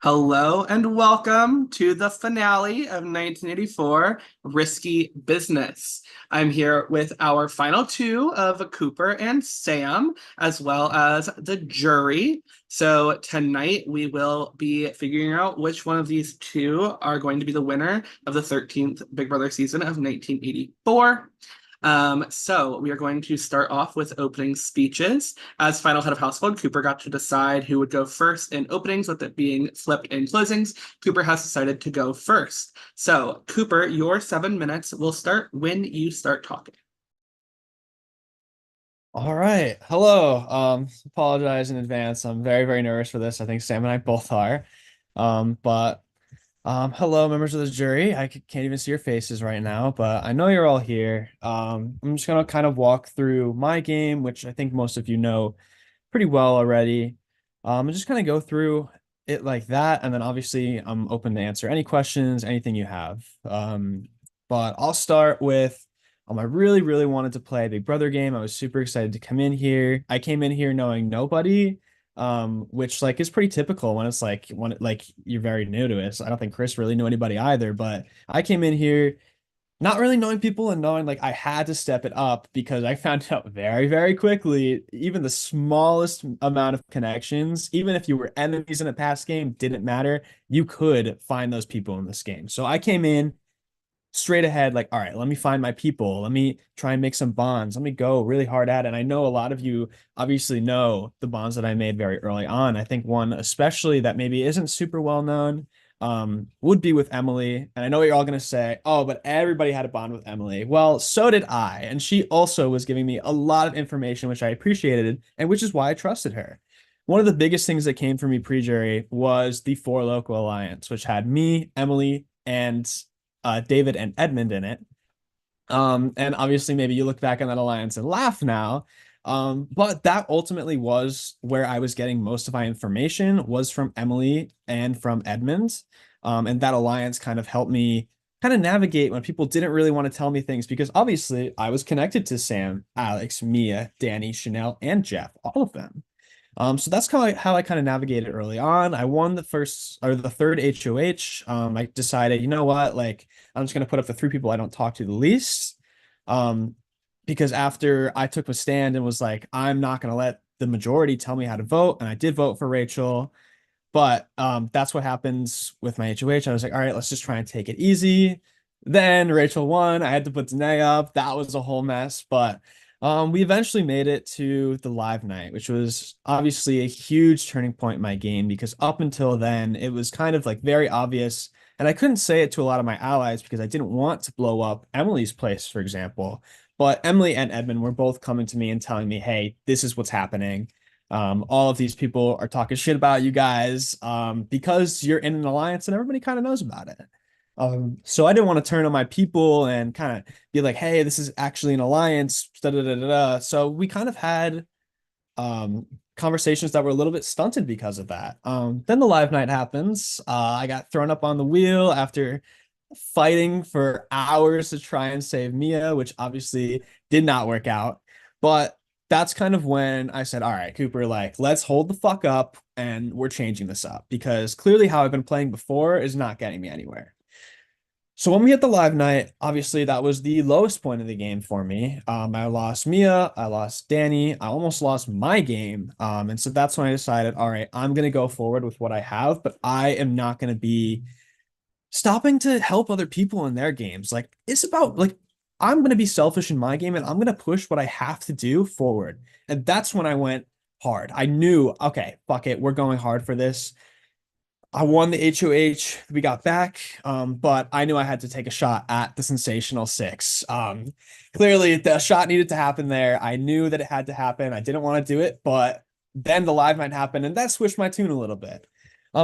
Hello and welcome to the finale of 1984, Risky Business. I'm here with our final two of Cooper and Sam, as well as the jury. So tonight we will be figuring out which one of these two are going to be the winner of the 13th Big Brother season of 1984. So we are going to start off with opening speeches. As final head of household, Cooper got to decide who would go first in openings, with it being flipped in closings. Cooper has decided to go first. So, Cooper, your 7 minutes will start when you start talking. All right. Hello. Apologize in advance. I'm very, very nervous for this. I think Sam and I both are. But hello, members of the jury. Can't even see your faces right now, but I know you're all here. I'm just gonna kind of walk through my game, which I think most of you know pretty well already. And just kind of go through it like that, and then obviously I'm open to answer any questions, anything you have. But I'll start with I really, really wanted to play a Big Brother game. I was super excited to come in here. I came in here knowing nobody, which like is pretty typical when it's like you're very new to it. So I don't think Chris really knew anybody either, but I came in here not really knowing people and knowing like I had to step it up because I found out very, very quickly, even the smallest amount of connections, even if you were enemies in a past game, didn't matter. You could find those people in this game. So I came in straight ahead, like, all right, let me find my people. Let me try and make some bonds. Let me go really hard at it. And I know a lot of you obviously know the bonds that I made very early on. I think one, especially that maybe isn't super well known, would be with Emily. And I know what you're all going to say, oh, but everybody had a bond with Emily. Well, so did I. And she also was giving me a lot of information, which I appreciated, and which is why I trusted her. One of the biggest things that came for me pre-jury was the Four Local Alliance, which had me, Emily, and David and Edmund in it. And obviously, maybe you look back on that alliance and laugh now. But that ultimately was where I was getting most of my information was from Emily and from Edmund. And that alliance kind of helped me kind of navigate when people didn't really want to tell me things because obviously I was connected to Sam, Alex, Mia, Danny, Chanel, and Jeff, all of them. So that's how I kind of navigated early on. I won the first or the third HOH. I decided, you know what, like I'm just gonna put up the three people I don't talk to the least. Um, because after I took a stand and was like, I'm not gonna let the majority tell me how to vote, and I did vote for Rachel. But that's what happens with my HOH. I was like, all right, let's just try and take it easy. Then Rachel won. I had to put Danae up. That was a whole mess. But we eventually made it to the live night, which was obviously a huge turning point in my game because up until then, it was kind of like very obvious. And I couldn't say it to a lot of my allies because I didn't want to blow up Emily's place, for example. But Emily and Edmund were both coming to me and telling me, hey, this is what's happening. All of these people are talking shit about you guys because you're in an alliance and everybody kind of knows about it. So I didn't want to turn on my people and kind of be like, hey, this is actually an alliance. Da, da, da, da, da. So we kind of had conversations that were a little bit stunted because of that. Then the live night happens. I got thrown up on the wheel after fighting for hours to try and save Mia, which obviously did not work out. But that's kind of when I said, all right, Cooper, like, let's hold the fuck up and we're changing this up because clearly how I've been playing before is not getting me anywhere. So when we hit the live night, obviously that was the lowest point of the game for me. I lost Mia, I lost Danny, I almost lost my game. And so that's when I decided, all right, I'm gonna go forward with what I have, but I am not gonna be stopping to help other people in their games. Like it's about like I'm gonna be selfish in my game and I'm gonna push what I have to do forward. And that's when I went hard. I knew, okay, fuck it, we're going hard for this. I won the HOH. We got back, but I knew I had to take a shot at the Sensational Six. Clearly, the shot needed to happen there. I knew that it had to happen. I didn't want to do it, but then the live might happen, and that switched my tune a little bit.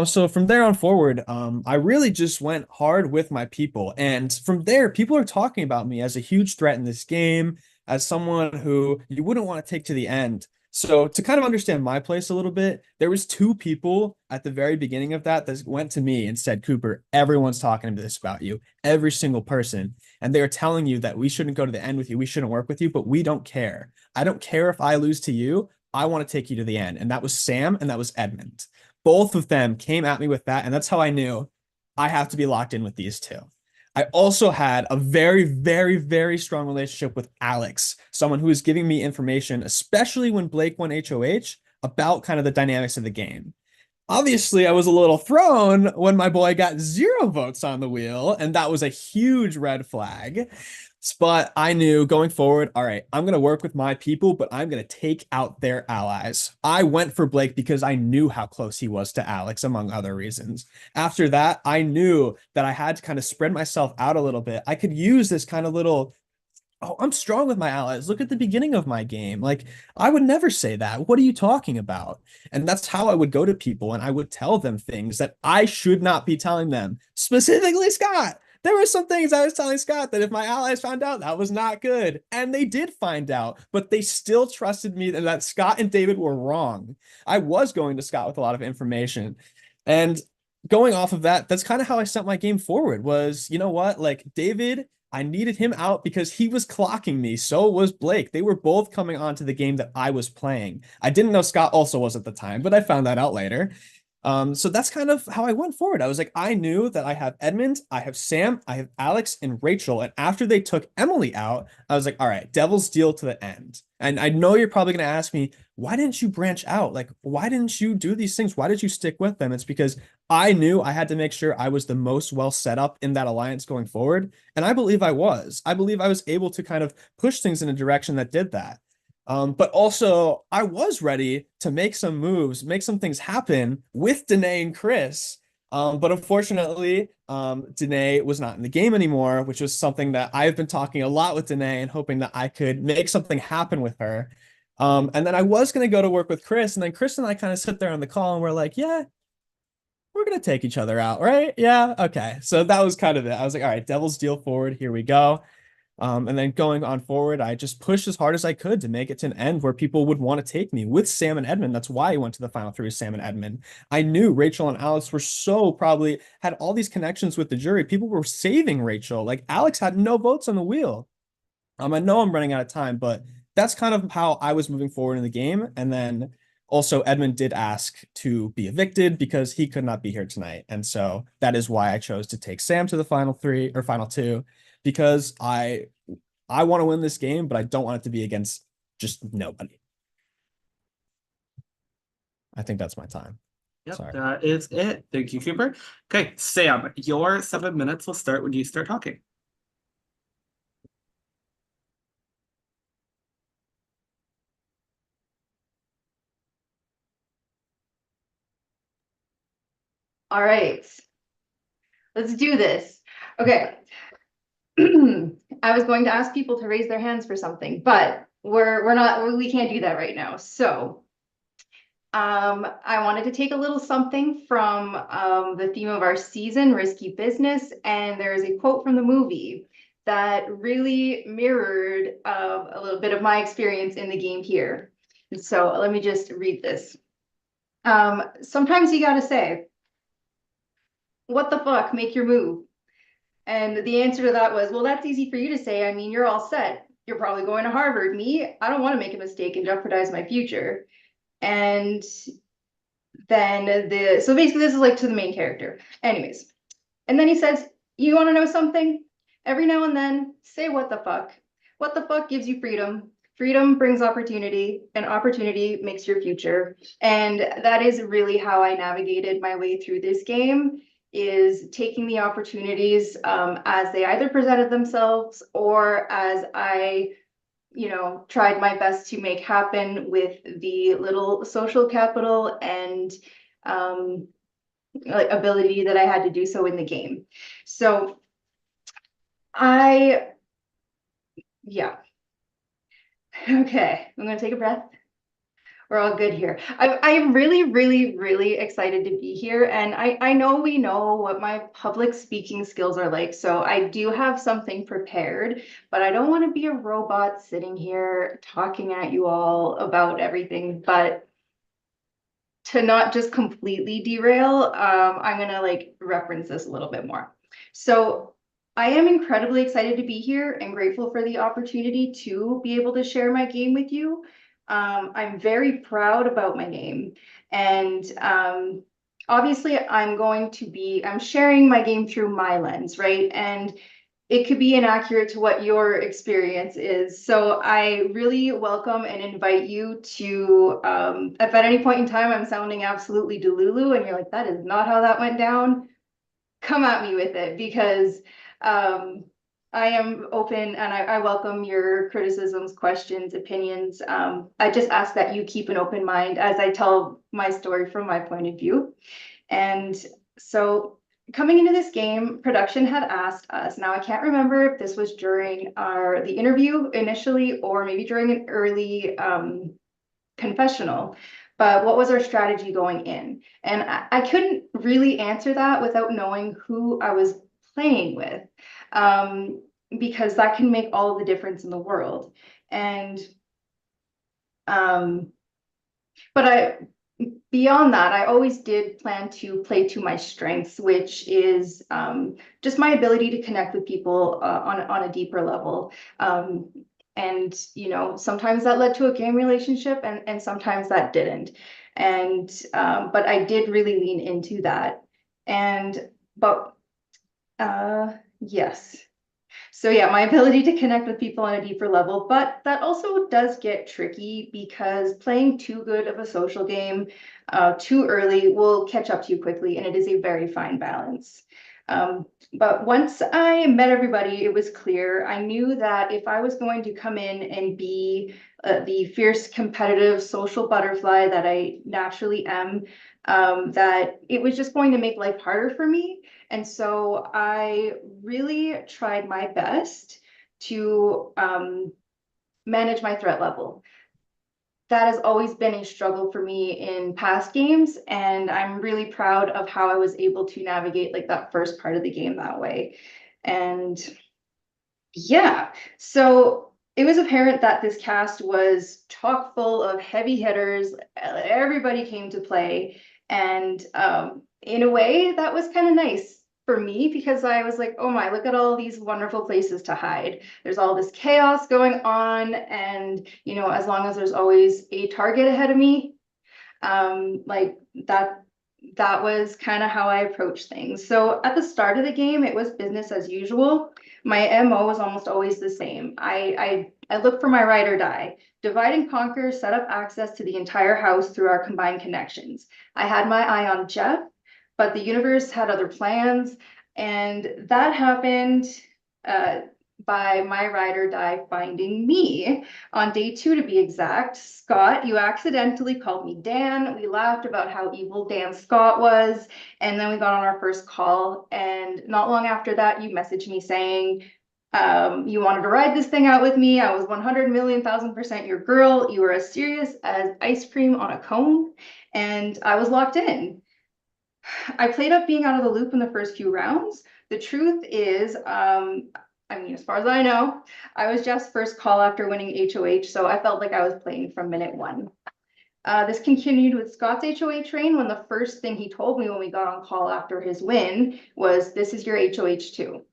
So from there on forward, I really just went hard with my people, and from there, people are talking about me as a huge threat in this game, as someone who you wouldn't want to take to the end. So to kind of understand my place a little bit, there was two people at the very beginning of that went to me and said, Cooper, everyone's talking to this about you, every single person. And they are telling you that we shouldn't go to the end with you. We shouldn't work with you, but we don't care. I don't care if I lose to you. I want to take you to the end. And that was Sam and that was Edmund. Both of them came at me with that, and that's how I knew I have to be locked in with these two. I also had a very, very, very strong relationship with Alex, someone who was giving me information, especially when Blake won HOH, about kind of the dynamics of the game. Obviously, I was a little thrown when my boy got 0 votes on the wheel, and that was a huge red flag. But I knew going forward, all right, I'm going to work with my people, but I'm going to take out their allies. I went for Blake because I knew how close he was to Alex, among other reasons. After that, I knew that I had to kind of spread myself out a little bit. I could use this kind of little, oh, I'm strong with my allies. Look at the beginning of my game. Like, I would never say that. What are you talking about? And that's how I would go to people and I would tell them things that I should not be telling them, specifically Scott. There were some things I was telling Scott that if my allies found out, that was not good. And they did find out, but they still trusted me that Scott and David were wrong. I was going to Scott with a lot of information. And going off of that, that's kind of how I sent my game forward was, you know what? Like David, I needed him out because he was clocking me. So was Blake. They were both coming onto the game that I was playing. I didn't know Scott also was at the time, but I found that out later. So that's kind of how I went forward. I was like, I knew that I have Edmund, I have Sam, I have Alex and Rachel. And after they took Emily out, I was like, all right, devil's deal to the end. And I know you're probably going to ask me, why didn't you branch out? Like, why didn't you do these things? Why did you stick with them? It's because I knew I had to make sure I was the most well set up in that alliance going forward. And I believe I was. I believe I was able to kind of push things in a direction that did that. But also, I was ready to make some moves, make some things happen with Danae and Chris. But unfortunately, Danae was not in the game anymore, which was something that I've been talking a lot with Danae and hoping that I could make something happen with her. And then I was going to go to work with Chris, and then Chris and I kind of sit there on the call and we're like, yeah, we're going to take each other out, right? Yeah, okay. So that was kind of it. I was like, all right, devil's deal forward. Here we go. And then going on forward, I just pushed as hard as I could to make it to an end where people would want to take me with Sam and Edmund. That's why I went to the final three with Sam and Edmund. I knew Rachel and Alex were so probably had all these connections with the jury. People were saving Rachel. Like Alex had no votes on the wheel. I know I'm running out of time, but that's kind of how I was moving forward in the game. And then also Edmund did ask to be evicted because he could not be here tonight. And so that is why I chose to take Sam to the final three or final two because I want to win this game, but I don't want it to be against just nobody. I think that's my time. Yep, Sorry. that is it. Thank you, Cooper. Okay, Sam, your 7 minutes will start when you start talking. All right, let's do this. Okay. I was going to ask people to raise their hands for something, but we can't do that right now. So I wanted to take a little something from the theme of our season, Risky Business, and there's a quote from the movie that really mirrored a little bit of my experience in the game here. And so let me just read this. Sometimes you gotta say, what the fuck, make your move. And the answer to that was, well, that's easy for you to say. I mean, you're all set. You're probably going to Harvard. Me, I don't want to make a mistake and jeopardize my future. And then so basically this is like to the main character. Anyways, and then he says, you want to know something? Every now and then, say what the fuck. What the fuck gives you freedom. Freedom brings opportunity, and opportunity makes your future. And that is really how I navigated my way through this game, is taking the opportunities as they either presented themselves or as I tried my best to make happen with the little social capital and ability that I had to do so in the game. So yeah. Okay, I'm gonna take a breath. We're all good here. I'm really, really, really excited to be here. And I know we know what my public speaking skills are like. So I do have something prepared, but I don't want to be a robot sitting here talking at you all about everything. But to not just completely derail, I'm gonna reference this a little bit more. So I am incredibly excited to be here and grateful for the opportunity to be able to share my game with you. I'm very proud about my name, and obviously I'm sharing my game through my lens, right? And it could be inaccurate to what your experience is. So I really welcome and invite you to, if at any point in time I'm sounding absolutely delulu and you're like, that is not how that went down, come at me with it, because I am open and I welcome your criticisms, questions, opinions. I just ask that you keep an open mind as I tell my story from my point of view. And so coming into this game, production had asked us, now I can't remember if this was during the interview initially or maybe during an early confessional, but what was our strategy going in? And I couldn't really answer that without knowing who I was playing with, because that can make all the difference in the world. And but beyond that, I always did plan to play to my strengths, which is just my ability to connect with people on a deeper level. And, you know, sometimes that led to a game relationship and sometimes that didn't. And, but I did really lean into that. Yes. So yeah, my ability to connect with people on a deeper level, but that also does get tricky because playing too good of a social game too early will catch up to you quickly, and it is a very fine balance. But once I met everybody, it was clear. I knew that if I was going to come in and be the fierce, competitive, social butterfly that I naturally am, that it was just going to make life harder for me. And so I really tried my best to manage my threat level. That has always been a struggle for me in past games, and I'm really proud of how I was able to navigate like that first part of the game that way. And yeah, so it was apparent that this cast was chock full of heavy hitters. Everybody came to play, and in a way that was kind of nice for me because I was like, oh my, look at all these wonderful places to hide. There's all this chaos going on, and you know, as long as there's always a target ahead of me, like that was kind of how I approached things. So at the start of the game, it was business as usual. My MO was almost always the same. I look for my ride or die, divide and conquer, set up access to the entire house through our combined connections. I had my eye on Jeff, but the universe had other plans, and that happened by my ride or die finding me on day 2 to be exact. Scott, you accidentally called me Dan. We laughed about how evil Dan Scott was, and then we got on our first call, and not long after that you messaged me saying you wanted to ride this thing out with me. I was 100,000,000% your girl. You were as serious as ice cream on a cone, and I was locked in. I played up being out of the loop in the first few rounds. The truth is, I mean, as far as I know, I was Jeff's first call after winning HOH, so I felt like I was playing from minute 1. This continued with Scott's HOH reign when the first thing he told me when we got on call after his win was, "This is your HOH too."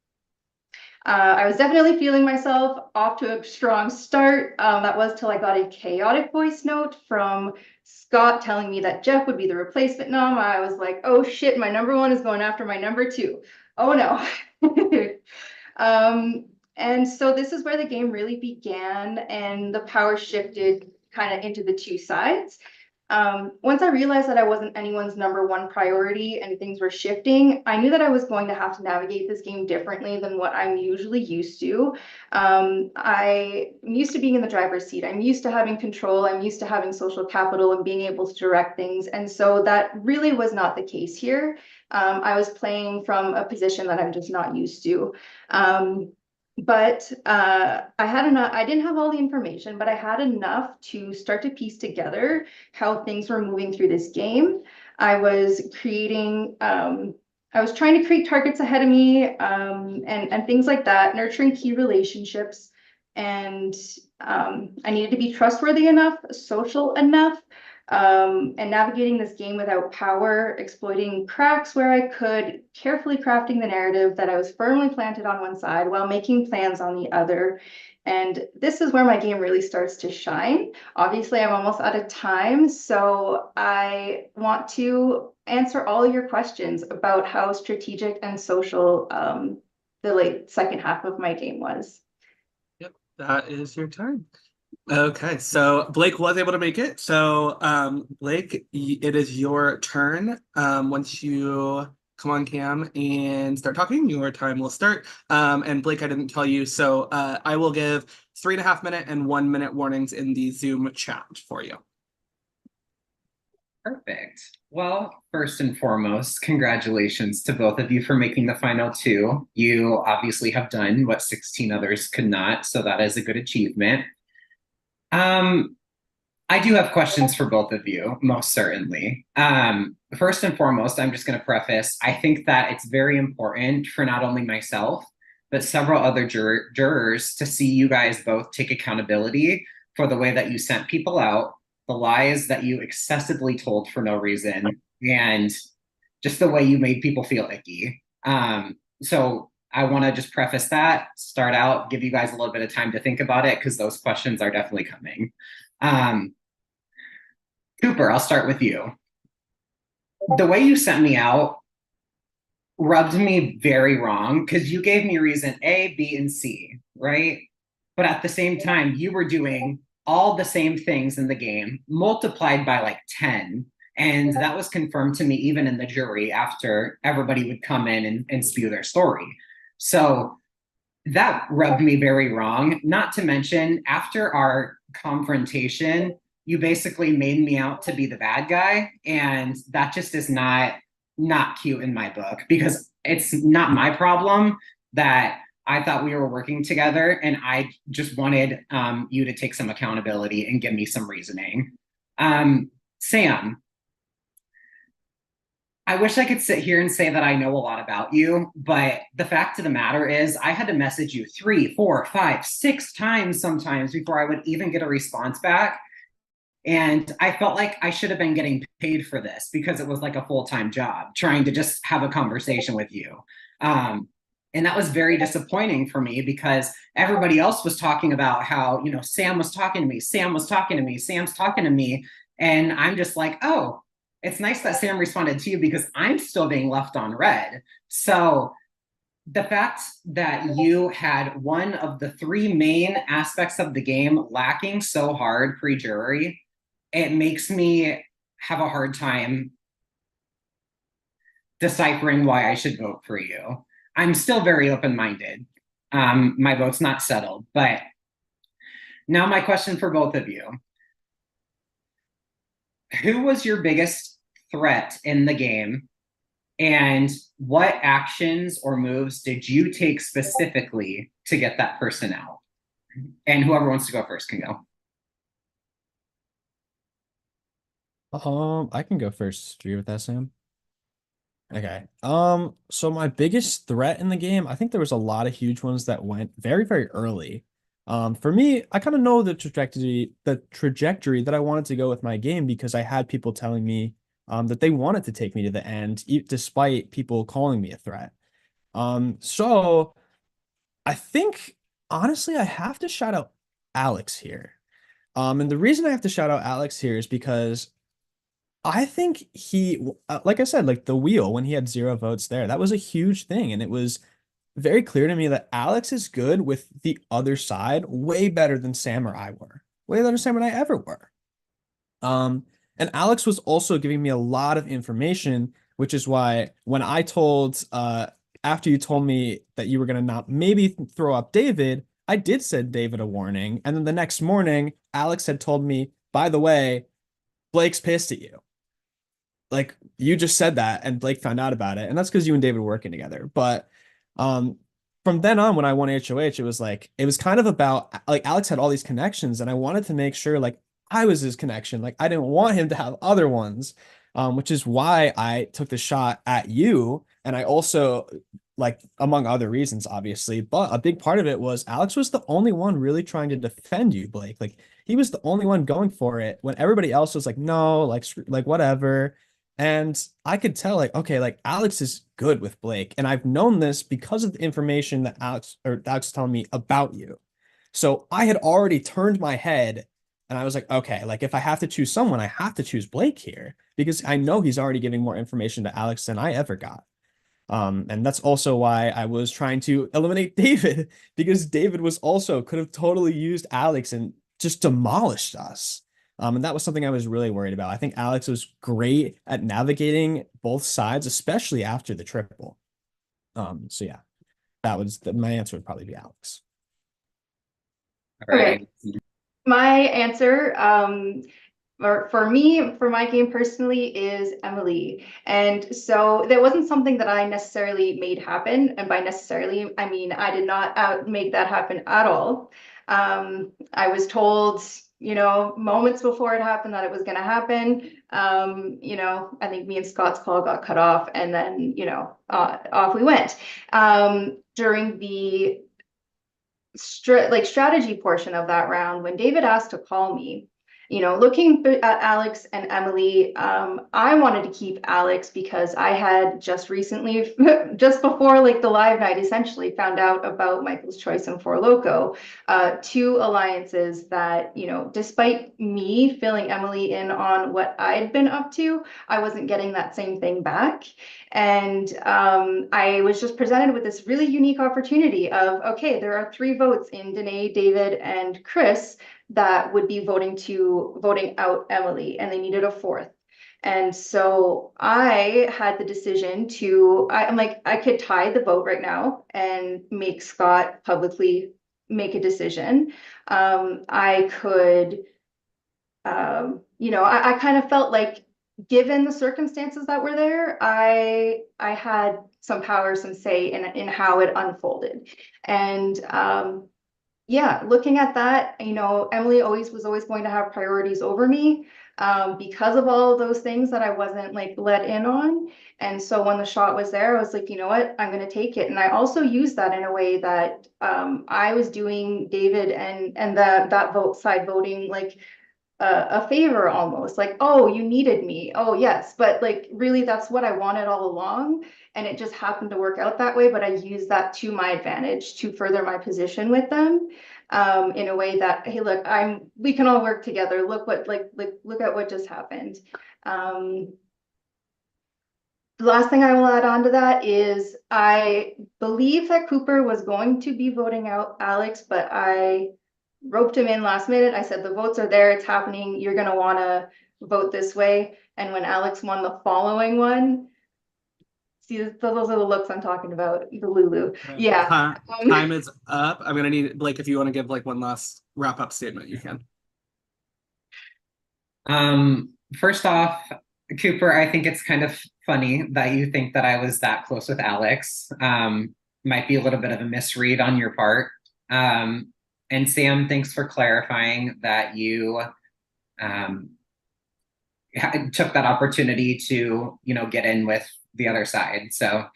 I was definitely feeling myself, off to a strong start. That was till I got a chaotic voice note from Scott telling me that Jeff would be the replacement nom. I was like, oh shit, my number 1 is going after my number 2. Oh no. And so this is where the game really began and the power shifted kind of into the two sides. Once I realized that I wasn't anyone's number 1 priority and things were shifting, I knew that I was going to have to navigate this game differently than what I'm usually used to. I'm used to being in the driver's seat. I'm used to having control. I'm used to having social capital and being able to direct things. And so that really was not the case here. I was playing from a position that I'm just not used to. But I didn't have all the information, but I had enough to start to piece together how things were moving through this game. I was trying to create targets ahead of me, and things like that, nurturing key relationships. And I needed to be trustworthy enough, social enough, and navigating this game without power, exploiting cracks where I could, carefully crafting the narrative that I was firmly planted on one side while making plans on the other. And this is where my game really starts to shine. Obviously, I'm almost out of time, so I want to answer all your questions about how strategic and social the like second half of my game was. Yep, that is your time. Okay, so Blake was able to make it. So, Blake, it is your turn. Once you come on cam and start talking, your time will start. And Blake, I didn't tell you, so I will give 3.5 minute and 1 minute warnings in the Zoom chat for you. Perfect. Well, first and foremost, congratulations to both of you for making the final two. You obviously have done what 16 others could not, so that is a good achievement. I do have questions for both of you, most certainly. First and foremost, I'm just going to preface, I think that it's very important for not only myself, but several other jurors to see you guys both take accountability for the way that you sent people out, the lies that you excessively told for no reason, and just the way you made people feel icky. So I want to just preface that, start out, give you guys a little bit of time to think about it, because those questions are definitely coming. Cooper, I'll start with you. The way you sent me out rubbed me very wrong, because you gave me reason A, B, and C, right? But at the same time, you were doing all the same things in the game, multiplied by like 10. And that was confirmed to me even in the jury after everybody would come in and spew their story. So that rubbed me very wrong. Not to mention, after our confrontation, you basically made me out to be the bad guy. And that just is not cute in my book, because it's not my problem that I thought we were working together, and I just wanted you to take some accountability and give me some reasoning. Sam, I wish I could sit here and say that I know a lot about you, but the fact of the matter is I had to message you 3, 4, 5, 6 times sometimes before I would even get a response back. And I felt like I should have been getting paid for this, because it was like a full-time job trying to just have a conversation with you. And that was very disappointing for me, because everybody else was talking about how, you know, Sam was talking to me, Sam was talking to me, Sam's talking to me. And I'm just like, oh, it's nice that Sam responded to you, because I'm still being left on red. So the fact that you had one of the 3 main aspects of the game lacking so hard pre-jury, it makes me have a hard time deciphering why I should vote for you. I'm still very open-minded. My vote's not settled, but now my question for both of you. Who was your biggest threat in the game, and what actions or moves did you take specifically to get that person out? And whoever wants to go first can go. I can go first. Agree with that, Sam? Okay. So my biggest threat in the game, I think there was a lot of huge ones that went very, very early. For me, I kind of know the trajectory that I wanted to go with my game, because I had people telling me that they wanted to take me to the end, despite people calling me a threat. So I think honestly, I have to shout out Alex here. And the reason I have to shout out Alex here is because I think he, like I said, like the wheel, when he had 0 votes there, that was a huge thing. And it was very clear to me that Alex is good with the other side, way better than Sam or I were, way better than Sam and I ever were. And Alex was also giving me a lot of information, which is why when I told, after you told me that you were going to not maybe throw up David, I did send David a warning. And then the next morning, Alex had told me, by the way, Blake's pissed at you. Like, you just said that, and Blake found out about it. And that's because you and David were working together. But from then on, when I won HOH, it was kind of about, like, Alex had all these connections, and I wanted to make sure, like, I was his connection. Like, I didn't want him to have other ones, which is why I took the shot at you. And I also, like, among other reasons, obviously, but a big part of it was Alex was the only one really trying to defend you, Blake. Like, he was the only one going for it when everybody else was like, no, like whatever. And I could tell, like, okay, like, Alex is good with Blake. And I've known this because of the information that Alex was telling me about you. So I had already turned my head, and I was like, okay, like, if I have to choose someone, I have to choose Blake here. because I know he's already giving more information to Alex than I ever got. And that's also why I was trying to eliminate David, because David was also could have totally used Alex and just demolished us. And that was something I was really worried about. I think Alex was great at navigating both sides, especially after the triple. So yeah, that was my answer would probably be Alex. All right. Okay. My answer, for me, for my game personally, is Emily. And so that wasn't something that I necessarily made happen. And by necessarily, I mean, I did not make that happen at all. I was told, moments before it happened that it was going to happen. I think me and Scott's call got cut off, and then, off we went. During the strategy portion of that round, when David asked to call me, looking at Alex and Emily, I wanted to keep Alex because I had just recently, just before like the live night, essentially found out about Michael's Choice and Four Loko, two alliances that, despite me filling Emily in on what I'd been up to, I wasn't getting that same thing back. And I was just presented with this really unique opportunity of, okay, there are 3 votes in Danae, David, and Chris that would be voting out Emily, and they needed a 4th. And so I had the decision I'm like, I could tie the vote right now and make Scott publicly make a decision. I could, I kind of felt like, given the circumstances that were there, I had some power, some say in how it unfolded. And yeah, looking at that, Emily was always going to have priorities over me, because of all of those things that I wasn't like let in on. And so when the shot was there, I was like, you know what, I'm going to take it. And I also used that in a way that I was doing David and that side voting like a favor almost, like, oh, you needed me. Oh, yes. But like, really, that's what I wanted all along. And it just happened to work out that way. But I used that to my advantage to further my position with them, in a way that, hey, look, we can all work together. Look at what just happened. The last thing I will add on to that is I believe that Cooper was going to be voting out Alex, but I roped him in last minute. I said, the votes are there, it's happening. You're going to want to vote this way. And when Alex won the following one, see, those are the looks I'm talking about, the Lulu. Yeah. Time is up. I'm going to need, Blake, if you want to give like one last wrap up statement, you can. First off, Cooper, I think it's kind of funny that you think that I was that close with Alex. Might be a little bit of a misread on your part. And Sam, thanks for clarifying that you took that opportunity to, get in with the other side. So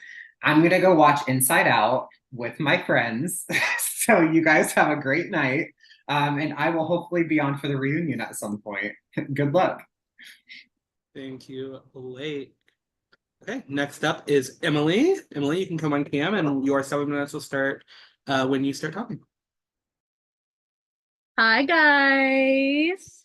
I'm going to go watch Inside Out with my friends. So you guys have a great night. And I will hopefully be on for the reunion at some point. Good luck. Thank you, Blake. Okay, next up is Emily. Emily, you can come on cam, and your 7 minutes will start when you start talking. Hi, guys.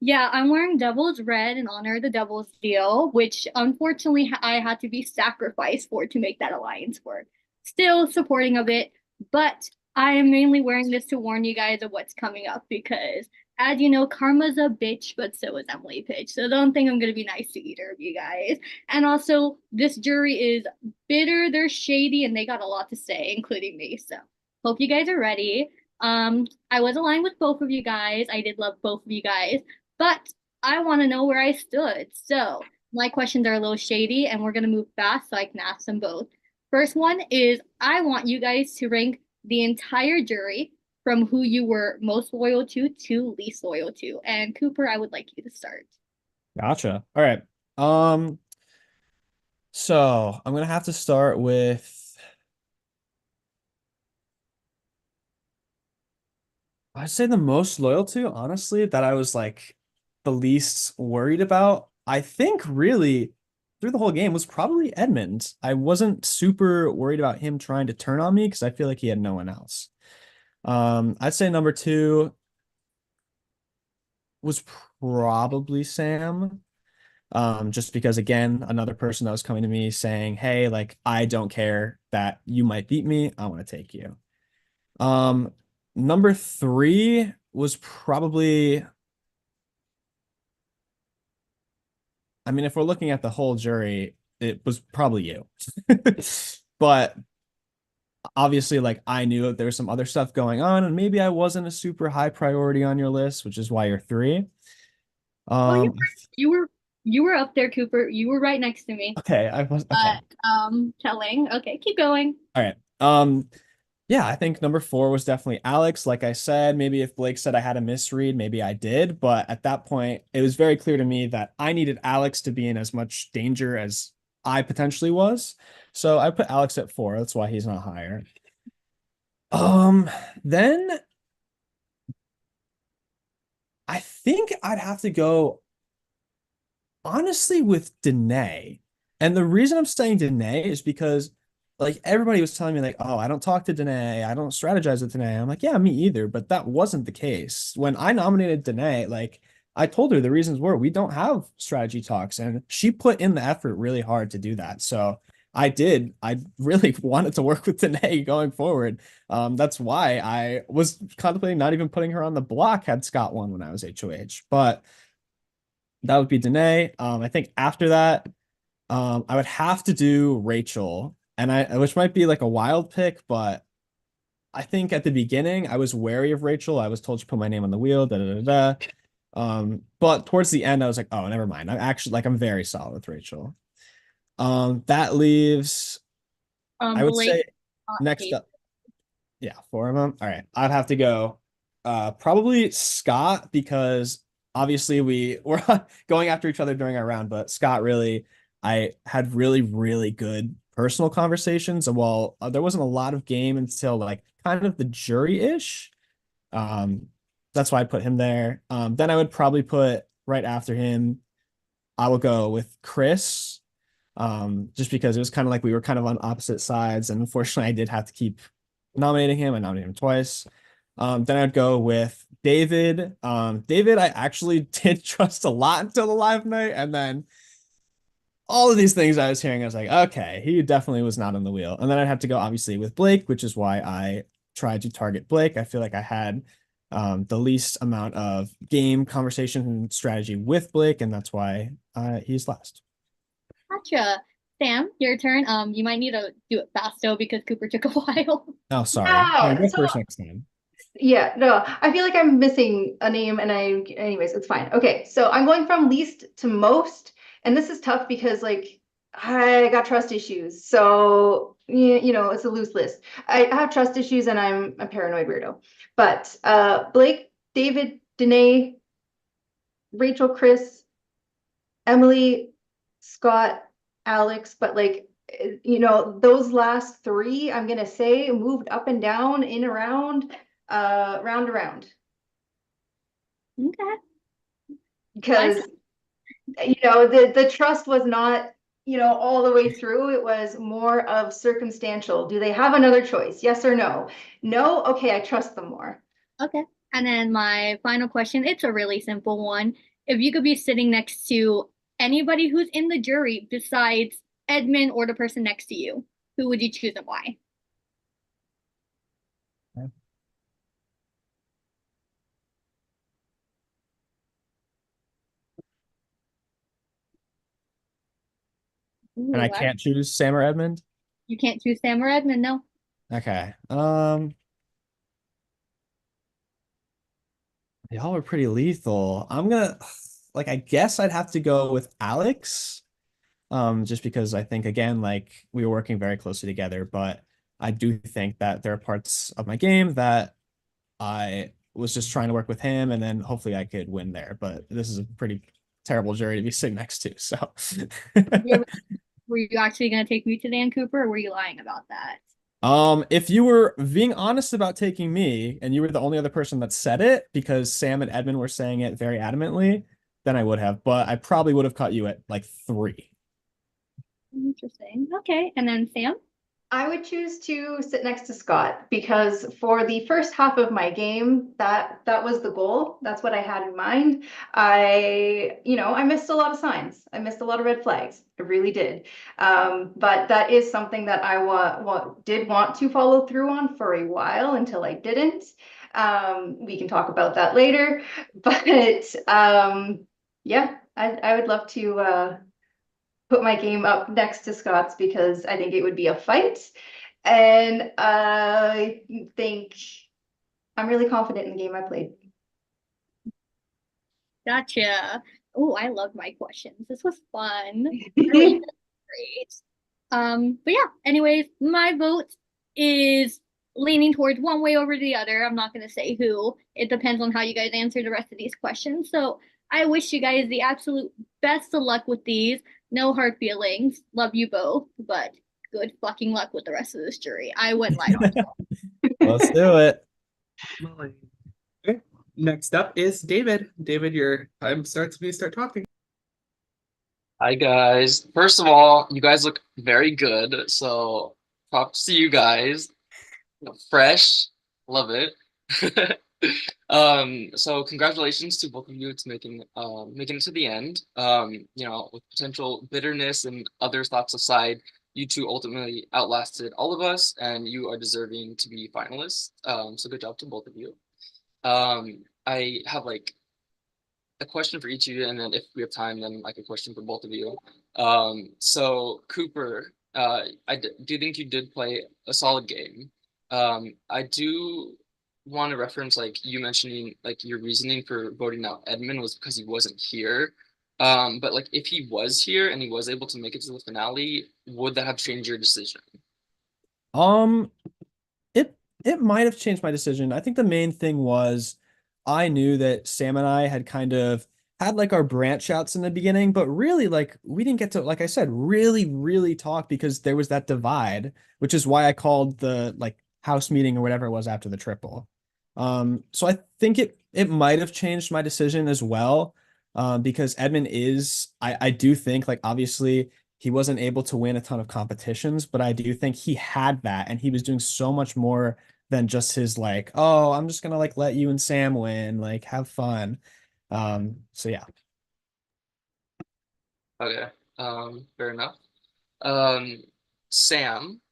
Yeah, I'm wearing Devil's Red in honor of the Devil's Deal, which unfortunately I had to be sacrificed for to make that alliance work. Still supporting of it, but I am mainly wearing this to warn you guys of what's coming up because, as you know, karma's a bitch, but so is Emily Pitch. So don't think I'm going to be nice to either of you guys. And also, this jury is bitter, they're shady, and they got a lot to say, including me. So hope you guys are ready. I was aligned with both of you guys. I did love both of you guys, but I want to know where I stood. So my questions are a little shady and we're going to move fast so I can ask them both. First one is I want you guys to rank the entire jury from who you were most loyal to least loyal to. And Cooper, I would like you to start. Gotcha. All right. So I'm going to have to start with, I'd say the most loyal to, honestly, that I was like the least worried about. I think really through the whole game was probably Edmund. I wasn't super worried about him trying to turn on me because I feel like he had no one else. I'd say number 2 was probably Sam. Just because again, another person that was coming to me saying, hey, like I don't care that you might beat me, I want to take you. Number three was probably, I mean, if we're looking at the whole jury, it was probably you. But obviously, like I knew that there was some other stuff going on, and maybe I wasn't a super high priority on your list, which is why you're three. Oh, Um, you were you were up there, Cooper. You were right next to me. okay, I was okay. Telling. Okay, keep going. All right. Yeah, I think number four was definitely Alex. Like I said, maybe if Blake said I had a misread, maybe I did. But at that point, it was very clear to me that I needed Alex to be in as much danger as I potentially was. So I put Alex at four. That's why he's not higher. Then I think I'd have to go honestly with Danae. And the reason I'm saying Danae is because like everybody was telling me like, oh, I don't talk to Danae, I don't strategize with Danae. I'm like, yeah, me either, but that wasn't the case. When I nominated Danae, like I told her the reasons were we don't have strategy talks, and she put in the effort really hard to do that. So I did. I really wanted to work with Danae going forward. That's why I was contemplating not even putting her on the block had Scott won when I was HOH. But that would be Danae. I think after that, I would have to do Rachel, and which might be like a wild pick, but I think at the beginning I was wary of Rachel. I was told to put my name on the wheel, da da da da. But towards the end, I was like, oh, never mind. I'm actually like I'm very solid with Rachel. That leaves, I would Blake, say next up, yeah, four of them. All right, I'd have to go, probably Scott because obviously we were going after each other during our round, but Scott really, I had really, really good personal conversations. And while there wasn't a lot of game until like kind of the jury-ish, um, that's why I put him there. Then I would probably put right after him, I will go with Chris, just because it was kind of like we were kind of on opposite sides, and unfortunately, I did have to keep nominating him. I nominated him twice. Then I'd go with David. David, I actually did trust a lot until the live night, and then all of these things I was hearing, I was like, okay, he definitely was not on the wheel. And then I'd have to go obviously with Blake, which is why I tried to target Blake. I feel like I had the least amount of game conversation and strategy with Blake, and that's why he's last. Gotcha. Sam, your turn. You might need to do it fast though because Cooper took a while. Oh, sorry. Wow. Go So first next time. yeah, no, I feel like I'm missing a name and anyways, it's fine. Okay, so I'm going from least to most, and this is tough because like I got trust issues. So, you know, it's a loose list. I have trust issues and I'm a paranoid weirdo. But Blake, David, Danae, Rachel, Chris, Emily, Scott, Alex, but like you know, those last three, I'm gonna say moved up and down, in around, round around. Okay. Because you know, the trust was not, you know, all the way through. It was more of circumstantial. Do they have another choice? Yes or no? No, okay, I trust them more. Okay. And then my final question, it's a really simple one. If you could be sitting next to anybody who's in the jury besides Edmund or the person next to you, who would you choose and why? And I can't choose Sam or Edmund. You can't choose Sam or Edmund, no? Okay. Y'all are pretty lethal. I'm gonna like I guess I'd have to go with Alex. Just because I think again, like we were working very closely together, but I do think that there are parts of my game that I was just trying to work with him, and then hopefully I could win there. But this is a pretty terrible jury to be sitting next to. So Were you actually going to take me to Dan Cooper, or were you lying about that? If you were being honest about taking me and you were the only other person that said it because Sam and Edmund were saying it very adamantly, then I would have, but I probably would have cut you at like 3. Interesting. Okay. And then Sam? I would choose to sit next to Scott because for the first half of my game, that was the goal. That's what I had in mind. I missed a lot of signs. I missed a lot of red flags. I really did. But that is something that I did want to follow through on for a while until I didn't. We can talk about that later. But yeah, I would love to put my game up next to Scott's because I think it would be a fight. And I think I'm really confident in the game I played. Gotcha. Oh, I love my questions. This was fun. Really great. But yeah, anyways, my vote is leaning towards one way over the other. I'm not gonna say who. It depends on how you guys answer the rest of these questions. So I wish you guys the absolute best of luck with these. No hard feelings. Love you both, but good fucking luck with the rest of this jury. I went light on you. Let's do it. Okay. Next up is David. David, your time starts when you start talking. Hi guys. First of all, you guys look very good, so props to you guys. Fresh, love it. So congratulations to both of you to making it to the end. With potential bitterness and other thoughts aside, you two ultimately outlasted all of us, and you are deserving to be finalists. So good job to both of you. I have like a question for each of you, and then if we have time, then like a question for both of you. So Cooper, do think you did play a solid game. I do want to reference like you mentioning like your reasoning for voting out Edmund was because he wasn't here. But like if he was here and he was able to make it to the finale, would that have changed your decision? Um, it might have changed my decision. I think the main thing was I knew that Sam and I had kind of had like our branch outs in the beginning, but really like we didn't get to, like I said, really talk because there was that divide, which is why I called the like house meeting or whatever it was after the triple. So I think it might have changed my decision as well. Because Edmund I do think like obviously he wasn't able to win a ton of competitions, but I do think he had that and he was doing so much more than just his like, oh, I'm just gonna like let you and Sam win, like have fun. So yeah. Okay, fair enough. Um, Sam.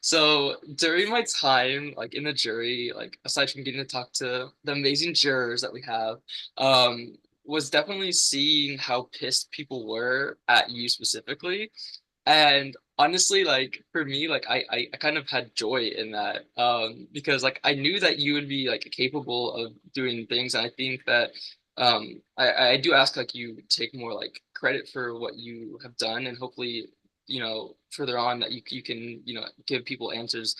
So during my time like in the jury, like aside from getting to talk to the amazing jurors that we have, was definitely seeing how pissed people were at you specifically. And honestly, like for me, like I kind of had joy in that, because like I knew that you would be like capable of doing things. And I think that I do ask like you take more like credit for what you have done, and hopefully further on that you can give people answers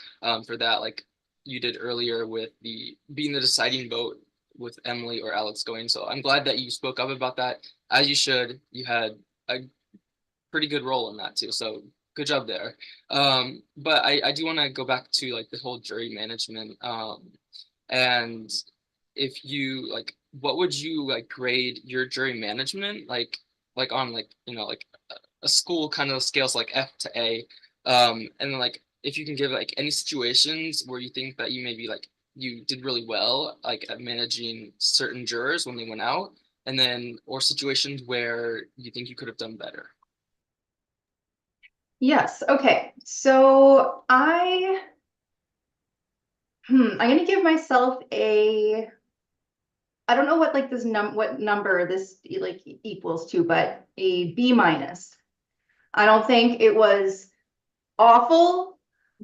for that, like you did earlier with the being the deciding vote with Emily or Alex going. So I'm glad that you spoke up about that, as you should. You had a pretty good role in that too. So good job there. But I do want to go back to like the whole jury management. And if you like, what would you like grade your jury management like on like like a school kind of scales like F to A. And then like if you can give like any situations where you think that you maybe like you did really well like at managing certain jurors when they went out, and then or situations where you think you could have done better. Yes. Okay. So I'm gonna give myself I don't know what like what number this like equals to, but a B minus. I don't think it was awful,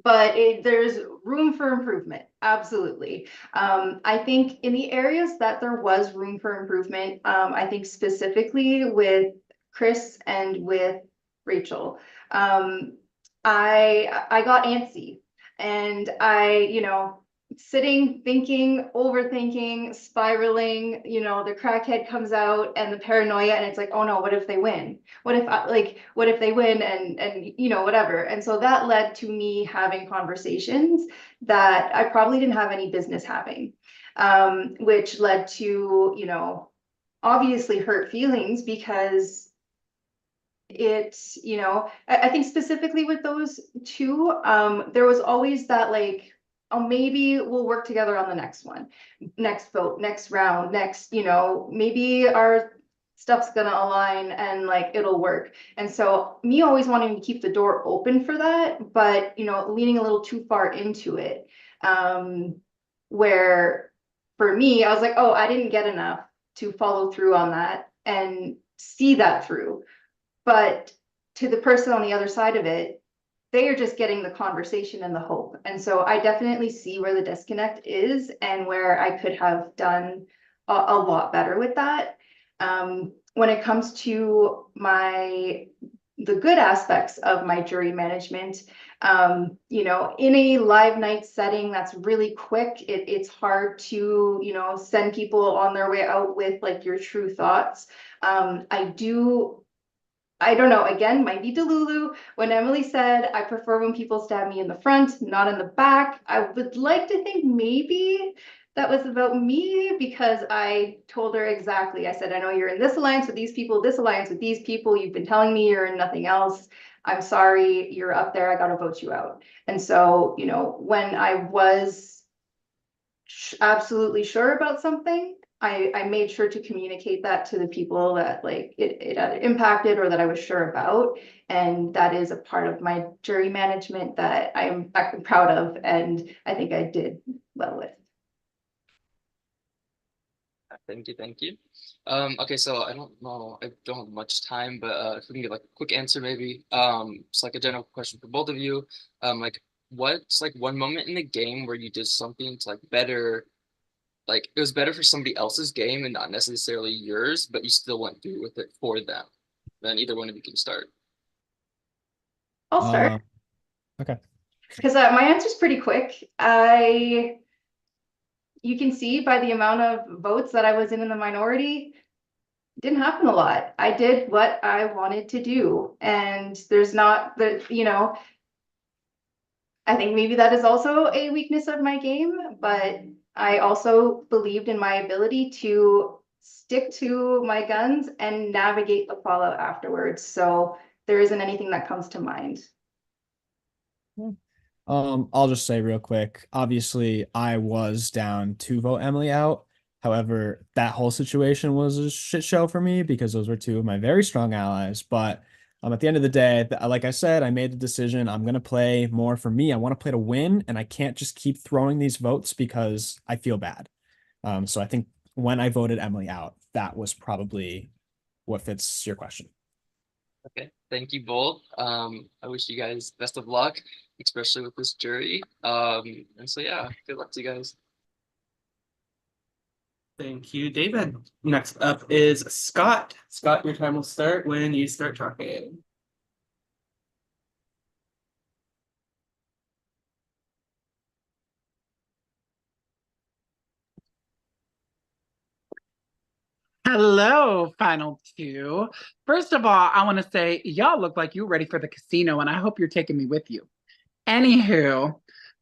but there's room for improvement. Absolutely. I think in the areas that there was room for improvement, I think specifically with Chris and with Rachel, I got antsy and sitting, thinking, overthinking, spiraling, the crackhead comes out and the paranoia, and it's like, oh no, what if they win? What if they win and whatever. And so that led to me having conversations that I probably didn't have any business having, which led to, obviously hurt feelings because you know, I think specifically with those two, there was always that like, oh, maybe we'll work together on the next one, next vote, next round, next, you know, maybe our stuff's gonna align and like it'll work. And so me always wanting to keep the door open for that, but you know, leaning a little too far into it. Where for me, I was like, oh, I didn't get enough to follow through on that and see that through. But to the person on the other side of it, they are just getting the conversation and the hope. And so I definitely see where the disconnect is and where I could have done a lot better with that. When it comes to the good aspects of my jury management, you know, in a live night setting that's really quick, it's hard to, you know, send people on their way out with like your true thoughts. I don't know, again, might be Delulu. When Emily said, I prefer when people stab me in the front, not in the back, I would like to think maybe that was about me because I told her exactly. I said, I know you're in this alliance with these people, this alliance with these people. You've been telling me you're in nothing else. I'm sorry, you're up there. I got to vote you out. And so, you know, when I was absolutely sure about something, I made sure to communicate that to the people that like it had impacted or that I was sure about. And that is a part of my jury management that I'm proud of and I think I did well with. Thank you, thank you. Okay, so I don't know, I don't have much time, but if we can get like a quick answer maybe. It's like a general question for both of you. Like what's like one moment in the game where you did something to like better, like it was better for somebody else's game and not necessarily yours, but you still went through with it for them? Then either one of you can start. I'll start Okay. because my answer is pretty quick. You can see by the amount of votes that I was in the minority, it didn't happen a lot. I did what I wanted to do. And there's not the, you know, I think maybe that is also a weakness of my game, but I also believed in my ability to stick to my guns and navigate the fallout afterwards. So there isn't anything that comes to mind. I'll just say real quick, obviously I was down to vote Emily out. However, that whole situation was a shit show for me because those were two of my very strong allies. But at the end of the day, like I said, I made the decision. I'm going to play more for me. I want to play to win, and I can't just keep throwing these votes because I feel bad. So I think when I voted Emily out, that was probably what fits your question. Okay, thank you both. I wish you guys best of luck, especially with this jury. And so yeah, good luck to you guys. Thank you, David. Next up is Scott. Scott, your time will start when you start talking. Hello, final two. First of all, I want to say y'all look like you're ready for the casino, and I hope you're taking me with you. Anywho,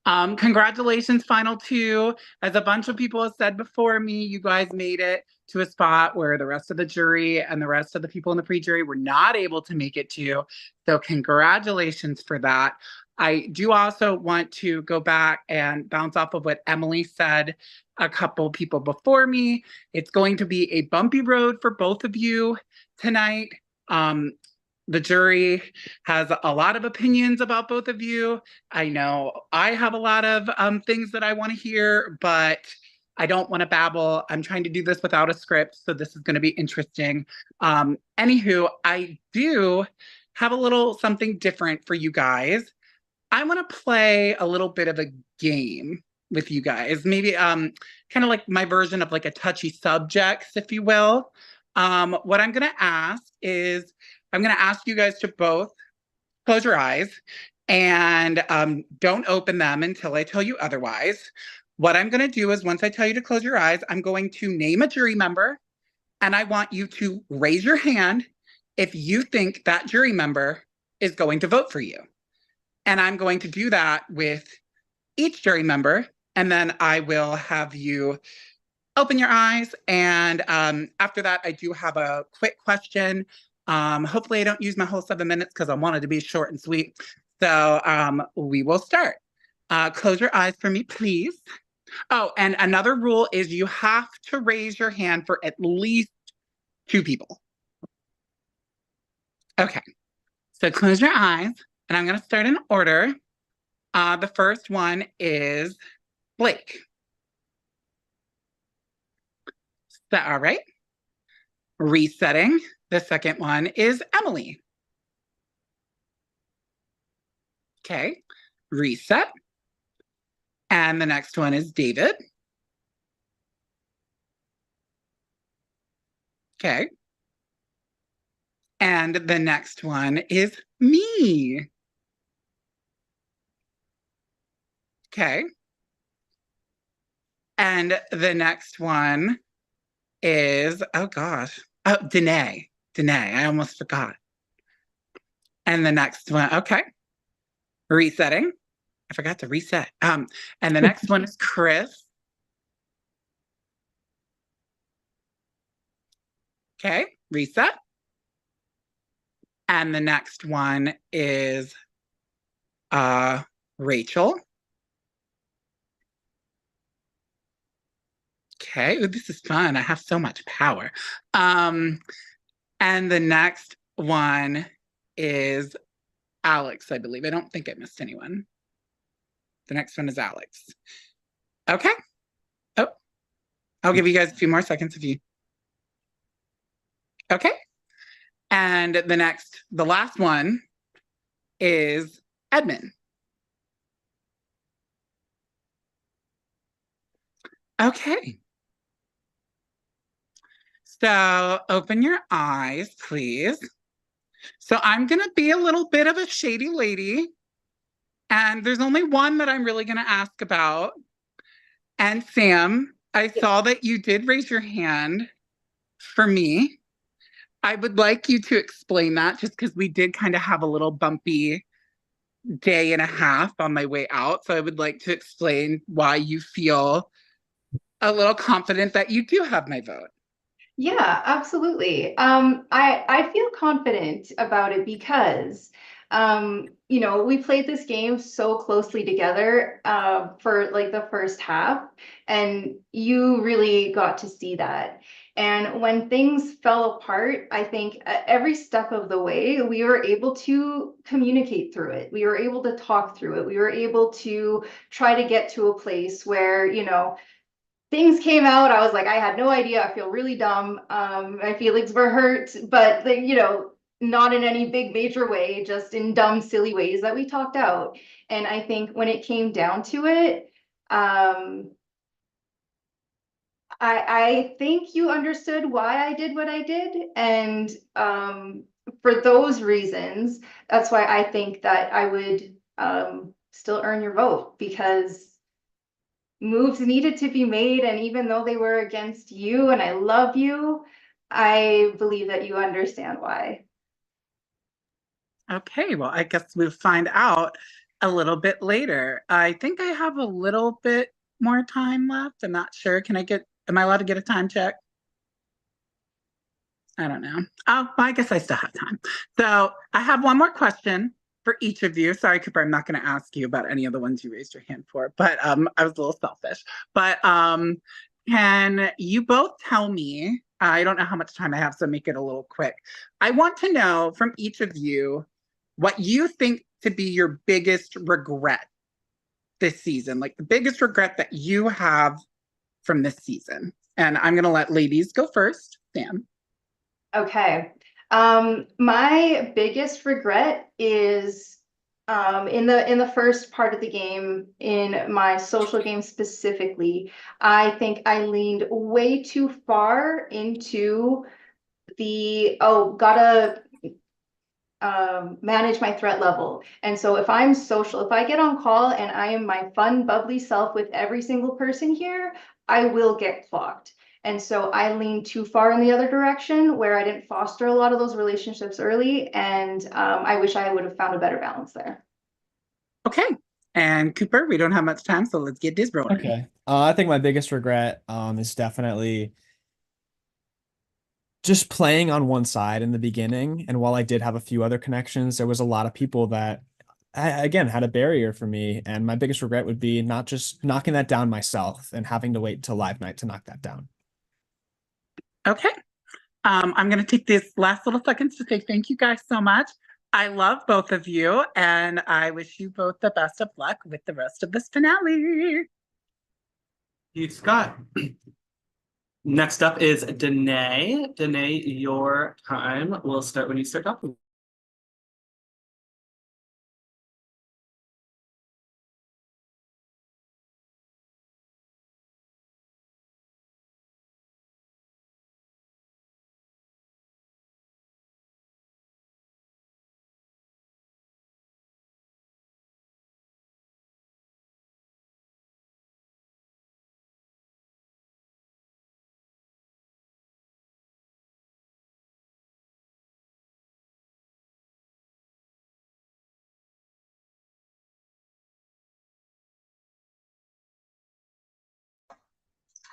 congratulations, final two. As a bunch of people have said before me, you guys made it to a spot where the rest of the jury and the rest of the people in the pre-jury were not able to make it to. So congratulations for that. I do also want to go back and bounce off of what Emily said a couple people before me. It's going to be a bumpy road for both of you tonight. The jury has a lot of opinions about both of you. I know I have a lot of things that I want to hear, but I don't want to babble. I'm trying to do this without a script, so this is going to be interesting. Anywho, I do have a little something different for you guys. I want to play a little bit of a game with you guys, maybe kind of like my version of like a touchy subjects, if you will. What I'm going to ask is, I'm going to ask you guys to both close your eyes and don't open them until I tell you otherwise. What I'm going to do is once I tell you to close your eyes, I'm going to name a jury member, and I want you to raise your hand if you think that jury member is going to vote for you. And I'm going to do that with each jury member, and then I will have you open your eyes. And after that, I do have a quick question Hopefully I don't use my whole 7 minutes because I wanted to be short and sweet. So we will start. Close your eyes for me, please. Oh, and another rule is you have to raise your hand for at least 2 people. Okay, so close your eyes, and I'm going to start in order. The first one is Blake. Is that all right? Resetting. The second one is Emily. Okay, reset. And the next one is David. Okay. And the next one is me. Okay. And the next one is, oh gosh, oh, Danae. Danae, I almost forgot. And the next one, okay. Resetting. I forgot to reset. And the next one is Chris. Okay, reset. And the next one is Rachel. Okay, ooh, this is fun. I have so much power. And the next one is Alex, I believe. I don't think I missed anyone. The next one is Alex. Okay. Oh, I'll give you guys a few more seconds if you. Okay. And the last one is Edmund. Okay. So open your eyes, please. So I'm going to be a little bit of a shady lady. And there's only one that I'm really going to ask about. And Sam, I saw that you did raise your hand for me. I would like you to explain that just because we did kind of have a little bumpy day and a half on my way out. So I would like to explain why you feel a little confident that you do have my vote. Yeah, absolutely. I feel confident about it because, you know, we played this game so closely together, for like the first half, and you really got to see that. And when things fell apart, I think every step of the way, we were able to communicate through it. We were able to talk through it. We were able to try to get to a place where, you know, things came out. I was like, I had no idea. I feel really dumb. My feelings were hurt, but they, you know, not in any big major way, just in dumb, silly ways that we talked out. And I think when it came down to it, I think you understood why I did what I did. And for those reasons, that's why I think that I would still earn your vote, because moves needed to be made, and even though they were against you and I love you, I believe that you understand why. Okay, well, I guess we'll find out a little bit later. I think I have a little bit more time left. I'm not sure. Am I allowed to get a time check? I don't know. Oh, well, I guess I still have time. So I have one more question for each of you. Sorry, Cooper, I'm not going to ask you about any of the ones you raised your hand for, but I was a little selfish. But can you both tell me, I don't know how much time I have, so make it a little quick. I want to know from each of you what you think to be your biggest regret this season, like the biggest regret that you have from this season. And I'm going to let ladies go first. Sam. Okay. My biggest regret is in the first part of the game, in my social game specifically, I think I leaned way too far into the gotta manage my threat level. And so if I'm social, if I get on call and I am my fun, bubbly self with every single person here, I will get clocked. And so I leaned too far in the other direction where I didn't foster a lot of those relationships early. And I wish I would have found a better balance there. Okay. And Cooper, we don't have much time, so let's get this rolling. Okay. I think my biggest regret is definitely just playing on one side in the beginning, and while I did have a few other connections, there was a lot of people that again had a barrier for me, and my biggest regret would be not just knocking that down myself and having to wait till live night to knock that down. Okay. I'm going to take these last little seconds to say thank you guys so much. I love both of you, and I wish you both the best of luck with the rest of this finale. You, Scott. Next up is Danae. Danae, your time will start when you start talking.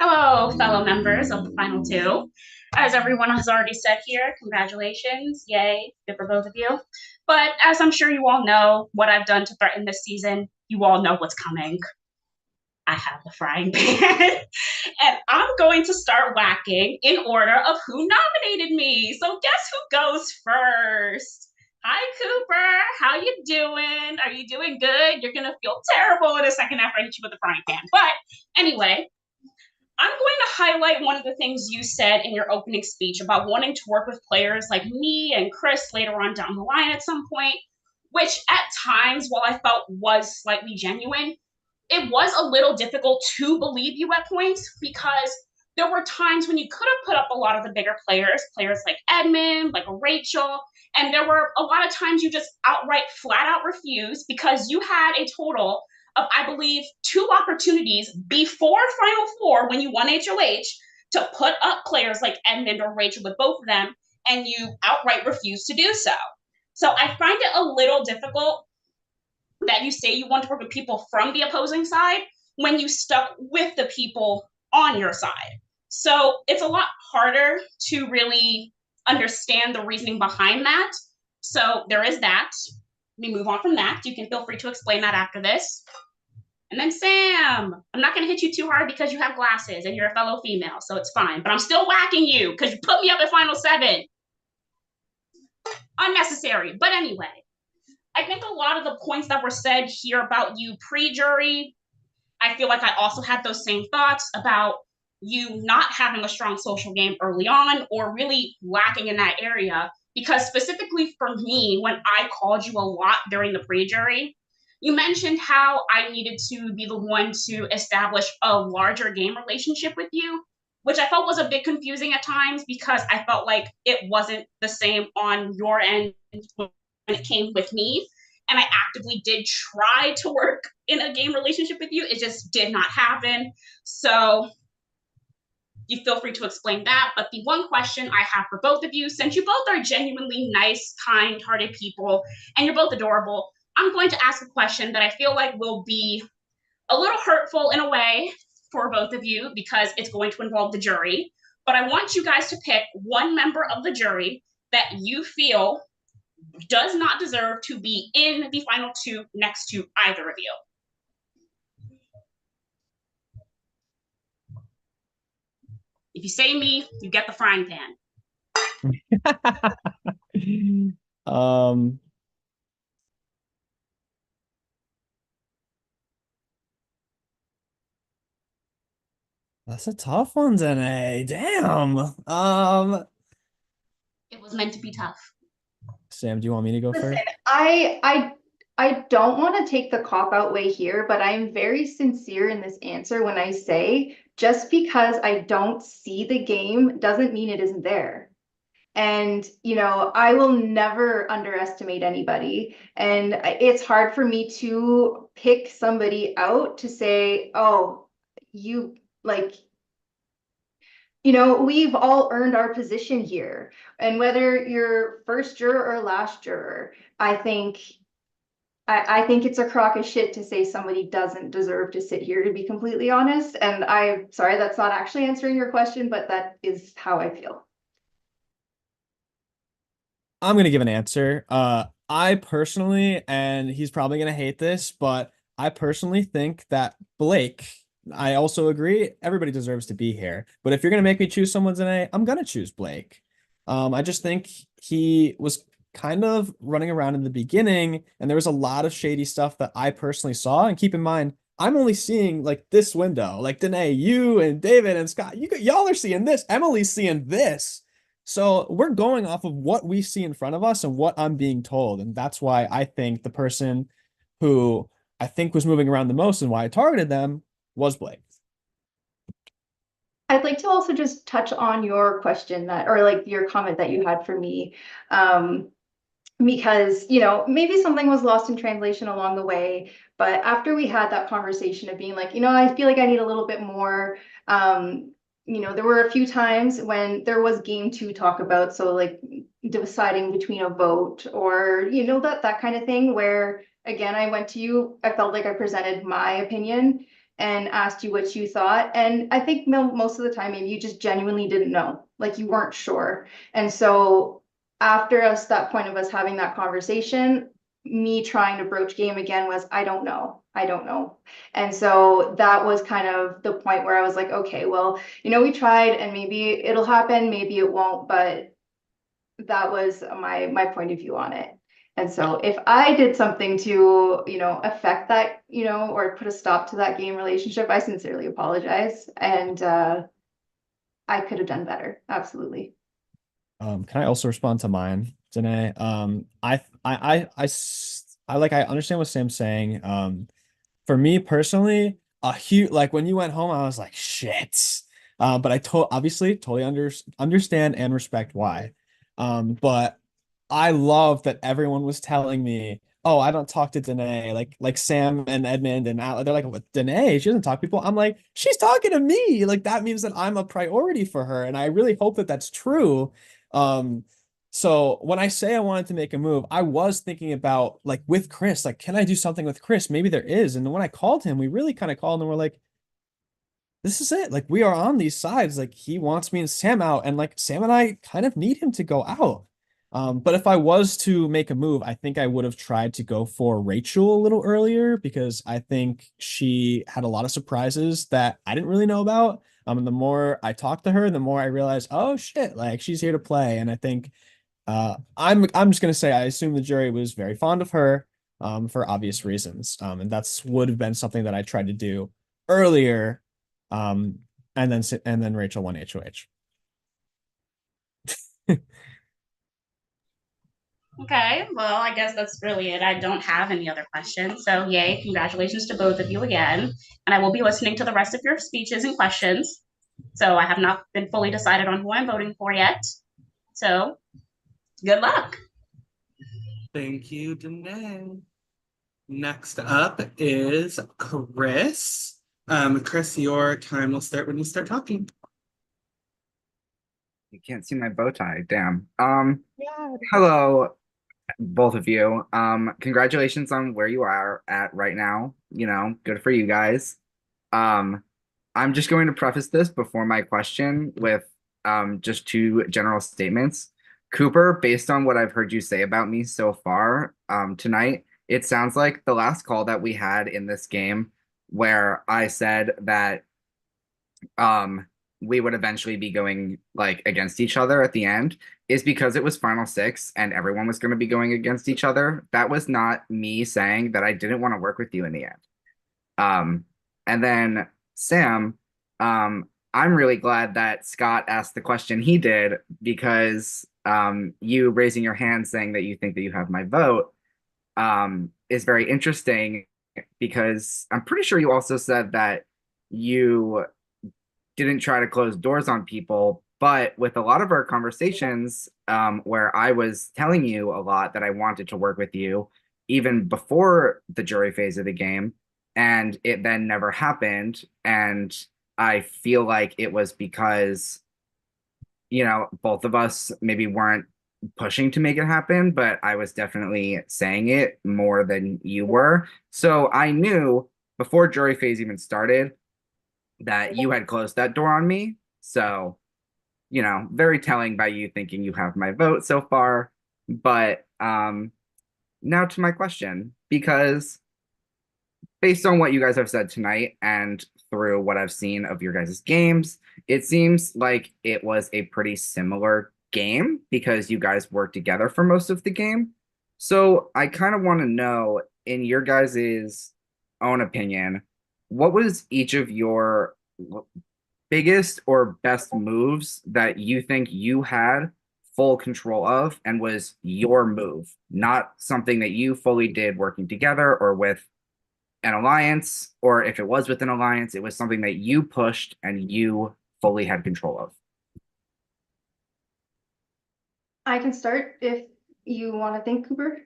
Hello, fellow members of the final two. As everyone has already said here, congratulations, yay, good for both of you. But as I'm sure you all know, what I've done to threaten this season, you all know what's coming. I have the frying pan, and I'm going to start whacking in order of who nominated me. So guess who goes first? Hi, Cooper. How you doing? Are you doing good? You're gonna feel terrible in a second after I hit you with the frying pan. But anyway, I'm going to highlight one of the things you said in your opening speech about wanting to work with players like me and Chris later on down the line at some point, which at times, while I felt was slightly genuine, it was a little difficult to believe you at points because there were times when you could have put up a lot of the bigger players like Edmund, like Rachel, and there were a lot of times you just outright flat out refused because you had a total of, I believe, 2 opportunities before Final Four when you won HOH to put up players like Edmund or Rachel with both of them, and you outright refused to do so. So I find it a little difficult that you say you want to work with people from the opposing side when you stuck with the people on your side. So it's a lot harder to really understand the reasoning behind that. So there is that. We move on from that. You can feel free to explain that after this. And then Sam, I'm not going to hit you too hard because you have glasses and you're a fellow female, so it's fine. But I'm still whacking you because you put me up at Final 7. Unnecessary. But anyway, I think a lot of the points that were said here about you pre-jury, I feel like I also had those same thoughts about you not having a strong social game early on or really lacking in that area. Because specifically for me, when I called you a lot during the pre-jury, you mentioned how I needed to be the one to establish a larger game relationship with you, which I felt was a bit confusing at times because I felt like it wasn't the same on your end when it came with me. And I actively did try to work in a game relationship with you. It just did not happen. So you feel free to explain that. But the one question I have for both of you, since you both are genuinely nice, kind-hearted people, and you're both adorable, I'm going to ask a question that I feel like will be a little hurtful in a way for both of you because it's going to involve the jury. But I want you guys to pick one member of the jury that you feel does not deserve to be in the final 2 next to either of you. If you say me, you get the frying pan. That's a tough one, Danae. Damn. It was meant to be tough. Sam, do you want me to go Listen, first? I don't want to take the cop-out way here, but I'm very sincere in this answer when I say just because I don't see the game doesn't mean it isn't there. And, you know, I will never underestimate anybody. And it's hard for me to pick somebody out to say, oh, you like, you know, we've all earned our position here. And whether you're first juror or last juror, I think it's a crock of shit to say somebody doesn't deserve to sit here, to be completely honest. And I'm sorry, that's not actually answering your question, but that is how I feel. I'm gonna give an answer. I personally, and he's probably gonna hate this, but I personally think that Blake, I also agree, everybody deserves to be here. But if you're gonna make me choose someone today, I'm gonna choose Blake. I just think he was kind of running around in the beginning, and there was a lot of shady stuff that I personally saw. And keep in mind, I'm only seeing like this window. Like Danae, you and David and Scott, y'all are seeing this. Emily's seeing this. So we're going off of what we see in front of us and what I'm being told. And that's why I think the person who I think was moving around the most and why I targeted them was Blake. I'd like to also just touch on your question that, or like your comment that you had for me. Because, you know, maybe something was lost in translation along the way, but after we had that conversation of being like, you know, I feel like I need a little bit more, you know, there were a few times when there was game to talk about, so like deciding between a vote or, you know, that kind of thing where, again, I went to you, I felt like I presented my opinion and asked you what you thought. And I think most of the time, maybe you just genuinely didn't know, like you weren't sure. And so after us, that point of us having that conversation, me trying to broach game again was, I don't know. I don't know. And so that was kind of the point where I was like, okay, well, you know, we tried and maybe it'll happen, maybe it won't, but that was my point of view on it. And so if I did something to, you know, affect that, you know, or put a stop to that game relationship, I sincerely apologize. And I could have done better. Absolutely. Can I also respond to mine, Danae? I understand what Sam's saying. For me personally, a huge like when you went home, I was like, shit. But obviously totally understand and respect why. But I love that everyone was telling me, oh, I don't talk to Danae, like Sam and Edmund and they're like, what, Danae? She doesn't talk to people. I'm like, she's talking to me. Like that means that I'm a priority for her, and I really hope that that's true. Um, so when I say I wanted to make a move, I was thinking about like with Chris, like, can I do something with Chris? Maybe there is. And then when I called him, we really kind of called and we're like, this is it. Like we are on these sides. Like he wants me and Sam out, and like Sam and I kind of need him to go out. But if I was to make a move, I think I would have tried to go for Rachel a little earlier because I think she had a lot of surprises that I didn't really know about. And the more I talked to her, the more I realized, oh shit, like she's here to play. And I think I'm just gonna say I assume the jury was very fond of her for obvious reasons. And that's would have been something that I tried to do earlier. Um, and then Rachel won HOH. Okay, well, I guess that's really it. I don't have any other questions. So, yay, congratulations to both of you again. And I will be listening to the rest of your speeches and questions. So, I have not been fully decided on who I'm voting for yet. So, good luck. Thank you, Danae. Next up is Chris. Chris, your time will start when you start talking. You can't see my bow tie. Damn. Hello, both of you. Congratulations on where you are at right now. You know, good for you guys. I'm just going to preface this before my question with just two general statements. Cooper, based on what I've heard you say about me so far tonight, it sounds like the last call that we had in this game where I said that we would eventually be going like against each other at the end is because it was final six and everyone was going to be going against each other. That was not me saying that I didn't want to work with you in the end. And then Sam, I'm really glad that Scott asked the question he did because you raising your hand saying that you think that you have my vote is very interesting because I'm pretty sure you also said that you didn't try to close doors on people, but with a lot of our conversations where I was telling you a lot that I wanted to work with you even before the jury phase of the game, and it then never happened. And I feel like it was because, you know, both of us maybe weren't pushing to make it happen, but I was definitely saying it more than you were. So I knew before jury phase even started that you had closed that door on me. So, you know, very telling by you thinking you have my vote so far. But now to my question, because based on what you guys have said tonight and through what I've seen of your guys' games, it seems like it was a pretty similar game because you guys worked together for most of the game. So I kind of want to know, in your guys' own opinion, what was each of your biggest or best moves that you think you had full control of and was your move, not something that you fully did working together or with an alliance, or if it was with an alliance, it was something that you pushed and you fully had control of. I can start if you want to think, Cooper.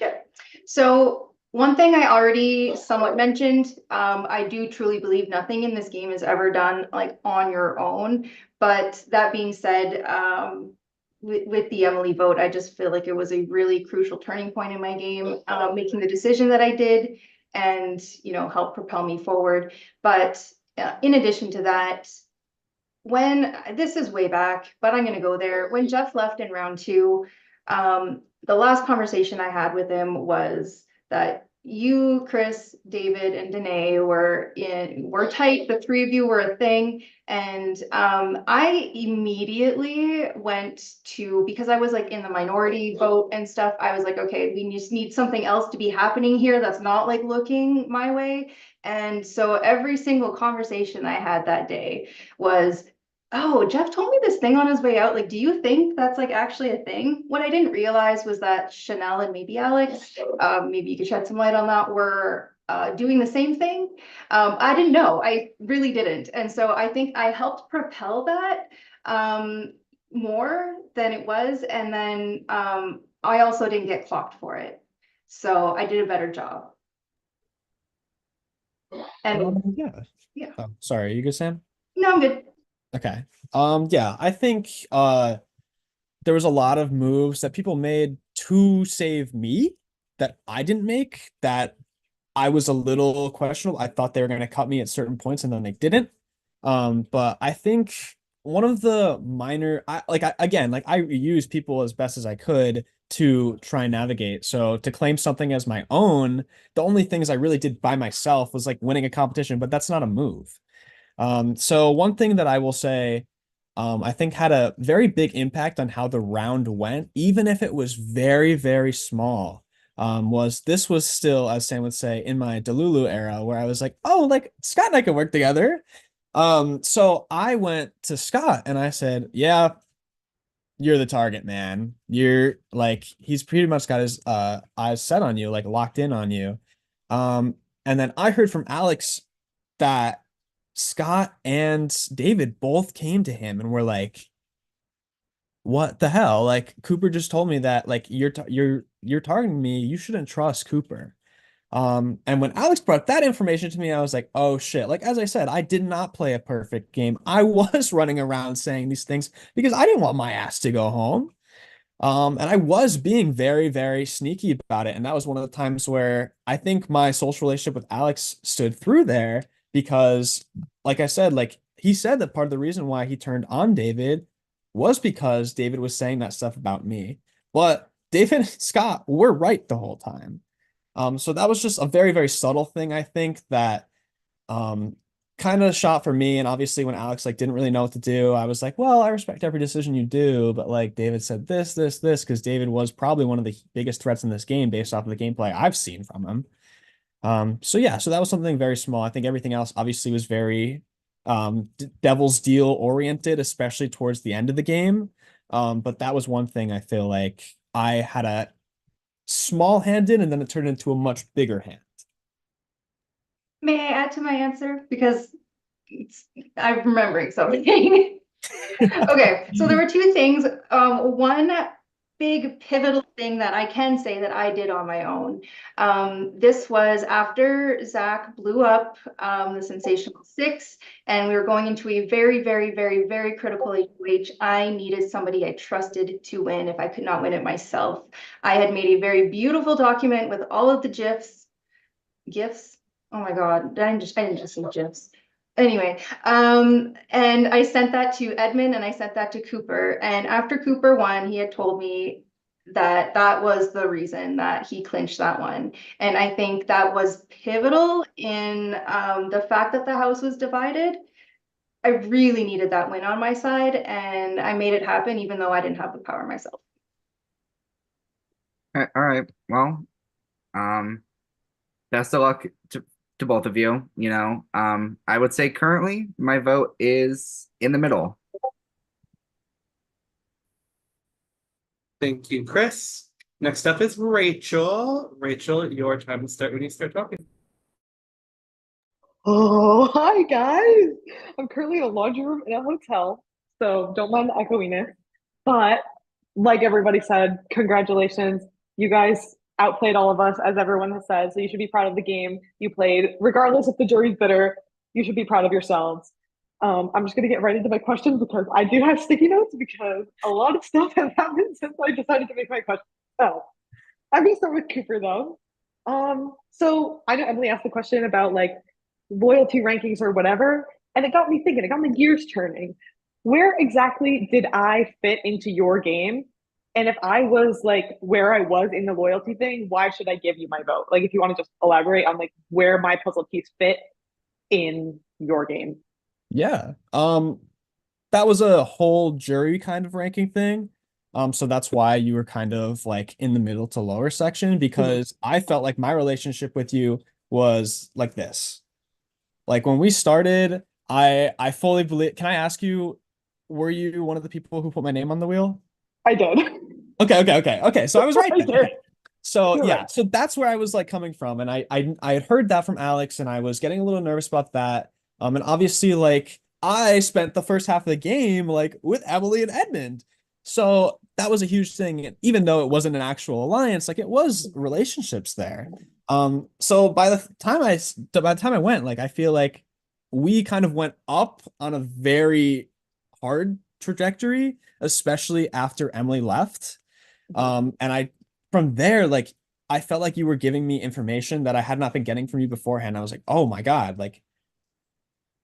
Okay, so one thing I already somewhat mentioned, I do truly believe nothing in this game is ever done like on your own. But that being said, with the Emily vote, I just feel like it was a really crucial turning point in my game, making the decision that I did, and help propel me forward. But in addition to that, when this is way back, but I'm going to go there. When Jeff left in round 2, the last conversation I had with him was that you, Chris, David, and Danae were tight. The 3 of you were a thing. And I immediately went to, because I was like in the minority vote and stuff, I was like, okay, we just need something else to be happening here that's not like looking my way. And so every single conversation I had that day was, oh, Jeff told me this thing on his way out. Like, do you think that's like actually a thing? What I didn't realize was that Chanel and maybe Alex, maybe you could shed some light on that, were doing the same thing. I didn't know. I really didn't. And so I think I helped propel that more than it was. And then I also didn't get clocked for it. So I did a better job. And Yeah. Oh, sorry, you good, Sam? no, I'm good. Okay. Yeah, I think there was a lot of moves that people made to save me that I didn't make, that I was a little questionable. I thought they were going to cut me at certain points and then they didn't. But I think one of the minor, I used people as best as I could to try and navigate. So to claim something as my own, the only things I really did by myself was like winning a competition, but that's not a move. So one thing that I will say, I think had a very big impact on how the round went, even if it was very, very small, this was still, as Sam would say, in my Delulu era, where I was like, oh, like Scott and I can work together. So I went to Scott and I said, yeah, you're the target, man. You're like, he's pretty much got his eyes set on you, like locked in on you. And then I heard from Alex that Scott and David both came to him and were like, what the hell? Like, Cooper just told me that like you're targeting me. You shouldn't trust Cooper. And when Alex brought that information to me, I was like, oh shit. Like, as I said, I did not play a perfect game. I was running around saying these things because I didn't want my ass to go home. And I was being very, very sneaky about it. And that was one of the times where I think my social relationship with Alex stood through there because, like I said, like he said that part of the reason why he turned on David was because David was saying that stuff about me. But David and Scott were right the whole time. So that was just a very, very subtle thing, I think, that kind of shot for me. And obviously when Alex like didn't really know what to do, I was like, well, I respect every decision you do, but like David said this, because David was probably one of the biggest threats in this game based off of the gameplay I've seen from him. So yeah, so that was something very small. I think everything else obviously was very Devil's Deal oriented, especially towards the end of the game. But that was one thing I feel like I had a small hand in, and then it turned into a much bigger hand. May I add to my answer? Because I'm remembering something. Okay, so there were 2 things. One big pivotal thing that I can say that I did on my own. This was after Zach blew up the Sensational 6, and we were going into a very, very, very, very critical HOH. I needed somebody I trusted to win if I could not win it myself. I had made a very beautiful document with all of the GIFs. Oh my God, I didn't just say GIFs. Anyway, and I sent that to Edmund and I sent that to Cooper. And after Cooper won, he had told me that that was the reason that he clinched that one. And I think that was pivotal in the fact that the house was divided. I really needed that win on my side, and I made it happen, even though I didn't have the power myself. All right. Well, best of luck to both of you. You know, I would say currently my vote is in the middle. Thank you, Chris. Next up is Rachel. Rachel, your time to start when you start talking. Oh, hi guys. I'm currently in a laundry room in a hotel, so don't mind the echoiness. But like everybody said, congratulations. You guys outplayed all of us, as everyone has said. So you should be proud of the game you played. Regardless if the jury's bitter, you should be proud of yourselves. I'm just gonna get right into my questions because I do have sticky notes because a lot of stuff has happened since I decided to make my question. So I'm gonna start with Cooper though. So I know Emily asked the question about like loyalty rankings or whatever, and it got me thinking, it got my gears turning. Where exactly did I fit into your game? And if I was like where I was in the loyalty thing, why should I give you my vote? Like if you want to just elaborate on like where my puzzle piece fit in your game. Yeah. That was a whole jury kind of ranking thing. So that's why you were kind of like in the middle to lower section because I felt like my relationship with you was like this. Like when we started, I fully believe. Can I ask you, were you one of the people who put my name on the wheel? I did. Okay. So I was right I then. did. Okay. So You're yeah, right. so that's where I was like coming from, and I had heard that from Alex, and I was getting a little nervous about that. And obviously, like I spent the first half of the game like with Emily and Edmund, so that was a huge thing. And even though it wasn't an actual alliance, like it was relationships there. So by the time I went, like I feel like we kind of went up on a very hard trajectory, especially after Emily left. And I from there, like I felt like you were giving me information that I had not been getting from you beforehand. I was like, oh my God,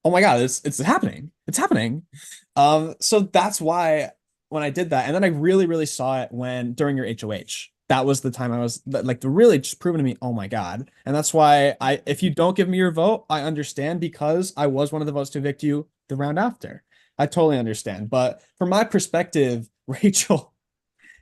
it's happening. It's happening. So that's why when I did that, and then I really, really saw it when during your HOH. That was the time I was like really just proving to me, oh my God. And that's why if you don't give me your vote, I understand because I was one of the votes to evict you the round after. I totally understand. But from my perspective, Rachel,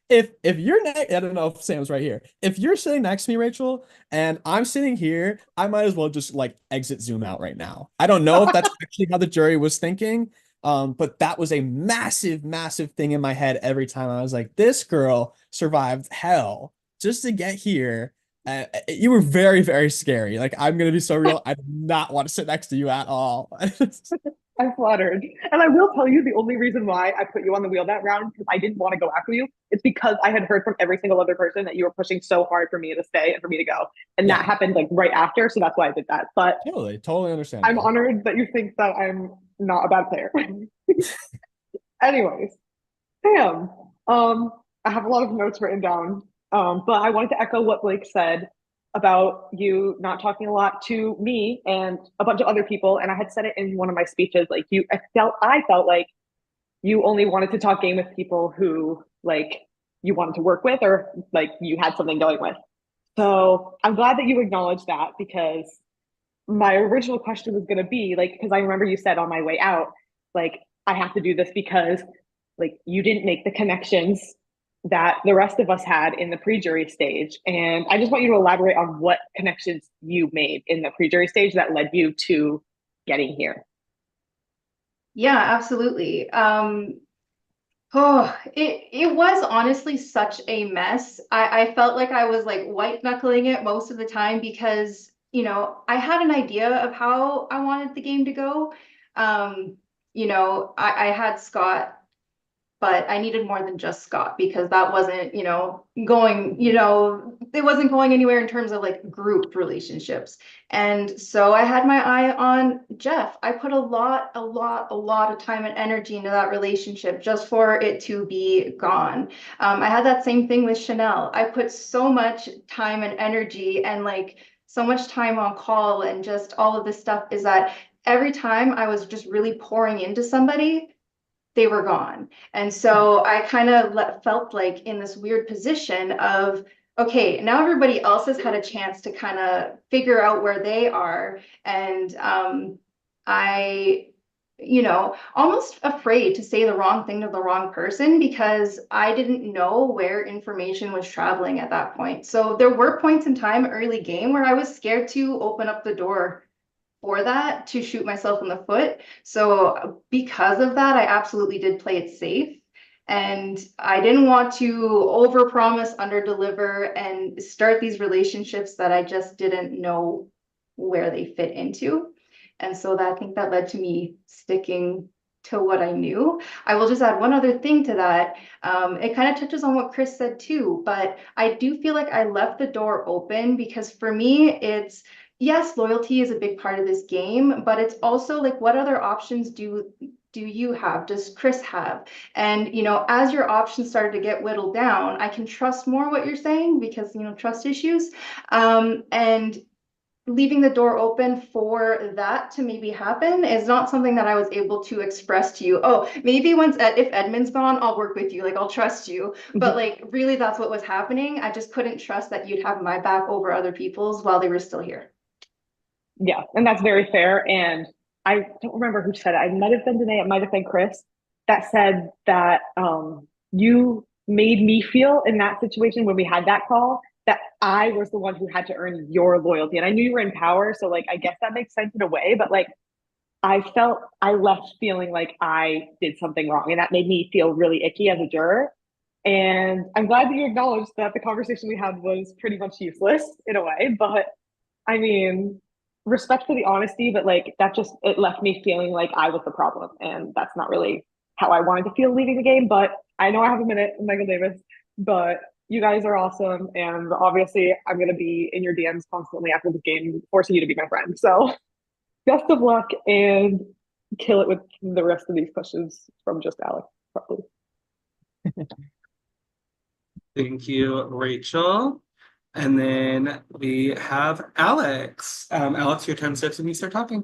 if you're I don't know if Sam's right here. If you're sitting next to me, Rachel, and I'm sitting here, I might as well just like exit Zoom out right now. I don't know if that's actually how the jury was thinking. But that was a massive, massive thing in my head every time. I was like, this girl survived hell just to get here. You were very, very scary. Like, I'm gonna be so real. I do not want to sit next to you at all. I'm flattered. And I will tell you the only reason why I put you on the wheel that round because I didn't want to go after you. It's because I had heard from every single other person that you were pushing so hard for me to stay and for me to go. And Yeah. that happened like right after. So that's why I did that. But Totally understand. I'm honored that you think that I'm not a bad player. Anyways, Sam, I have a lot of notes written down. But I wanted to echo what Blake said about you not talking a lot to me and a bunch of other people. And I had said it in one of my speeches, like I felt like you only wanted to talk game with people who like you wanted to work with or like you had something going with. So I'm glad that you acknowledged that because my original question was going to be like, because I remember you said on my way out, like, I have to do this because like you didn't make the connections that the rest of us had in the pre-jury stage. And I just want you to elaborate on what connections you made in the pre-jury stage that led you to getting here. Yeah, absolutely. It was honestly such a mess. I felt like I was like white knuckling it most of the time because, you know, I had an idea of how I wanted the game to go. I had Scott, but I needed more than just Scott because that wasn't, going, it wasn't going anywhere in terms of like group relationships. And so I had my eye on Jeff. I put a lot of time and energy into that relationship just for it to be gone. I had that same thing with Chanel. I put so much time and energy and like so much time on call and just all of this stuff is that every time I was just really pouring into somebody, they were gone. And so I kind of felt like in this weird position of, okay, now everybody else has had a chance to kind of figure out where they are. And I, almost afraid to say the wrong thing to the wrong person because I didn't know where information was traveling at that point. So there were points in time early game where I was scared to open up the door for that to shoot myself in the foot. So because of that, I absolutely did play it safe. And I didn't want to overpromise, underdeliver, and start these relationships that I just didn't know where they fit into. And so I think that led to me sticking to what I knew. I will just add one other thing to that. It kind of touches on what Chris said too, but I do feel like I left the door open because for me, it's, yes, loyalty is a big part of this game, but it's also like, what other options do you have? Does Chris have? And, as your options started to get whittled down, I can trust more what you're saying because, trust issues. And leaving the door open for that to maybe happen is not something that I was able to express to you. Oh, maybe if Edmund's gone, I'll work with you. Like, I'll trust you. But like, really, that's what was happening. I just couldn't trust that you'd have my back over other people's while they were still here. Yeah, and that's very fair. And I don't remember who said it. It might have been Danae, it might have been Chris, that said that you made me feel in that situation when we had that call that I was the one who had to earn your loyalty. And I knew you were in power, so like I guess that makes sense in a way, but like I left feeling like I did something wrong, and that made me feel really icky as a juror. And I'm glad that you acknowledged that the conversation we had was pretty much useless in a way, but I mean, respect for the honesty, but like it left me feeling like I was the problem, and that's not really how I wanted to feel leaving the game. But I know I have a minute, Michael Davis, but you guys are awesome, and obviously I'm gonna be in your DMs constantly after the game, forcing you to be my friend. So best of luck and kill it with the rest of these questions from just Alex, probably. Thank you, Rachel. And then we have Alex. Alex, your time starts when you start talking.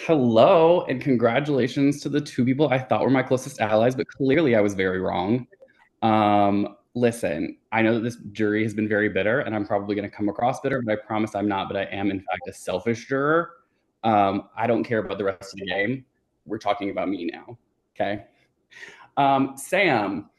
Hello, and congratulations to the two people I thought were my closest allies, but clearly I was very wrong. Listen, I know that this jury has been very bitter, and I'm probably going to come across bitter, but I promise I'm not. But I am, in fact, a selfish juror. I don't care about the rest of the game. We're talking about me now, okay? Sam,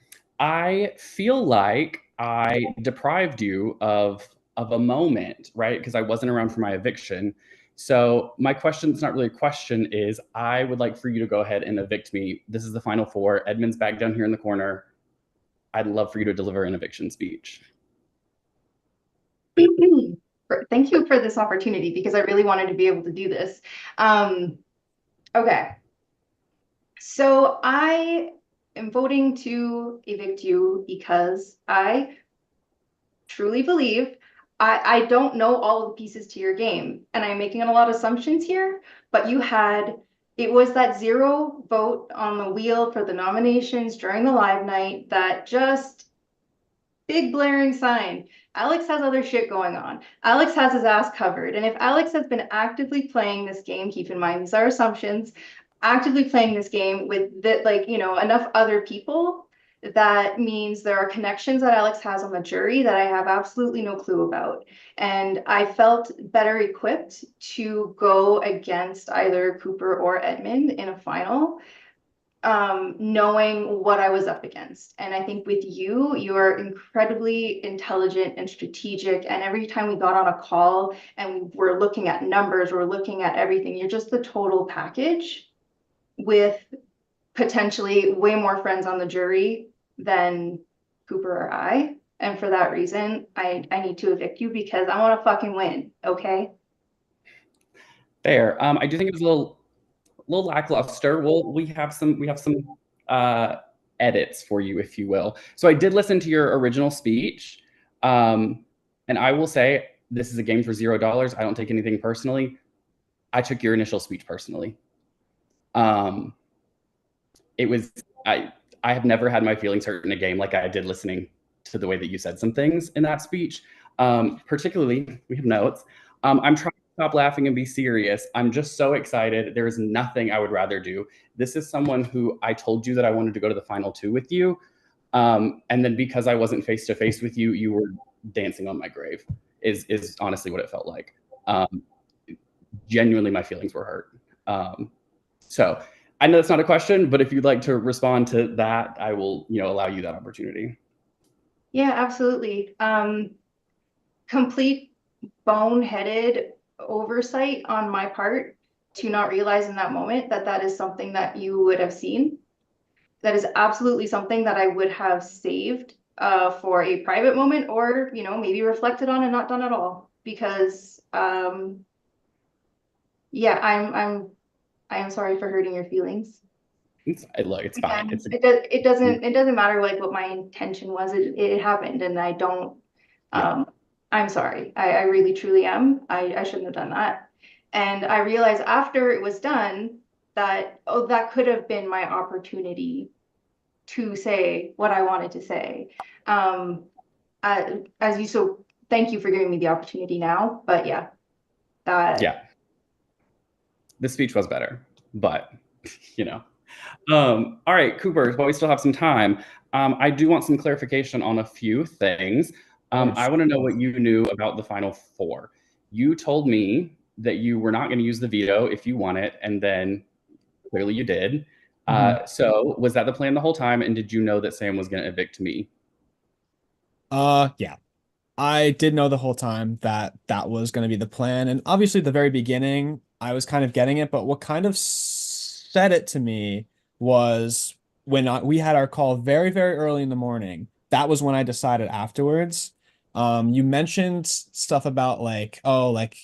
I feel like I deprived you of a moment, right? Because I wasn't around for my eviction. So my question, it's not really a question, is I would like for you to go ahead and evict me. This is the final four. Edmund's back down here in the corner. I'd love for you to deliver an eviction speech. Thank you for this opportunity because I really wanted to be able to do this. Okay. So I am voting to evict you because I truly believe I don't know all of the pieces to your game, and I'm making a lot of assumptions here, but it was that 0 vote on the wheel for the nominations during the live night that just big blaring sign. Alex has other shit going on. Alex has his ass covered. And if Alex has been actively playing this game, keep in mind, these are assumptions, actively playing this game with enough other people, that means there are connections that Alex has on the jury that I have absolutely no clue about. And I felt better equipped to go against either Cooper or Edmund in a final, knowing what I was up against. And I think with you are incredibly intelligent and strategic. And every time we got on a call and we're looking at numbers, we're looking at everything, you're just the total package with potentially way more friends on the jury than Cooper or I. And for that reason, I need to evict you because I want to fucking win. Okay. Fair. I do think it was a little lackluster. We have some edits for you, if you will. So I did listen to your original speech, and I will say this is a game for $0. I don't take anything personally. I took your initial speech personally. It was I have never had my feelings hurt in a game like I did listening to the way that you said some things in that speech. Particularly, we have notes. I'm trying to stop laughing and be serious. I'm just so excited. There is nothing I would rather do. This is someone who I told you that I wanted to go to the final two with you. And then because I wasn't face to face with you, you were dancing on my grave, is honestly what it felt like. Genuinely, my feelings were hurt. So I know that's not a question, but if you'd like to respond to that, I will, allow you that opportunity. Yeah, absolutely. Complete boneheaded oversight on my part to not realize in that moment that that is something that you would have seen. That is absolutely something that I would have saved for a private moment, or maybe reflected on and not done at all, because yeah, I am sorry for hurting your feelings. It's fine. It doesn't matter like what my intention was. It happened, and I don't. I'm sorry. I really truly am. I shouldn't have done that. And I realized after it was done that, oh, that could have been my opportunity to say what I wanted to say. So thank you for giving me the opportunity now. But yeah. The speech was better, but all right, Cooper, while we still have some time, I do want some clarification on a few things. I want to know what you knew about the Final Four. You told me that you were not going to use the veto if you won it, and then clearly you did. So was that the plan the whole time, and did you know that Sam was going to evict me? Yeah. I did know the whole time that that was going to be the plan. And obviously at the very beginning, I was kind of getting it, but what kind of said it to me was when we had our call very, very early in the morning. That was when I decided afterwards. You mentioned stuff about like, oh, like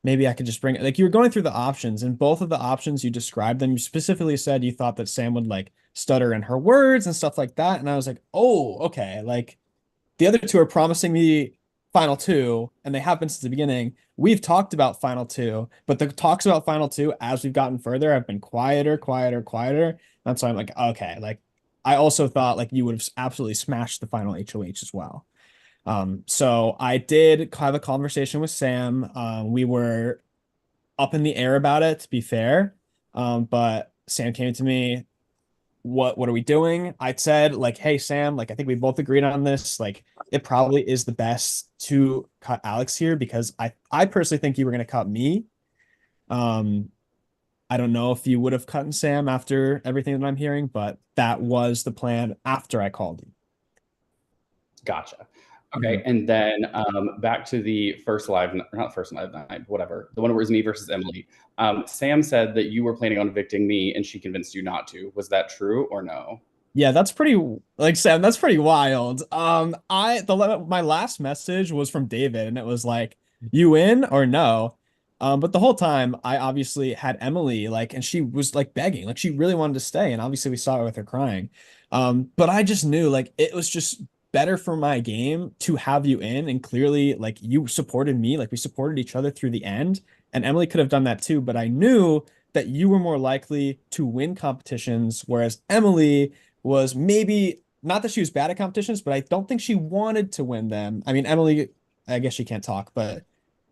maybe I could just bring it. Like you were going through the options, and both of the options you described them. You specifically said you thought that Sam would like stutter in her words and stuff like that. And I was like, oh, okay. Like the other two are promising me final two, and they have been since the beginning. We've talked about final two, but the talks about final two as we've gotten further have been quieter. And so I'm like, okay, like I also thought like you would have absolutely smashed the final HOH as well. So I did have a conversation with Sam. We were up in the air about it, to be fair. But Sam came to me, what are we doing? I said, like, hey, Sam, like, I think we both agreed on this. Like, it probably is the best to cut Alex here because I personally think you were going to cut me. I don't know if you would have cut Sam after everything that I'm hearing, but that was the plan after I called you. Gotcha. Okay, and then back to the not first live night, whatever. The one where it was me versus Emily. Sam said that you were planning on evicting me and she convinced you not to. Was that true or no? Yeah, that's pretty, like Sam, that's pretty wild. My last message was from David and it was like, you in or no? But the whole time I obviously had Emily like, and she was like begging, like she really wanted to stay. And obviously we saw it with her crying. But I just knew like it was just better for my game to have you in, and clearly like you supported me, like we supported each other through the end, and Emily could have done that too, but I knew that you were more likely to win competitions, whereas Emily was maybe not that she was bad at competitions, but I don't think she wanted to win them. I mean, Emily, I guess she can't talk, but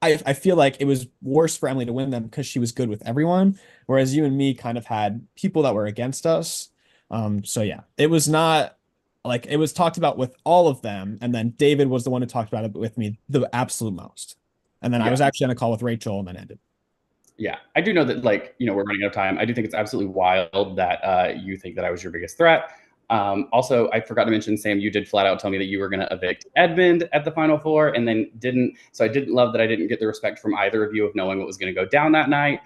I feel like it was worse for Emily to win them because she was good with everyone, whereas you and me kind of had people that were against us. So yeah, it was not like it was talked about with all of them, and then David was the one who talked about it with me the absolute most. And then I was actually on a call with Rachel and then ended. Yeah, I do know that like, we're running out of time. I do think it's absolutely wild that you think that I was your biggest threat. Also, I forgot to mention, Sam, you did flat out tell me that you were going to evict Edmund at the Final Four and then didn't. So I didn't love that I didn't get the respect from either of you of knowing what was going to go down that night.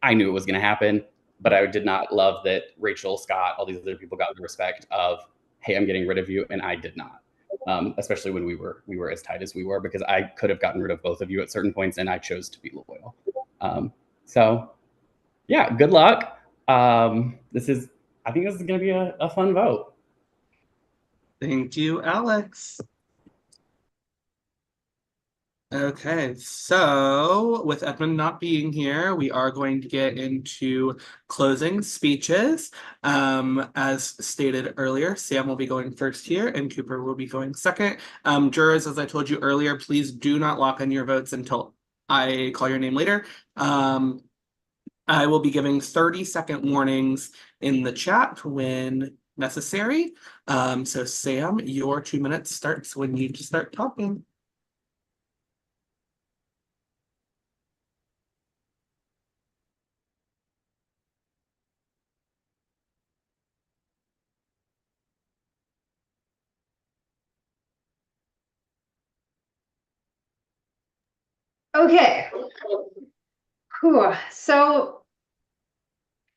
I knew it was going to happen, but I did not love that Rachel, Scott, all these other people got the respect of, hey, I'm getting rid of you, and I did not. Especially when we were as tight as we were, because I could have gotten rid of both of you at certain points, and I chose to be loyal. So yeah, good luck. I think this is going to be a fun vote. Thank you, Alex. Okay, so with Edmund not being here, we are going to get into closing speeches. As stated earlier, Sam will be going first here and Cooper will be going second. Jurors, as I told you earlier, please do not lock in your votes until I call your name later. I will be giving 30-second warnings in the chat when necessary. So Sam, your 2 minutes starts when you just start talking. Okay. Whew. So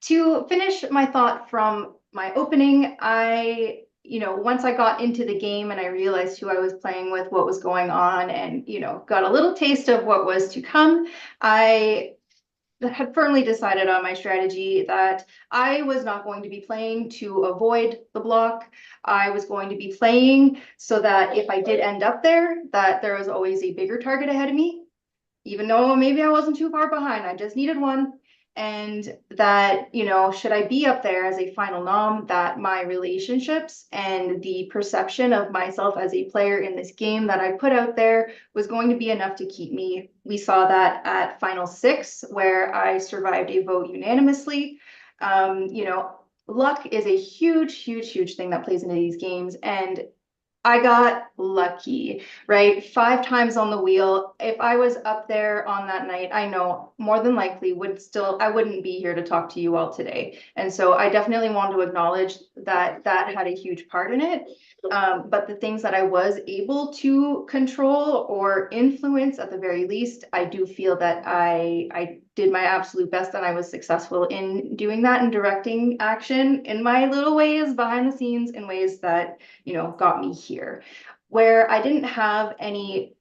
to finish my thought from my opening, once I got into the game and I realized who I was playing with, what was going on, and, got a little taste of what was to come, I had firmly decided on my strategy that I was not going to be playing to avoid the block. I was going to be playing so that if I did end up there, that there was always a bigger target ahead of me, even though maybe I wasn't too far behind. I just needed one. And that, should I be up there as a final nom, that my relationships and the perception of myself as a player in this game that I put out there was going to be enough to keep me. We saw that at final 6, where I survived a vote unanimously. Luck is a huge, huge, huge thing that plays into these games. And I got lucky, right? 5 times on the wheel. If I was up there on that night, I know more than likely I wouldn't be here to talk to you all today. And so I definitely want to acknowledge that that had a huge part in it. But the things that I was able to control or influence, at the very least, I do feel that I did my absolute best and I was successful in doing that and directing action in my little ways behind the scenes, in ways that, got me here. Where I didn't have any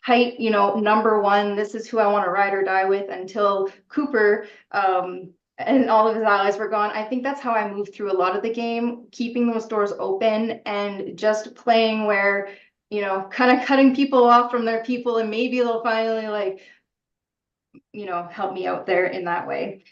tight, number one, this is who I want to ride or die with, until Cooper and all of his allies were gone. I think that's how I moved through a lot of the game, keeping those doors open and just playing where, kind of cutting people off from their people, and maybe they'll finally help me out there in that way.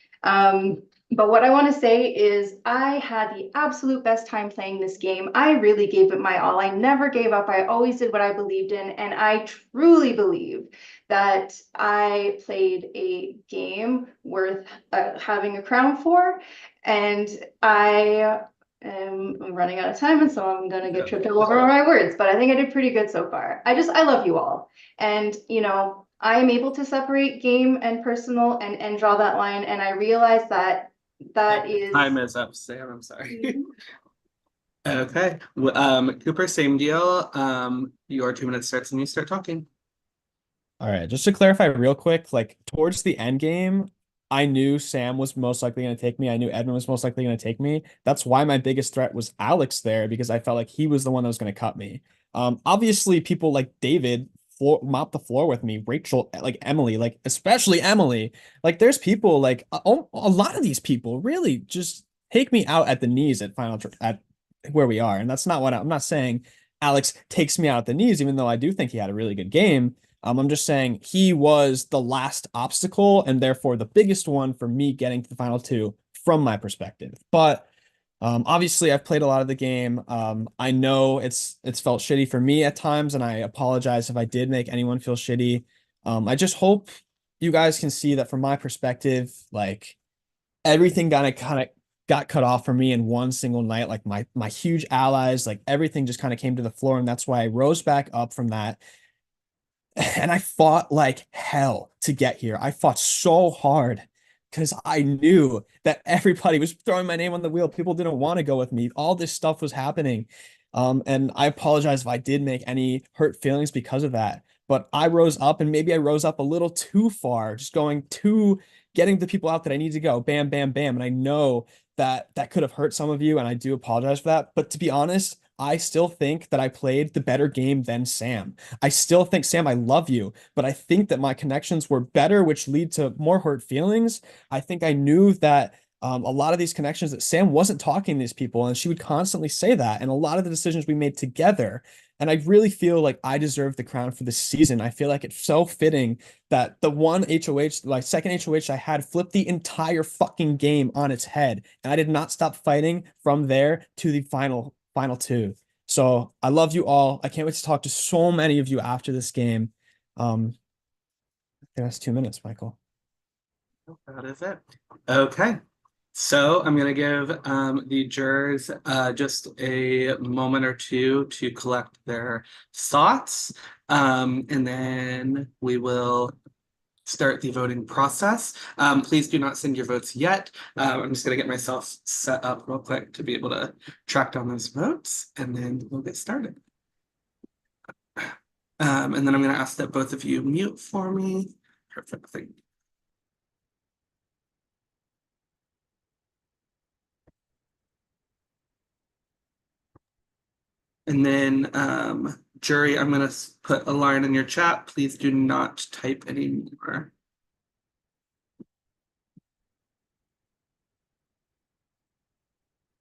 But what I want to say is I had the absolute best time playing this game. I really gave it my all. I never gave up. I always did what I believed in. And I truly believe that I played a game worth having a crown for. And I am running out of time, and so I'm going to get tripped over on my words. But I think I did pretty good so far. I love you all. And, I am able to separate game and personal and draw that line. And I realize that is time is up, Sam. I'm sorry. Okay. Cooper, same deal. Your 2 minutes starts when you start talking. All right, just to clarify real quick, like towards the end game, I knew Sam was most likely going to take me. I knew Edmund was most likely going to take me. That's why my biggest threat was Alex there, because I felt like he was the one that was going to cut me. Obviously, people like David mop the floor with me, Rachel, like Emily, like especially Emily. Like there's people like a lot of these people really just take me out at the knees at at where we are. And that's not what I'm not saying Alex takes me out at the knees, even though I do think he had a really good game. I'm just saying he was the last obstacle and therefore the biggest one for me getting to the final 2 from my perspective. But obviously I've played a lot of the game. I know it's felt shitty for me at times, and I apologize if I did make anyone feel shitty. I just hope you guys can see that from my perspective, like everything kind of got cut off for me in one single night. Like my huge allies, like everything just kind of came to the floor, and that's why I rose back up from that. And I fought like hell to get here. I fought so hard because I knew that everybody was throwing my name on the wheel. People didn't want to go with me. All this stuff was happening. And I apologize if I did make any hurt feelings because of that. But I rose up, and maybe I rose up a little too far, just getting the people out that I need to go. Bam, bam, bam. And I know that that could have hurt some of you, and I do apologize for that. But to be honest, I still think that I played the better game than Sam. I still think, Sam, I love you, but I think that my connections were better, which lead to more hurt feelings. I think I knew that a lot of these connections, that Sam wasn't talking to these people, and she would constantly say that. And a lot of the decisions we made together And I really feel like I deserve the crown for this season. I feel like it's so fitting that the one HOH, like second HOH I had, flipped the entire fucking game on its head. And I did not stop fighting from there to the final two. So I love you all. I can't wait to talk to so many of you after this game. I think that's 2 minutes, Michael. That is it. Okay. So I'm going to give the jurors just a moment or two to collect their thoughts. And then we will start the voting process. Please do not send your votes yet. I'm just going to get myself set up real quick to be able to track down those votes, and then we'll get started. And then I'm going to ask that both of you mute for me. Perfect. Thank you. And then, jury, I'm going to put a line in your chat. Please do not type anymore.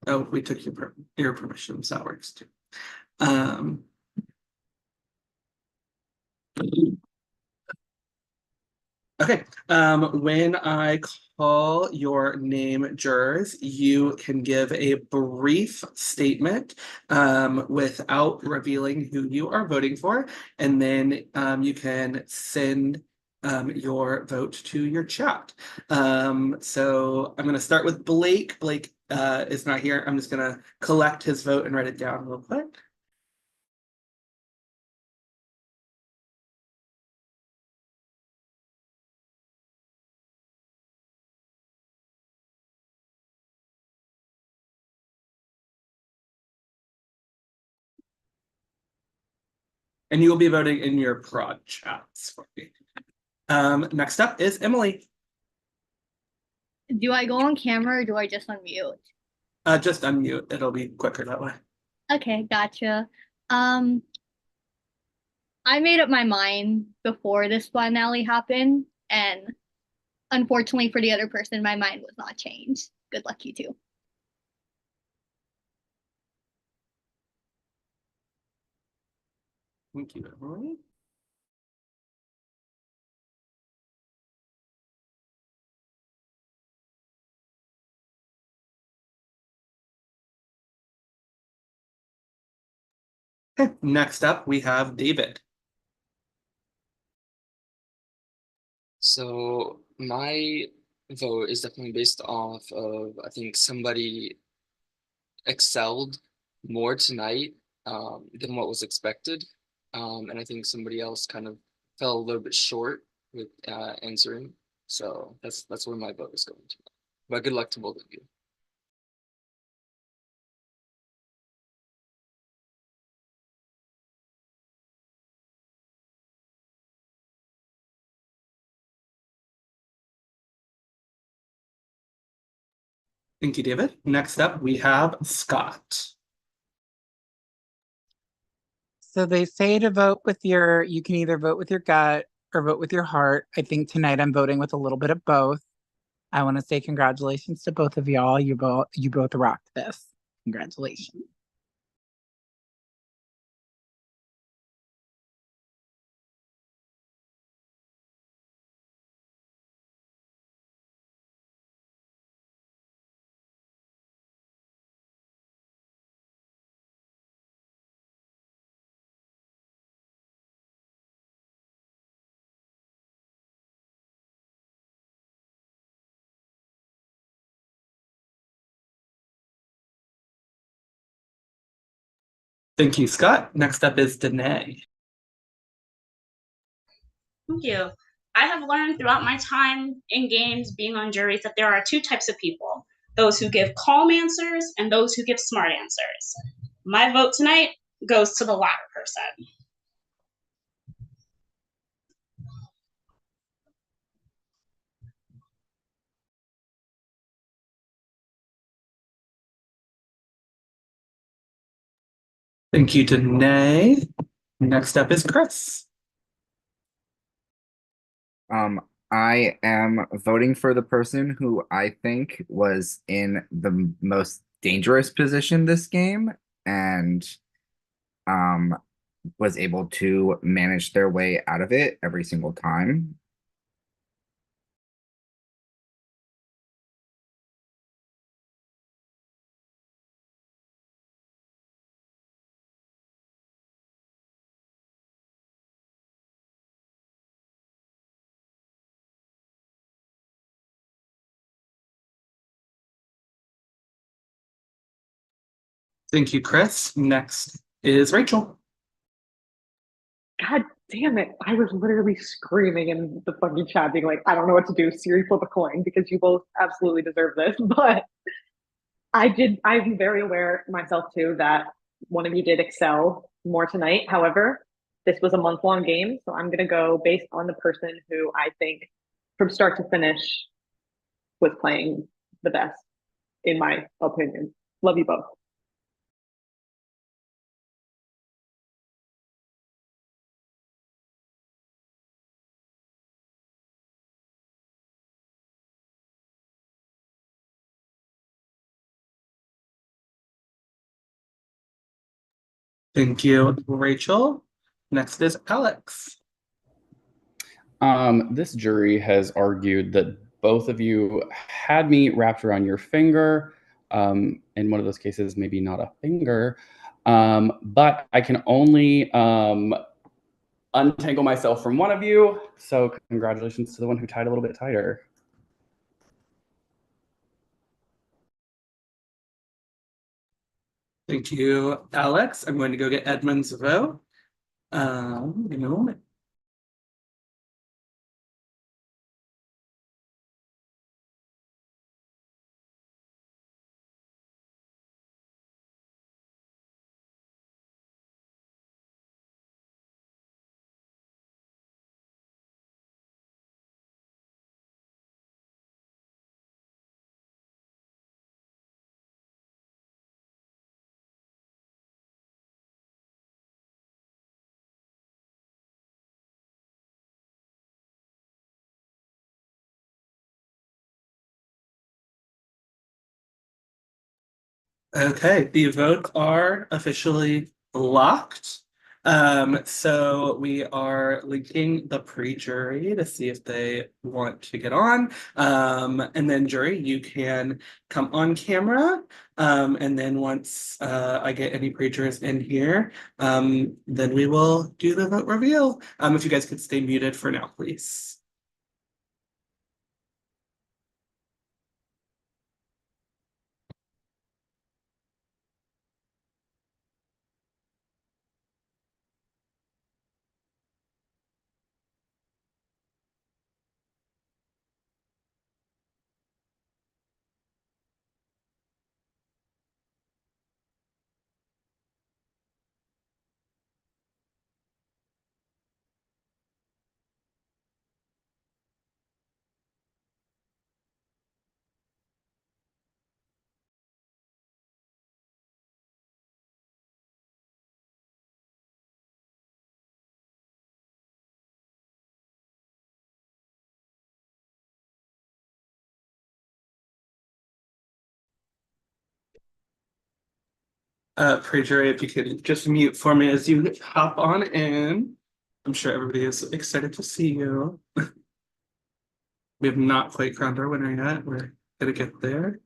Oh, we took your permissions. That works too. Okay, when I call your name, jurors, you can give a brief statement without revealing who you are voting for, and then you can send your vote to your chat. So I'm going to start with Blake. Blake is not here. I'm just going to collect his vote and write it down real quick. And you will be voting in your prod chats for me. Next up is Emily. Do I go on camera or do I just unmute? Just unmute. It'll be quicker that way. Okay, gotcha. I made up my mind before this finale happened, and unfortunately for the other person, my mind was not changed. Good luck, you two. Thank you, Emily. Okay, next up we have David. So my vote is definitely based off of, I think somebody excelled more tonight than what was expected. And I think somebody else kind of fell a little bit short with answering. So that's where my vote is going to. But good luck to both of you. Thank you, David. Next up, we have Scott. So they say to vote with you can either vote with your gut or vote with your heart. I think tonight I'm voting with a little bit of both. I want to say congratulations to both of y'all. You both rocked this. Congratulations. Thank you, Scott. Next up is Danae. Thank you. I have learned throughout my time in games being on juries that there are two types of people, those who give calm answers and those who give smart answers. My vote tonight goes to the latter person. Thank you, Danae. Next up is Chris. I am voting for the person who I think was in the most dangerous position this game, and was able to manage their way out of it every single time. Thank you, Chris. Next is Rachel. God damn it. I was literally screaming in the fucking chat, being like, I don't know what to do. Siri, flip a coin because you both absolutely deserve this. But I'm very aware myself too that one of you did excel more tonight. However, this was a month-long game. So I'm going to go based on the person who I think from start to finish was playing the best, in my opinion. Love you both. Thank you, Rachel. Next is Alex. This jury has argued that both of you had me wrapped around your finger. In one of those cases, maybe not a finger, but I can only untangle myself from one of you. So congratulations to the one who tied a little bit tighter. Thank you, Alex. I'm going to go get Edmund's vote. Give me a moment. Okay, the votes are officially locked. So we are linking the pre-jury to see if they want to get on. And then jury, you can come on camera. And then once I get any pre-jurors in here, then we will do the vote reveal. If you guys could stay muted for now, please. Pre-jury, if you could just mute for me as you hop on in. I'm sure everybody is excited to see you. We have not quite crowned our winner yet. We're gonna get there.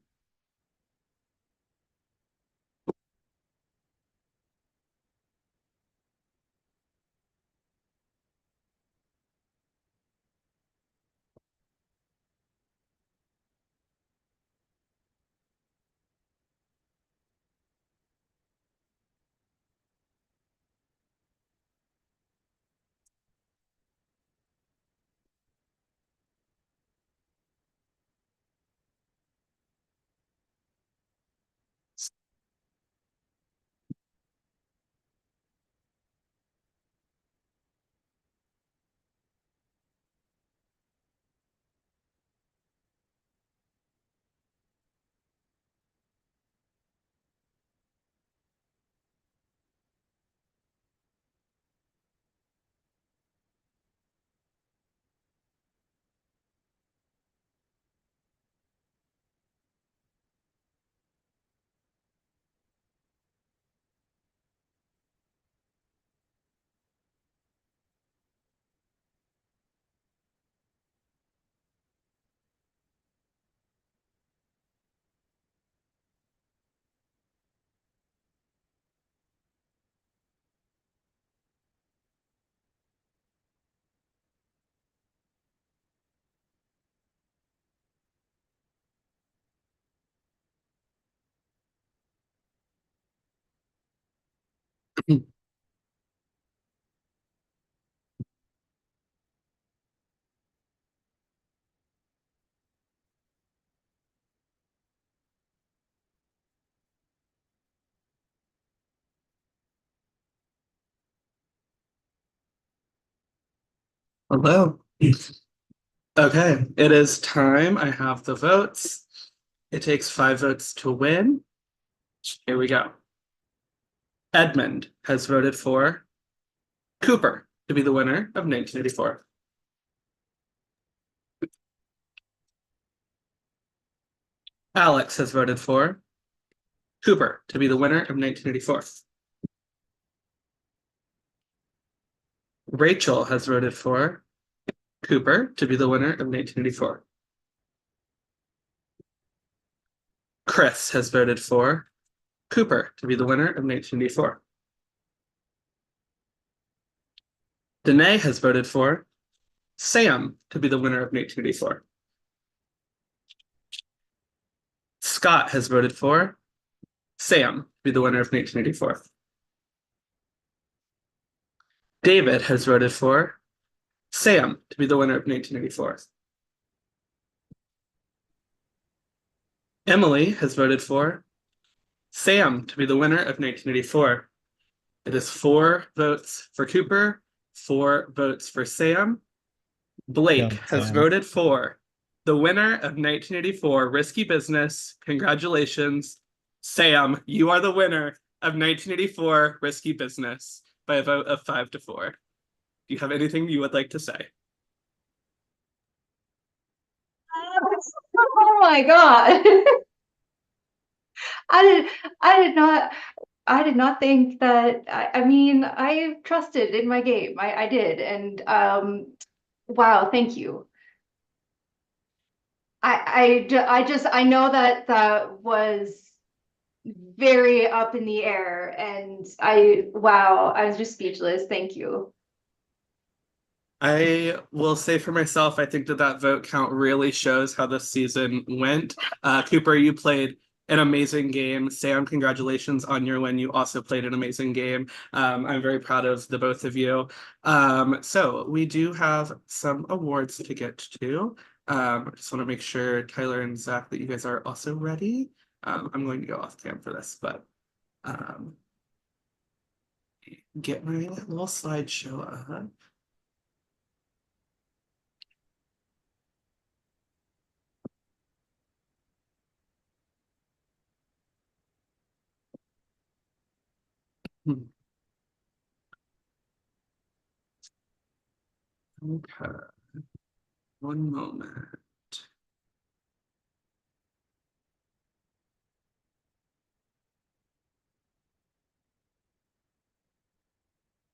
Hello. Okay, it is time. I have the votes. It takes 5 votes to win. Here we go. Edmund has voted for Cooper to be the winner of 1984. Alex has voted for Cooper to be the winner of 1984. Rachel has voted for Cooper to be the winner of 1984. Chris has voted for Cooper to be the winner of 1984. Danae has voted for Sam to be the winner of 1984. Scott has voted for Sam to be the winner of 1984. David has voted for Sam to be the winner of 1984. Emily has voted for Sam to be the winner of 1984. It is 4 votes for Cooper, 4 votes for Sam. Blake has Sam. voted for the winner of 1984, Risky Business. Congratulations, Sam. You are the winner of 1984, Risky Business by a vote of 5-4. Do you have anything you would like to say? Oh my God. I did not think that, I mean, I trusted in my game. I did. And wow, thank you. I know that that was very up in the air, and wow, I was just speechless. Thank you. I will say for myself, I think that vote count really shows how this season went. Cooper, you played an amazing game. Sam, congratulations on your win. You also played an amazing game. I'm very proud of the both of you. So we do have some awards to get to. I just want to make sure, Tyler and Zach, that you guys are also ready. I'm going to go off cam for this, but get my little slideshow up. Okay, one moment.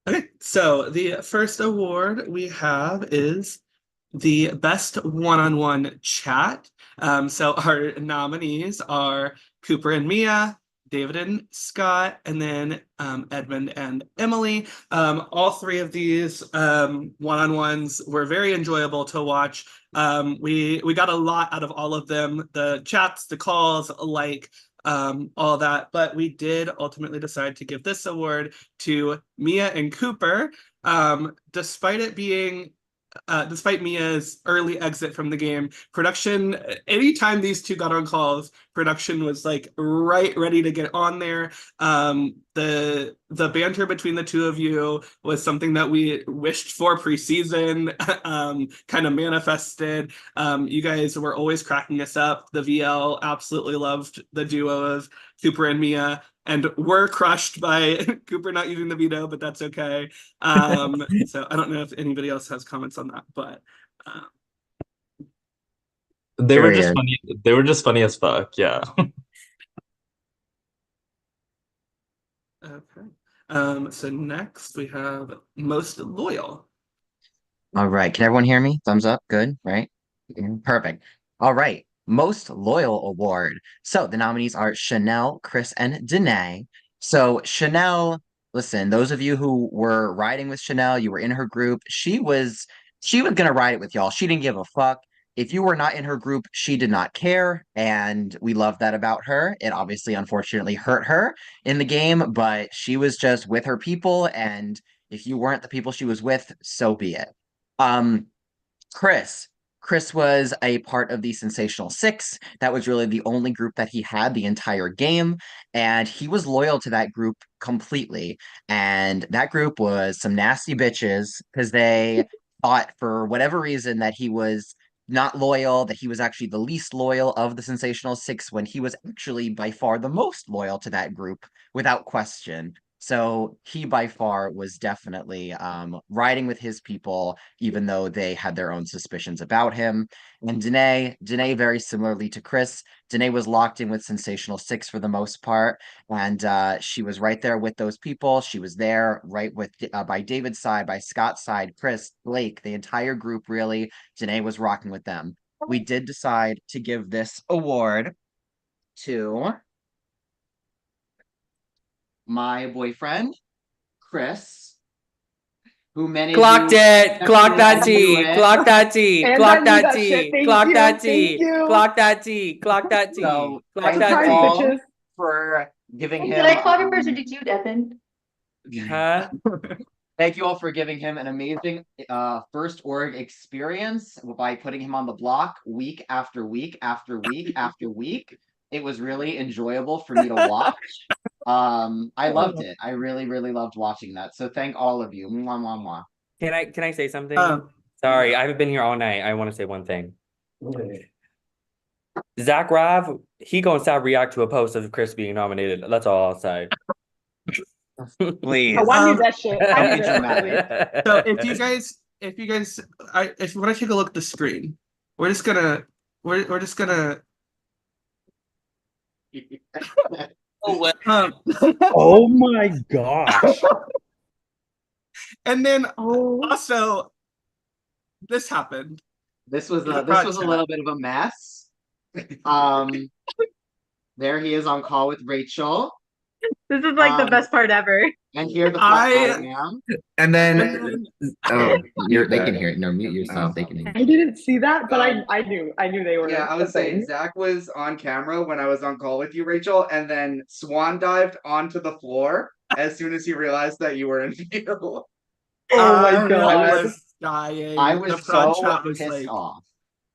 Okay, so the first award we have is the best one-on-one chat. So our nominees are Cooper and Mia, David and Scott, and then Edmund and Emily. All 3 of these one-on-ones were very enjoyable to watch. We got a lot out of all of them, the chats, the calls, all that, but we did ultimately decide to give this award to Mia and Cooper. Despite it being despite Mia's early exit from the game, production, anytime these 2 got on calls, production was like right ready to get on there. The banter between the 2 of you was something that we wished for preseason, kind of manifested. You guys were always cracking us up. The VL absolutely loved the duo of Cooper and Mia, and were crushed by Cooper not using the veto, but that's okay. So I don't know if anybody else has comments on that, but They were just Period. funny. They were just funny as fuck. Yeah. okay. So next we have most loyal. All right. Can everyone hear me? Thumbs up. Good, right? Perfect. All right. Most Loyal Award. So the nominees are Chanel, Chris, and Danae. So Chanel, listen, those of you who were riding with Chanel, you were in her group. She was gonna ride it with y'all. She didn't give a fuck. if you were not in her group, she did not care, and we love that about her. It obviously, unfortunately, hurt her in the game, but she was just with her people, and if you weren't the people she was with, so be it. Um, Chris. Chris was a part of the Sensational Six. That was really the only group that he had the entire game, and he was loyal to that group completely. And that group was some nasty bitches because they thought for whatever reason that he was not loyal, that he was actually the least loyal of the Sensational Six when he was actually by far the most loyal to that group without question. So he by far was definitely riding with his people, even though they had their own suspicions about him. And Danae, very similarly to Chris, Danae was locked in with Sensational Six for the most part, and she was right there with those people. She was there right with by David's side, by Scott's side, Chris, Blake, the entire group really. Danae was rocking with them. We did decide to give this award to my boyfriend, Chris, who managed Clocked it. Clock that knew T. it. Clock that T. And I Clock knew that that T. shit. Thank Clock you. that Thank T. you. Clock that T. Clock that T. So Clock thank that you Surprise, all T. bitches. for giving Did him I clock it first or did you, Devin? Huh? thank you all for giving him an amazing first org experience by putting him on the block week after week after week after week. It was really enjoyable for me to watch. I loved it. I really, really loved watching that. So thank all of you. Mwah, mwah, mwah. Can I say something? Um, Sorry, I haven't been here all night. I want to say one thing. Zach Rav, he gonna stop react to a post of Chris being nominated. That's all I'll say. Please. Oh, I need Um, that shit. I need that. So if you guys, if you want to take a look at the screen, we're just gonna. Oh, well, Oh my gosh. And then Oh, also, this happened. This was The a front little bit of a mess. Um, there he is on call with Rachel, this is like the Um, best part ever. and here the fuck I am. And then And oh, They can hear it. No, mute yourself. They can hear I didn't see that, but Um, I knew they were. Yeah, I a was saying thing. Zach was on camera when I was on call with you, Rachel, and then Swan dived onto the floor as soon as he realized that you were in view. Oh my I god. was dying. I The was front so chat was pissed like, off.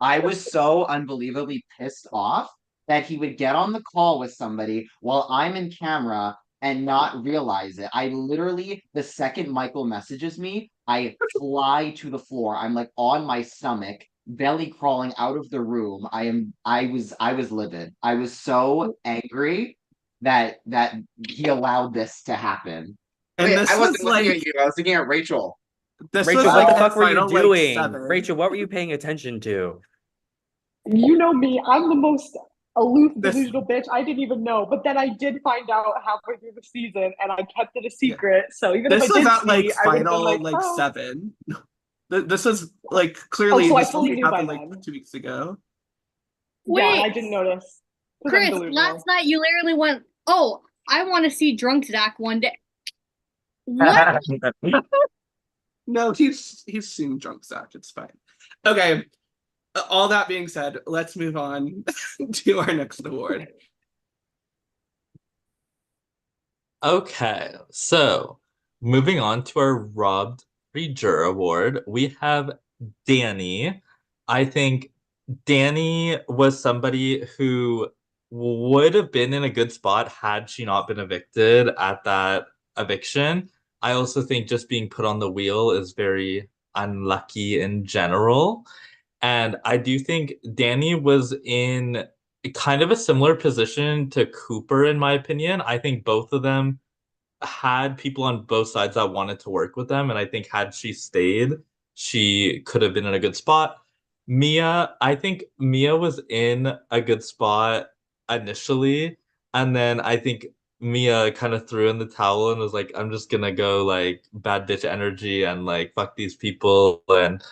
I was so unbelievably pissed off that he would get on the call with somebody while I'm in camera and not realize it. I literally, the second Michael messages me, I fly to the floor. I'm like on my stomach, belly crawling out of the room. I was livid. I was so angry that he allowed this to happen. and Wait, this I wasn't was looking like, at you. I was looking at Rachel. this Rachel, was what like the fuck were you final, like, doing? 7. Rachel, what were you paying attention to? You know me, I'm the most aloof, This- delusional bitch. I didn't even know. But then I did find out halfway through the season and I kept it a secret. So even This if I was did at see, like I would have been final like, like oh. 7. This was like clearly so I this fully only knew by happened like then. 2 weeks ago. Yeah, Wait. I didn't notice. 'Cause I'm Chris, delusional. last night you literally went, oh, I want to see drunk Zach one day. What? No, he's seen drunk Zach. It's fine. Okay. All that being said, let's move on to our next award. Okay, so moving on to our Robbed Reader Award, we have Danny. I think Danny was somebody who would have been in a good spot had she not been evicted at that eviction. I also think just being put on the wheel is very unlucky in general. And I do think Danny was in kind of a similar position to Cooper, in my opinion. I think both of them had people on both sides that wanted to work with them. And I think had she stayed, she could have been in a good spot. Mia, I think Mia was in a good spot initially. And then I think Mia kind of threw in the towel and was like, I'm just gonna go like bad bitch energy and like fuck these people. And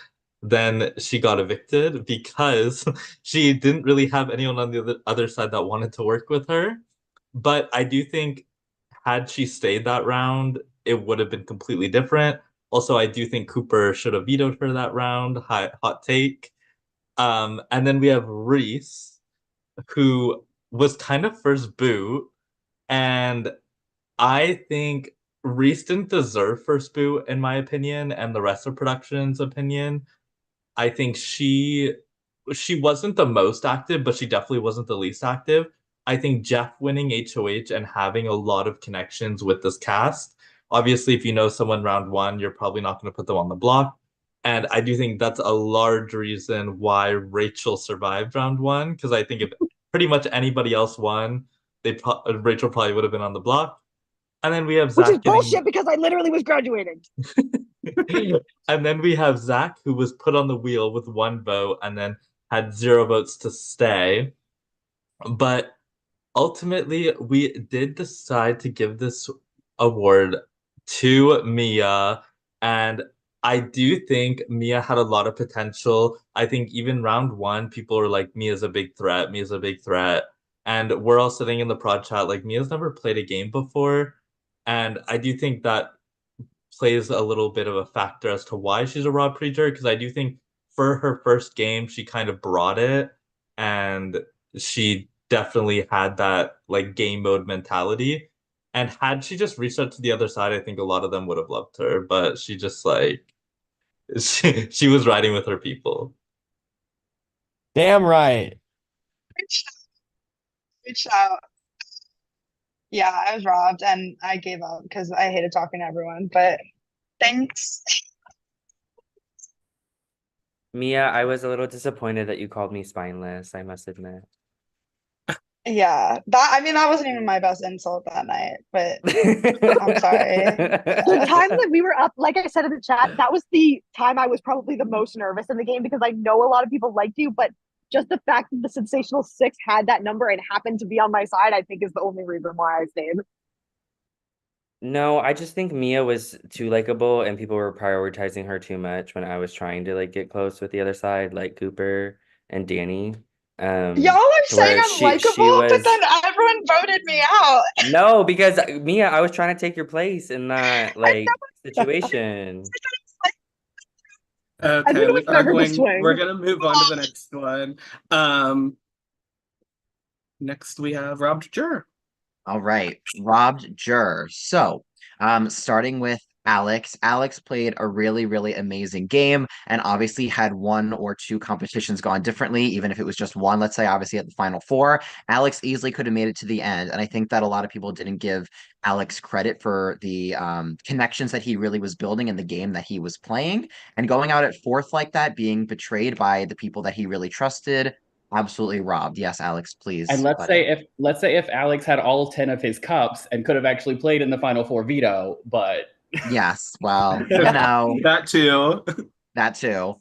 then she got evicted because she didn't really have anyone on the other side that wanted to work with her. But I do think had she stayed that round, it would have been completely different. Also, I do think Cooper should have vetoed her that round. Hot take. And then we have Reese, who was kind of first boot, and I think Reese didn't deserve first boot in my opinion, and the rest of production's opinion. I think she wasn't the most active, but she definitely wasn't the least active. I think Jeff winning HOH and having a lot of connections with this cast. Obviously, if you know someone round one, you're probably not going to put them on the block. And I do think that's a large reason why Rachel survived round one, because I think if pretty much anybody else won, Rachel probably would have been on the block. And then we have Which Zach is bullshit because I literally was graduating. And then we have Zach, who was put on the wheel with 1 vote and then had 0 votes to stay. But ultimately, we did decide to give this award to Mia. And I do think Mia had a lot of potential. I think even round one, people were like, Mia's a big threat. Mia's a big threat. And we're all sitting in the prod chat like, Mia's never played a game before. And I do think that plays a little bit of a factor as to why she's a raw preacher, because I do think for her first game she kind of brought it, and she definitely had that like game mode mentality. And had she just reached out to the other side, I think a lot of them would have loved her, but she just like she was riding with her people. Damn right. Good shout. Yeah, I was robbed and I gave up because I hated talking to everyone, but thanks. Mia, I was a little disappointed that you called me spineless, I must admit. Yeah, that wasn't even my best insult that night, but I'm sorry. The time that we were up, like I said in the chat, that was the time I was probably the most nervous in the game because I know a lot of people liked you, but just the fact that the Sensational Six had that number and happened to be on my side, I think is the only reason why I stayed. No, I just think Mia was too likable and people were prioritizing her too much when I was trying to like get close with the other side, like Cooper and Danny. Y'all are saying I'm likable, but then everyone voted me out. No, because Mia, I was trying to take your place in that like situation. Okay, we're gonna move on to the next one. Next we have robbed juror. All right, robbed juror. So, starting with Alex. Alex played a really, really amazing game and obviously had 1 or 2 competitions gone differently, even if it was just one, let's say, obviously at the final 4. Alex easily could have made it to the end. And I think that a lot of people didn't give Alex credit for the connections that he really was building in the game that he was playing. And going out at 4th like that, being betrayed by the people that he really trusted, absolutely robbed. Yes, Alex, please. And let's say if Alex had all 10 of his cups and could have actually played in the final 4 veto, but yes, well, you know, that too. That too.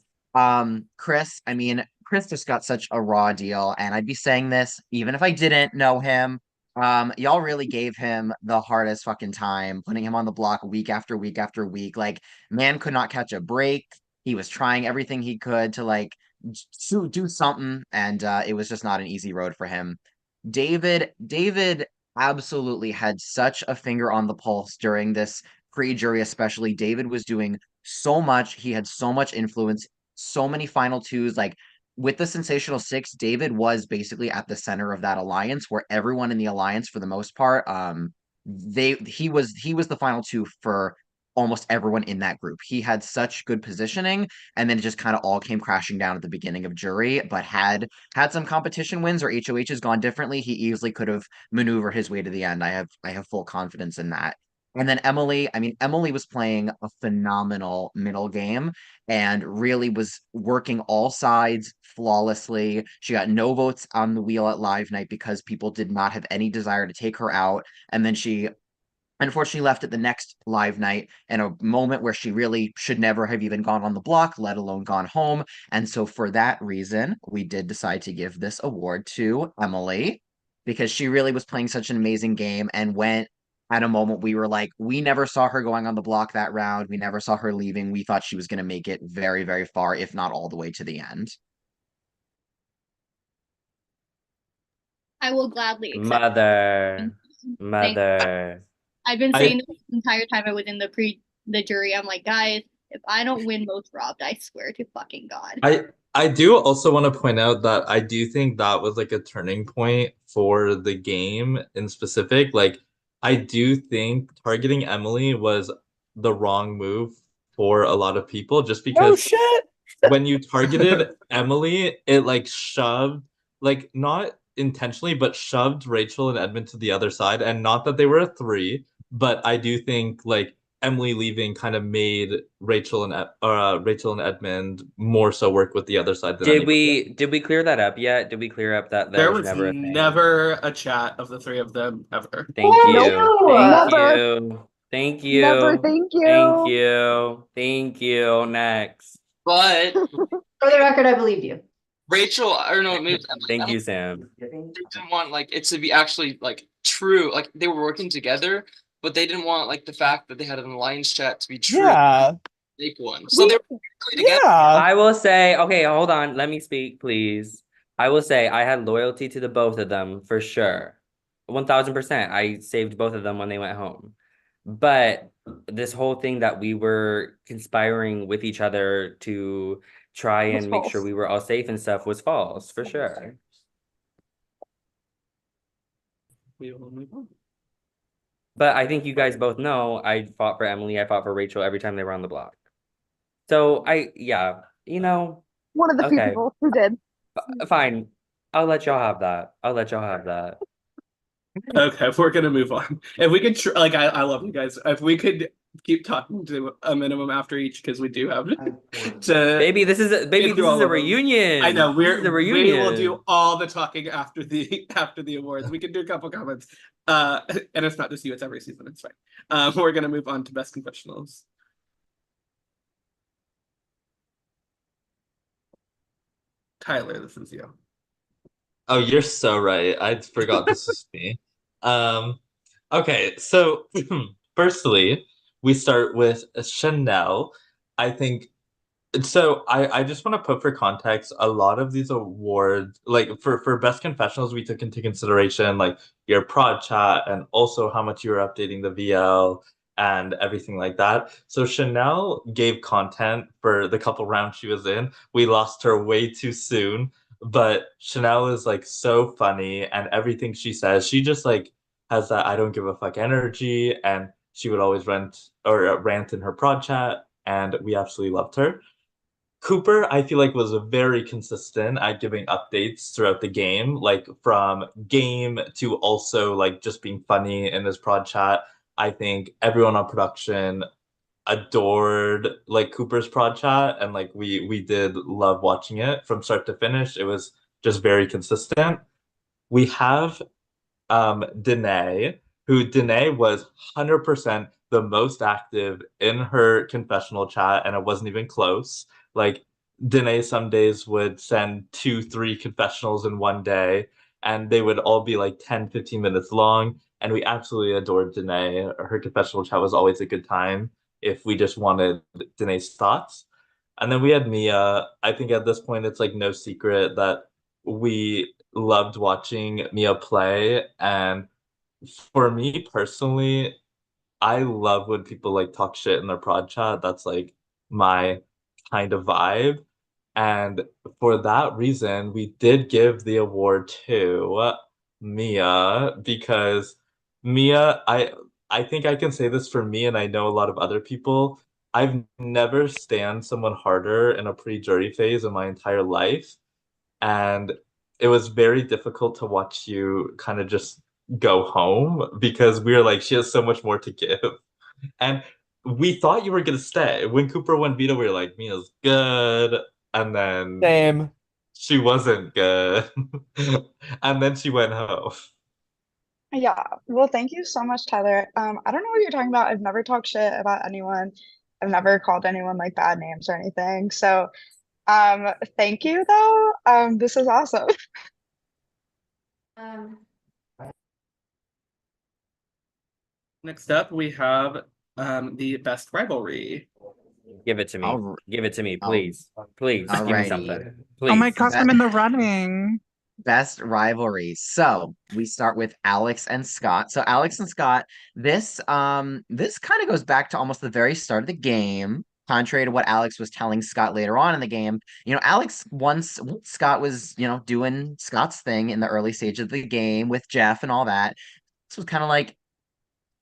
Chris, I mean, Chris just got such a raw deal, and I'd be saying this even if I didn't know him. Y'all really gave him the hardest fucking time, putting him on the block week after week after week. Like, man could not catch a break. He was trying everything he could to like to do something, and it was just not an easy road for him. David absolutely had such a finger on the pulse during this pre-jury, especially. David was doing so much. He had so much influence, so many final 2s. Like with the Sensational Six, David was basically at the center of that alliance where everyone in the alliance, for the most part, he was the final 2 for almost everyone in that group. He had such good positioning, and then it just kind of all came crashing down at the beginning of jury, but had some competition wins or HOHs gone differently, he easily could have maneuvered his way to the end. I have full confidence in that. And then Emily, I mean, Emily was playing a phenomenal middle game and really was working all sides flawlessly. She got no votes on the wheel at live night because people did not have any desire to take her out. And then she unfortunately left at the next live night in a moment where she really should never have even gone on the block, let alone gone home. And so for that reason, we did decide to give this award to Emily because she really was playing such an amazing game and went at a moment we were like, we never saw her going on the block that round. We never saw her leaving. We thought she was going to make it very, very far, if not all the way to the end. I will gladly accept Mother. I've been saying this the entire time I was in the jury. I'm like, guys, If I don't win most robbed, I swear to fucking God. I do also want to point out that I do think that was like a turning point for the game in specific. Like, I do think targeting Emily was the wrong move for a lot of people just Oh because shit! when you targeted Emily, it like shoved, like not intentionally, but shoved Rachel and Edmund to the other side. And not that they were a three, but I do think like Emily leaving kind of made Rachel and Edmund more so work with the other side than Did anybody. we clear that up yet? Did we clear up that There was was never a thing? never a chat of the three of them ever. Thank you. Thank Never. you. Thank you. Never, thank Thank you. you. Thank you. Next. But For the record, I believed you. Rachel, or no, maybe Thank you, Sam. they didn't want like it to be actually like true. Like they were working together, but they didn't want like the fact that they had an alliance chat to be true. Yeah. Fake one. So they were together. I will say, okay, hold on. Let me speak, please. I will say I had loyalty to the both of them for sure. 1000%. I saved both of them when they went home. But this whole thing that we were conspiring with each other to try Was and make sure false. we were all safe and stuff was false, for sure. We will move on. But I think you guys both know I fought for Emily, I fought for Rachel every time they were on the block. So yeah, you know, One of the few okay, people who did. fine. I'll let y'all have that. I'll let y'all have that. Okay, we're gonna move on. If we could, like, I love you guys. If we could keep talking to a minimum after each, because we do have to. Baby, this is get through all a of them. reunion. I know This is a we will reunion. do all the talking after the awards. We can do a couple comments. And it's not just you; it's every season. It's fine. We're gonna move on to best confessionals. Tyler, this is you. Oh, you're so right. I forgot this was me. Okay, so firstly, we start with Chanel. I think so. I just want to put for context a lot of these awards, like for best confessionals, we took into consideration like your prod chat and also how much you were updating the VL and everything like that. So Chanel gave content for the couple rounds she was in. We lost her way too soon, but Chanel is like so funny and everything she says, she just like has that I don't give a fuck energy, and she would always rant in her prod chat, and we absolutely loved her. Cooper, I feel like was very consistent at giving updates throughout the game, like from game to also like just being funny in his prod chat. I think everyone on production adored like Cooper's prod chat, and like we did love watching it from start to finish. It was just very consistent. We have Danae, who Danae was 100% the most active in her confessional chat, and it wasn't even close. Like, Danae some days would send 2, 3 confessionals in one day, and they would all be like 10, 15 minutes long. And we absolutely adored Danae. Her confessional chat was always a good time if we just wanted Danae's thoughts. And then we had Mia. I think at this point, it's like no secret that we loved watching Mia play. And for me personally, I love when people like talk shit in their prod chat. That's like my kind of vibe. And for that reason, we did give the award to Mia because Mia, I think I can say this for me, and I know a lot of other people. I've never stand someone harder in a pre-jury phase in my entire life. And it was very difficult to watch you kind of just go home because we were like, she has so much more to give. And we thought you were gonna stay. When Cooper won veto, we were like, Mia's good. And then Same. she wasn't good. And then she went home. Yeah, well, thank you so much, Tyler. I don't know what you're talking about. I've never talked shit about anyone. I've never called anyone like bad names or anything. So, thank you though. This is awesome. Next up, we have the best rivalry. Give it to me. Give it to me, please. Please, give me Alrighty. something. Oh my Please. gosh, I'm in the running. Best rivalry. So we start with Alex and Scott. So Alex and Scott, this kind of goes back to almost the very start of the game. contrary to what Alex was telling Scott later on in the game, Alex once Scott was, doing Scott's thing in the early stage of the game with Jeff and all that. This was kind of like,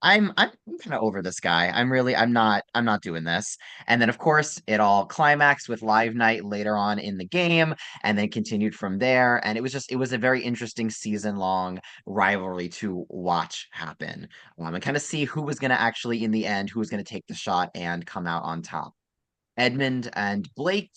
I'm kind of over this guy. I'm not doing this. And then of course it all climaxed with Live Night later on in the game and then continued from there. And it was a very interesting season long rivalry to watch happen. And kind of see who was gonna actually in the end, who was gonna take the shot and come out on top. Edmund and Blake.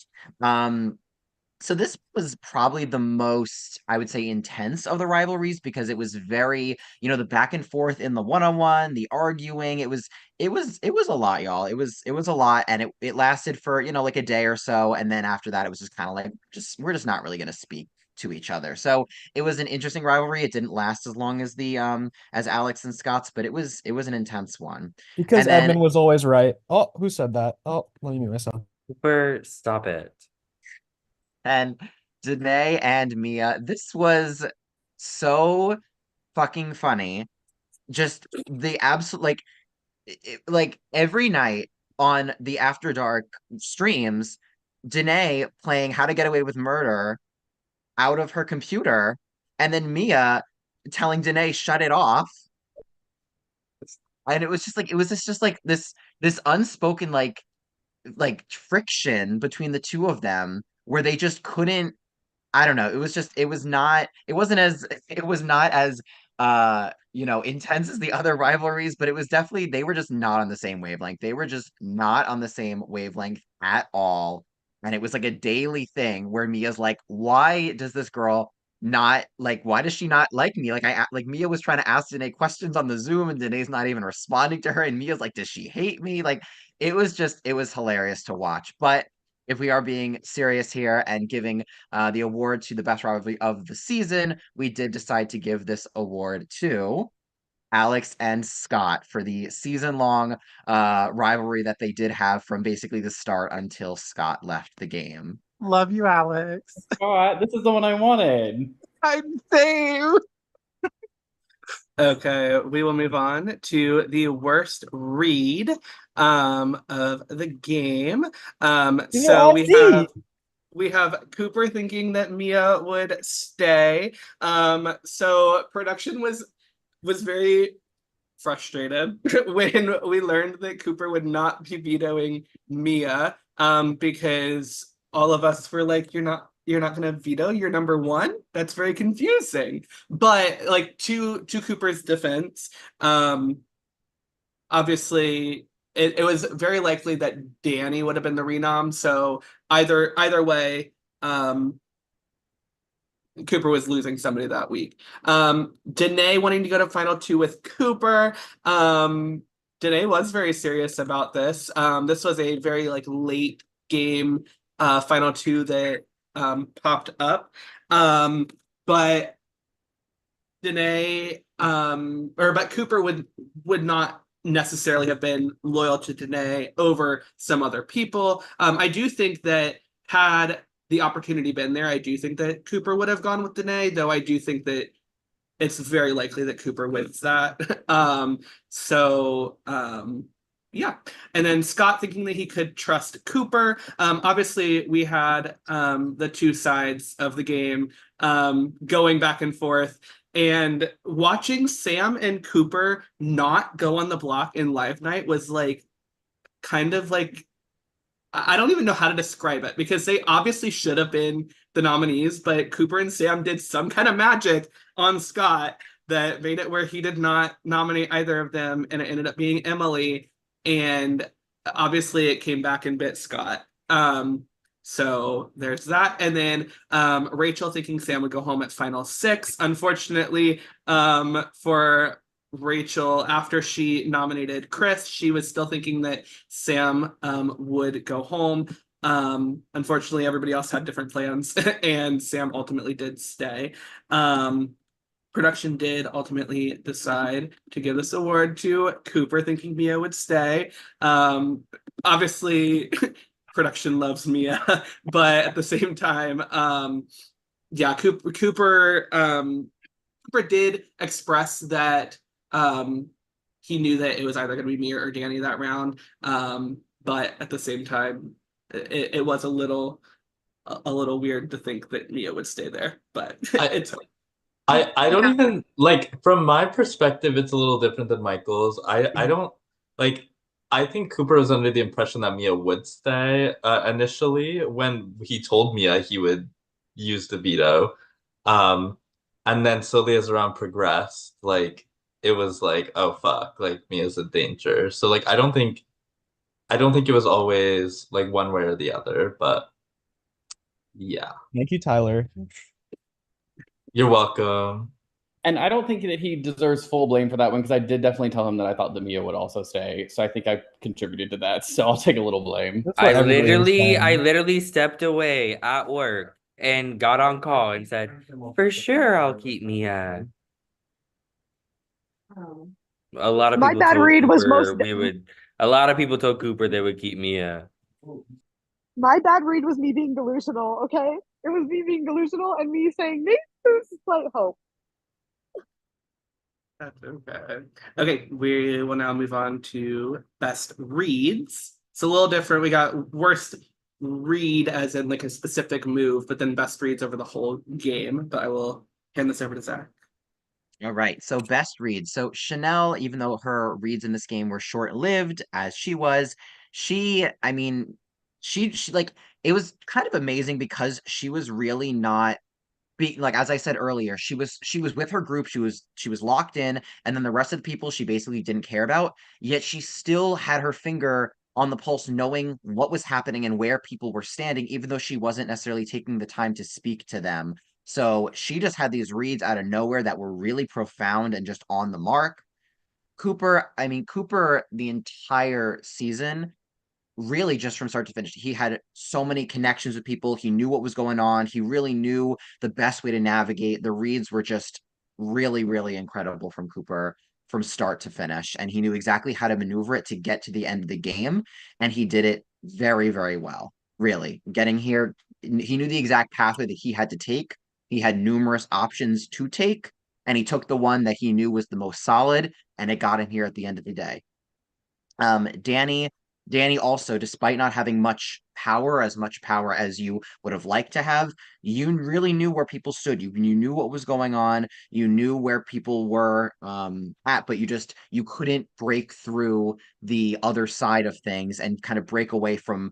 So this was probably the most, I would say, intense of the rivalries because it was very, the back and forth in the one-on-one, the arguing. It was a lot, y'all. It was a lot, and it lasted for, like a day or so, and then after that, it was just kind of like we're just not really gonna speak to each other. So it was an interesting rivalry. It didn't last as long as the as Alex and Scott's, but it was an intense one. Because And then Edmund was always right. Oh, who said that? Oh, let me mute myself. Cooper, stop it. and Danae and Mia, this was so fucking funny. Just the absolute like every night on the After Dark streams, Danae playing How to Get Away with Murder out of her computer, and then Mia telling Danae shut it off. And it was just like this unspoken friction between the two of them where they just couldn't. I don't know. It was not as intense as the other rivalries, but it was definitely, they were just not on the same wavelength. They were just not on the same wavelength at all. And it was like a daily thing where Mia's like, why does this girl not like, why does she not like me? Like Mia was trying to ask Danae questions on the Zoom and Danae's not even responding to her. And Mia's like, does she hate me? Like it was hilarious to watch. But if we are being serious here and giving the award to the best rivalry of the season, we did decide to give this award to Alex and Scott for the season-long rivalry that they did have from basically the start until Scott left the game. Love you, Alex. This is the one I wanted. I'm same. Okay, we will move on to the worst read of the game. So we have Cooper thinking that Mia would stay. So production was very frustrated when we learned that Cooper would not be vetoing Mia, because all of us were like, you're not gonna veto your number one? That's very confusing. But like to Cooper's defense, obviously it was very likely that Danny would have been the renom. So either way, Cooper was losing somebody that week. Danae wanting to go to final two with Cooper. Danae was very serious about this. This was a very late game final two that popped up. But Danae but Cooper would not necessarily have been loyal to Danae over some other people. I do think that had the opportunity been there, I do think that Cooper would have gone with Danae, though I do think that it's very likely that Cooper wins that. Yeah. And then Scott thinking that he could trust Cooper. Obviously, we had the two sides of the game going back and forth. And watching Sam and Cooper not go on the block in Live Night was kind of I don't even know how to describe it, because they obviously should have been the nominees, but Cooper and Sam did some kind of magic on Scott that made it where he did not nominate either of them, and it ended up being Emily, and obviously it came back and bit Scott. So there's that. And then Rachel thinking Sam would go home at final 6. Unfortunately, for Rachel, after she nominated Chris, she was still thinking that Sam would go home. Unfortunately, everybody else had different plans, and Sam ultimately did stay. Production did ultimately decide to give this award to Cooper, thinking Mia would stay. Obviously, production loves Mia, but at the same time, yeah, Cooper did express that he knew that it was either going to be Mia or Danny that round. but at the same time, it was a little weird to think that Mia would stay there, but it's fine. I don't even like, from my perspective, it's a little different than Michael's. I don't like, I think Cooper was under the impression that Mia would stay initially when he told Mia he would use the veto. And then slowly as the round progressed, like it was like, oh fuck, like Mia's a danger. So like I don't think it was always like one way or the other, but yeah. Thank you, Tyler. You're welcome. And I don't think that he deserves full blame for that one because I did definitely tell him that I thought that Mia would also stay. So I think I contributed to that. So I'll take a little blame. I literally stepped away at work and got on call and said, for sure I'll keep Mia. A lot of My people bad told read was Cooper most. a lot of people told Cooper they would keep Mia. My bad read was me being delusional, okay? It was me being delusional and me saying maybe there's a slight hope. That's okay. Okay, we will now move on to best reads. It's a little different. We got worst read as in like a specific move, but then best reads over the whole game. But I will hand this over to Zach. All right, so best reads. So Chanel, even though her reads in this game were short-lived, as she was, I mean, she like, it was kind of amazing because she was really not like, as I said earlier, she was with her group, she was locked in, and then the rest of the people she basically didn't care about, yet she still had her finger on the pulse, knowing what was happening and where people were standing, even though she wasn't necessarily taking the time to speak to them. So she just had these reads out of nowhere that were really profound and just on the mark. Cooper, the entire season, really just from start to finish, he had so many connections with people. He knew what was going on. He really knew the best way to navigate. The reads were just really, really incredible from Cooper from start to finish. And he knew exactly how to maneuver it to get to the end of the game. And he did it very, very well. Really. Getting here, he knew the exact pathway that he had to take. He had numerous options to take, and he took the one that he knew was the most solid, and it got him here at the end of the day. Danny also, despite not having much power as you would have liked to have, you really knew where people stood. You knew what was going on. You knew where people were at, but you couldn't break through the other side of things and kind of break away from,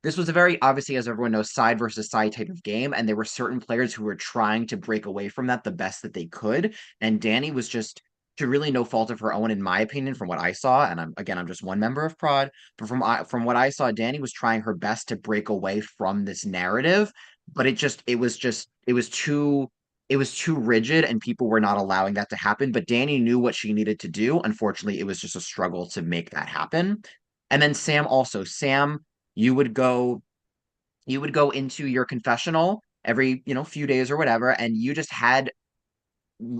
this was a very, obviously, as everyone knows, side versus side type of game, and there were certain players who were trying to break away from that the best that they could, and Danny was just, to really no fault of her own, in my opinion, from what I saw, and I'm just one member of Prod, but from what I saw, Danny was trying her best to break away from this narrative, but it was too rigid, and people were not allowing that to happen. But Danny knew what she needed to do. Unfortunately, it was just a struggle to make that happen. And then Sam also, you would go into your confessional every few days or whatever, and you just had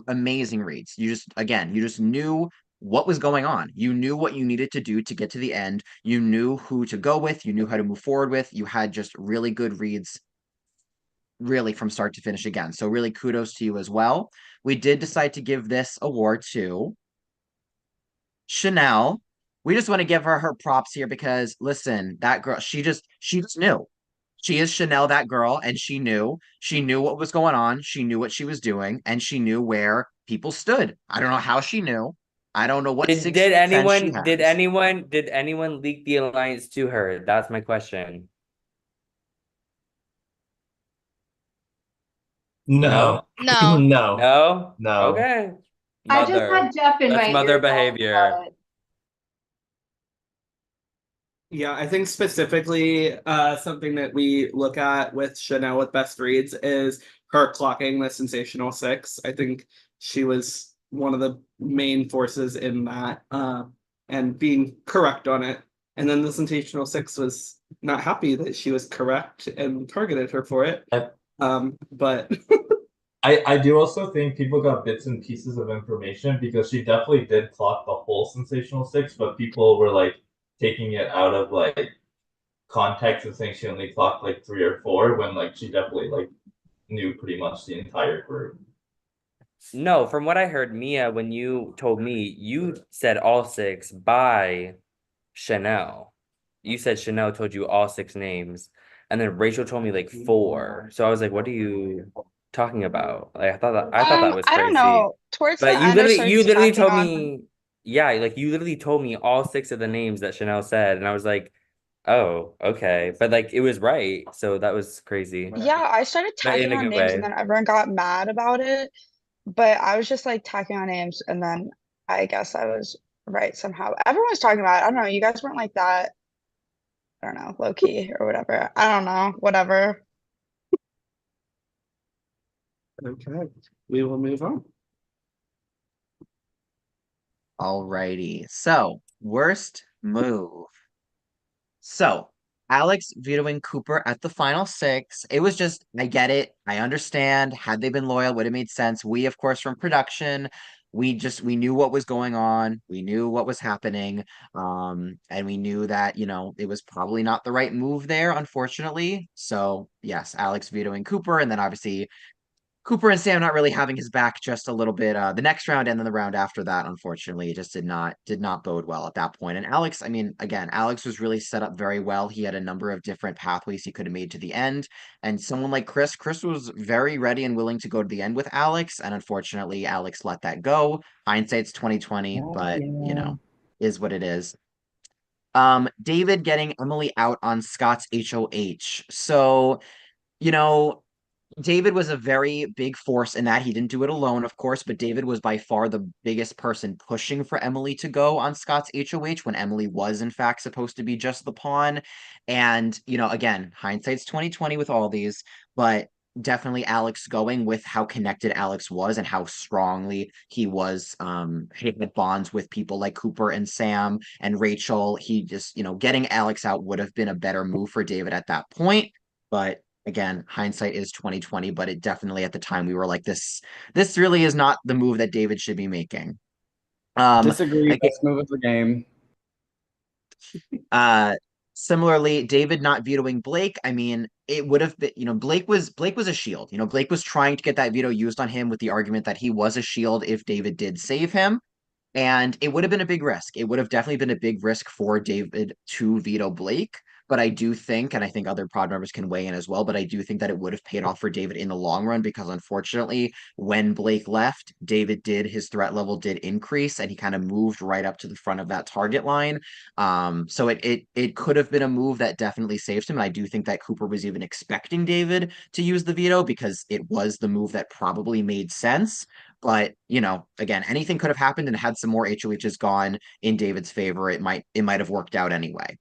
amazing reads. You just knew what was going on. You knew what you needed to do to get to the end. You knew who to go with. You knew how to move forward with. You had just really good reads, really from start to finish again. So really kudos to you as well. We did decide to give this award to Chanel. We just want to give her props here because, listen, that girl, she just knew. She is Chanel, that girl, and she knew what was going on. She knew what she was doing, and she knew where people stood. I don't know how she knew. I don't know what Did anyone leak the alliance to her? That's my question. No. No. No. No? No. Okay. I just had Jeff in That's my mother ear behavior. Yeah, I think specifically something that we look at with Chanel with best reads is her clocking the sensational six. I think she was one of the main forces in that and being correct on it. And then the sensational six was not happy that she was correct and targeted her for it. But I do also think people got bits and pieces of information because she definitely did clock the whole sensational six, but people were like taking it out of like context and saying she only clocked like 3 or 4 when like she definitely like knew pretty much the entire group. No, from what I heard, Mia, when you told me, you said all 6 by Chanel. You said Chanel told you all 6 names, and then Rachel told me like 4. So I was like, what are you talking about? Like I thought that was I don't crazy. know. Towards the But end, I started you literally tacking told on. me, yeah, like you literally told me all 6 of the names that Chanel said, and I was like, oh, okay. But like it was right, so that was crazy. Yeah, I started But in tagging a on good names and way. then everyone got mad about it. But I was just like tagging on names and then I guess I was right somehow. Everyone was talking about it. I don't know. You guys weren't like that. I don't know, low key or whatever. I don't know. Whatever. Okay, we will move on. Alrighty. So, worst move. So, Alex vetoing Cooper at the final 6. It was just, I get it. I understand. Had they been loyal, would have made sense. We, of course, from production, we knew what was going on. We knew what was happening. And we knew that, it was probably not the right move there, unfortunately. So, yes, Alex vetoing Cooper, and then obviously Cooper and Sam not really having his back just a little bit the next round and then the round after that, unfortunately, it just did not bode well at that point. And Alex, I mean, again, Alex was really set up very well. He had a number of different pathways he could have made to the end. And someone like Chris was very ready and willing to go to the end with Alex. And unfortunately, Alex let that go. Hindsight's 2020, but is what it is. David getting Emily out on Scott's HOH. So, you know, David was a very big force in that. He didn't do it alone, of course, but David was by far the biggest person pushing for Emily to go on Scott's HOH when Emily was in fact supposed to be just the pawn. And, again, hindsight's 2020 with all these, but definitely Alex going with how connected Alex was and how strongly he was had bonds with people like Cooper and Sam and Rachel. He just, getting Alex out would have been a better move for David at that point. But again, hindsight is 2020, but it definitely at the time we were like, this really is not the move that David should be making. Disagree. Again, Best move of the game. Similarly, David not vetoing Blake. I mean, it would have been, Blake was a shield. Blake was trying to get that veto used on him with the argument that he was a shield if David did save him. And it would have been a big risk. It would have definitely been a big risk for David to veto Blake. But I do think, and I think other pod members can weigh in as well, but I do think that it would have paid off for David in the long run because unfortunately, when Blake left, his threat level did increase and he kind of moved right up to the front of that target line. So it could have been a move that definitely saved him. And I do think that Cooper was even expecting David to use the veto because it was the move that probably made sense. But again, anything could have happened, and had some more HOHs gone in David's favor, it might have worked out anyway.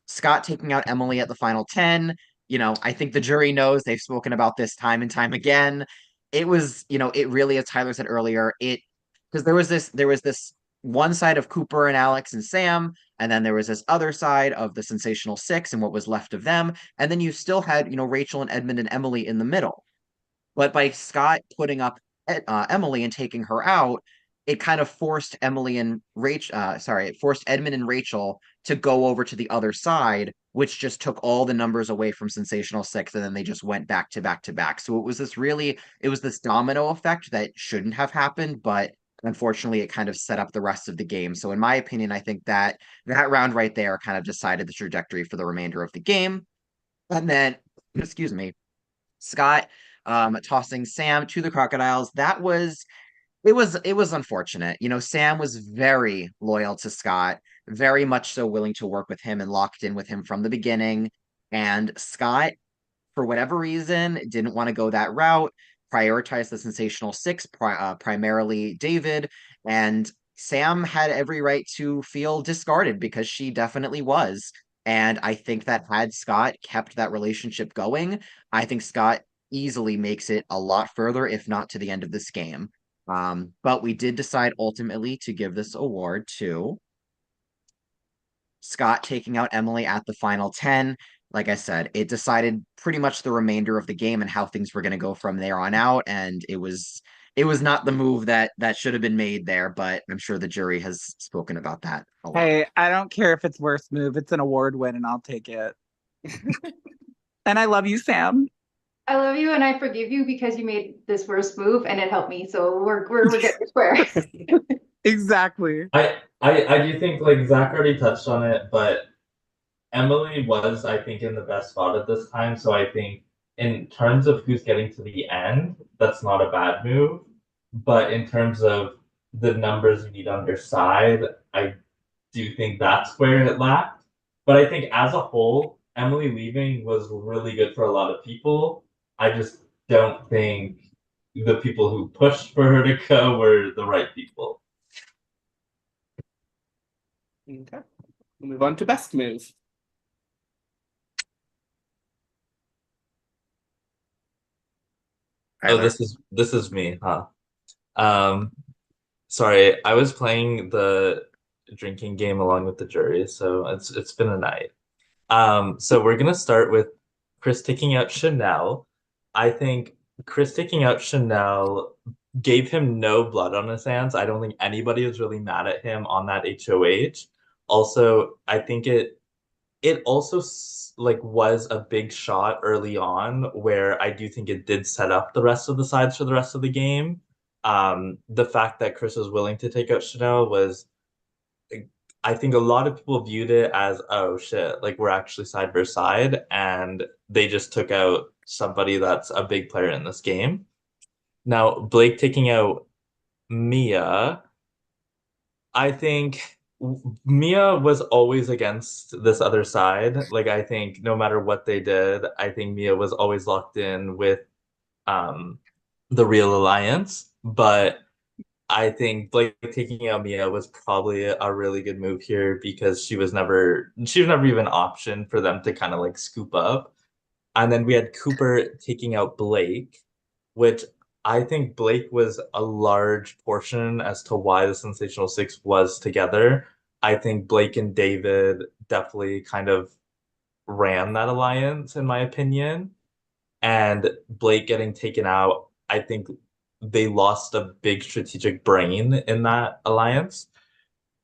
Scott taking out Emily at the final 10. I think the jury knows. They've spoken about this time and time again. It was, it really, as Tyler said earlier, because there was this one side of Cooper and Alex and Sam, and then there was this other side of the Sensational Six and what was left of them, and then you still had, Rachel and Edmund and Emily in the middle. But by Scott putting up Emily and taking her out, it kind of forced it forced Edmund and Rachel to go over to the other side, which just took all the numbers away from Sensational Six, and then they just went back to back to back. So it was this domino effect that shouldn't have happened, but unfortunately it kind of set up the rest of the game. So in my opinion, I think that round right there kind of decided the trajectory for the remainder of the game. And then, excuse me, Scott tossing Sam to the crocodiles. It was unfortunate. Sam was very loyal to Scott, very much so willing to work with him and locked in with him from the beginning. And Scott, for whatever reason, didn't want to go that route, prioritized the Sensational Six, primarily David, and Sam had every right to feel discarded because she definitely was. And I think that had Scott kept that relationship going, I think Scott easily makes it a lot further, if not to the end of this game. But we did decide ultimately to give this award to Scott taking out Emily at the final 10. Like I said, it decided pretty much the remainder of the game and how things were going to go from there on out. And it was not the move that should have been made there, but I'm sure the jury has spoken about that a lot. Hey, I don't care if it's worst move. It's an award win and I'll take it. And I love you, Sam. I love you and I forgive you because you made this worst move and it helped me. So we're getting square. Exactly. I do think like Zach already touched on it, but Emily was, I think, in the best spot at this time. So I think in terms of who's getting to the end, that's not a bad move. But in terms of the numbers you need on your side, I do think that's where it lacked. But I think as a whole, Emily leaving was really good for a lot of people. I just don't think the people who pushed for her to go were the right people. Okay. We'll move on to best move. Oh, this is me, huh? Sorry, I was playing the drinking game along with the jury, so it's been a night. So we're gonna start with Chris taking out Chanel. I think Chris taking out Chanel gave him no blood on his hands. I don't think anybody was really mad at him on that HOH. Also, I think it also like was a big shot early on where I do think it did set up the rest of the sides for the rest of the game. The fact that Chris was willing to take out Chanel was, I think a lot of people viewed it as, oh shit, like we're actually side versus side, and they just took out somebody that's a big player in this game. Now, Blake taking out Mia, I think Mia was always against this other side. Like I think no matter what they did, I think Mia was always locked in with um the Real Alliance. But I think Blake taking out Mia was probably a really good move here because she was never even an option for them to kind of like scoop up. And then we had Cooper taking out Blake, which I think Blake was a large portion as to why the Sensational Six was together. I think Blake and David definitely kind of ran that alliance, in my opinion. And Blake getting taken out, I think they lost a big strategic brain in that alliance.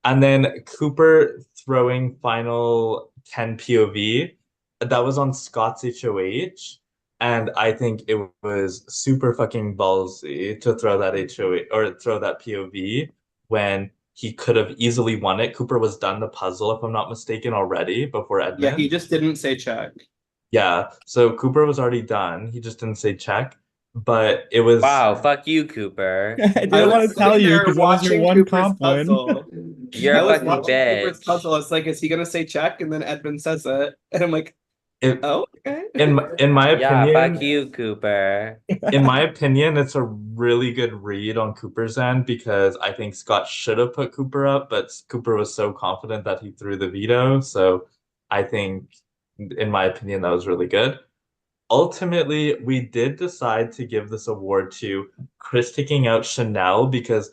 And then Cooper throwing final 10 POV, that was on Scott's HOH. And I think it was super fucking ballsy to throw that HOH or throw that POV when he could have easily won it. Cooper was done the puzzle, if I'm not mistaken, already before Edmund. Yeah, he just didn't say check. Yeah, so Cooper was already done. He just didn't say check, but it was. Wow, fuck you, Cooper. I didn't want to tell you because that was your one comp win. You're a fucking Cooper's bitch. puzzle. It's like, is he gonna say check? And then Edmund says it, and I'm like, oh, okay. In my Yeah, opinion, fuck you, Cooper. in my opinion, it's a really good read on Cooper's end because I think Scott should have put Cooper up, but Cooper was so confident that he threw the veto. So I think, in my opinion, that was really good. Ultimately, we did decide to give this award to Chris taking out Chanel because,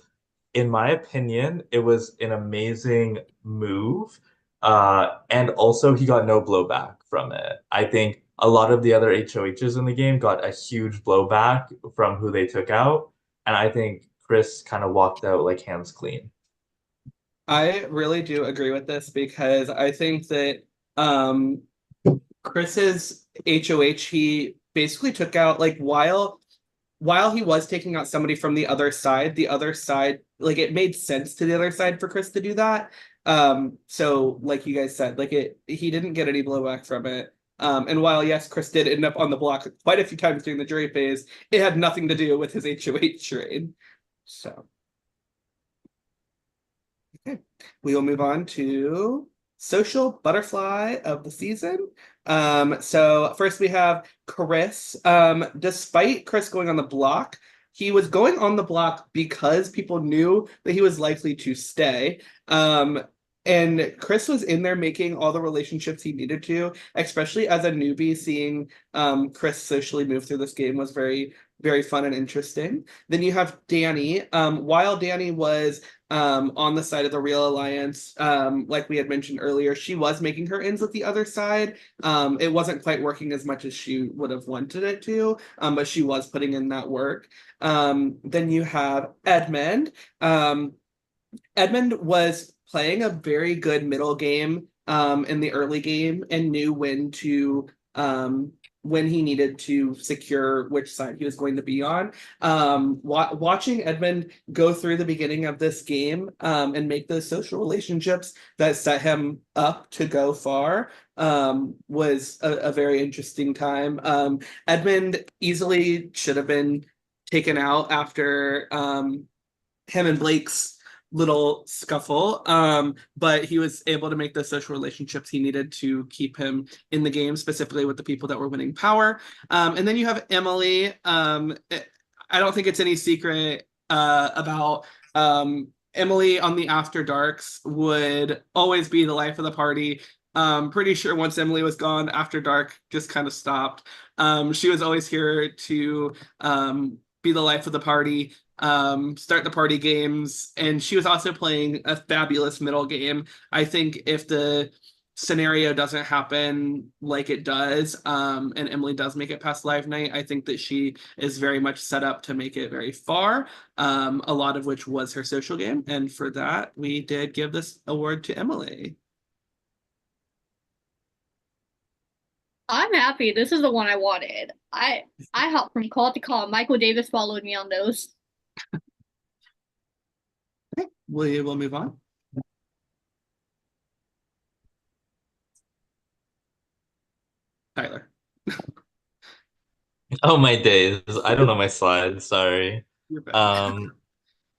in my opinion, it was an amazing move. And also, he got no blowback from it. I think a lot of the other HOHs in the game got a huge blowback from who they took out. And I think Chris kind of walked out like hands clean. I really do agree with this because I think that Chris's HOH, he basically took out, like, while he was taking out somebody from the other side, like, it made sense to the other side for Chris to do that. So like you guys said, like, he didn't get any blowback from it. And while, yes, Chris did end up on the block quite a few times during the jury phase, it had nothing to do with his HOH trade. So okay, we will move on to social butterfly of the season. So first we have Chris. Despite Chris going on the block, he was going on the block because people knew that he was likely to stay. And Chris was in there making all the relationships he needed to, especially as a newbie. Seeing Chris socially move through this game was very, very fun and interesting. Then you have Danny. While Danny was on the side of the Real Alliance, like we had mentioned earlier, she was making her ends with the other side. It wasn't quite working as much as she would have wanted it to, but she was putting in that work. Then you have Edmund. Edmund was playing a very good middle game in the early game and knew when to when he needed to secure which side he was going to be on. Watching Edmund go through the beginning of this game and make those social relationships that set him up to go far was a very interesting time. Edmund easily should have been taken out after him and Blake's little scuffle, but he was able to make the social relationships he needed to keep him in the game, specifically with the people that were winning power. And then you have Emily. I don't think it's any secret about Emily on the After Darks would always be the life of the party. Pretty sure once Emily was gone, After Dark just kind of stopped. She was always here to be the life of the party, start the party games, and she was also playing a fabulous middle game. I think if the scenario doesn't happen like it does, and Emily does make it past live night, I think that she is very much set up to make it very far, a lot of which was her social game, and for that, we did give this award to Emily. I'm happy. This is the one I wanted. I hopped from call to call. Michael Davis followed me on those. Okay, we'll move on. Tyler. Oh my days. I don't know my slides, sorry. You're back.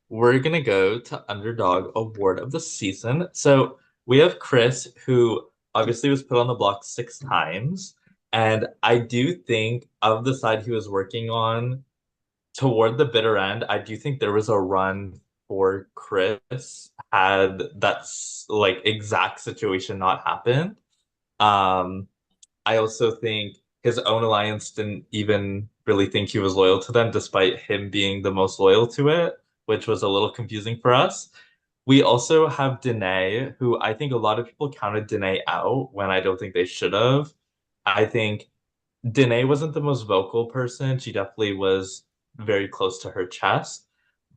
We're gonna go to Underdog Award of the Season. So we have Chris, who obviously was put on the block 6 times. And I do think of the side he was working on toward the bitter end, I do think there was a run for Chris had that's like exact situation not happened. I also think his own alliance didn't even really think he was loyal to them, despite him being the most loyal to it, which was a little confusing for us. We also have Danae, who I think a lot of people counted Danae out when I don't think they should have. I think Danae wasn't the most vocal person. She definitely was very close to her chest.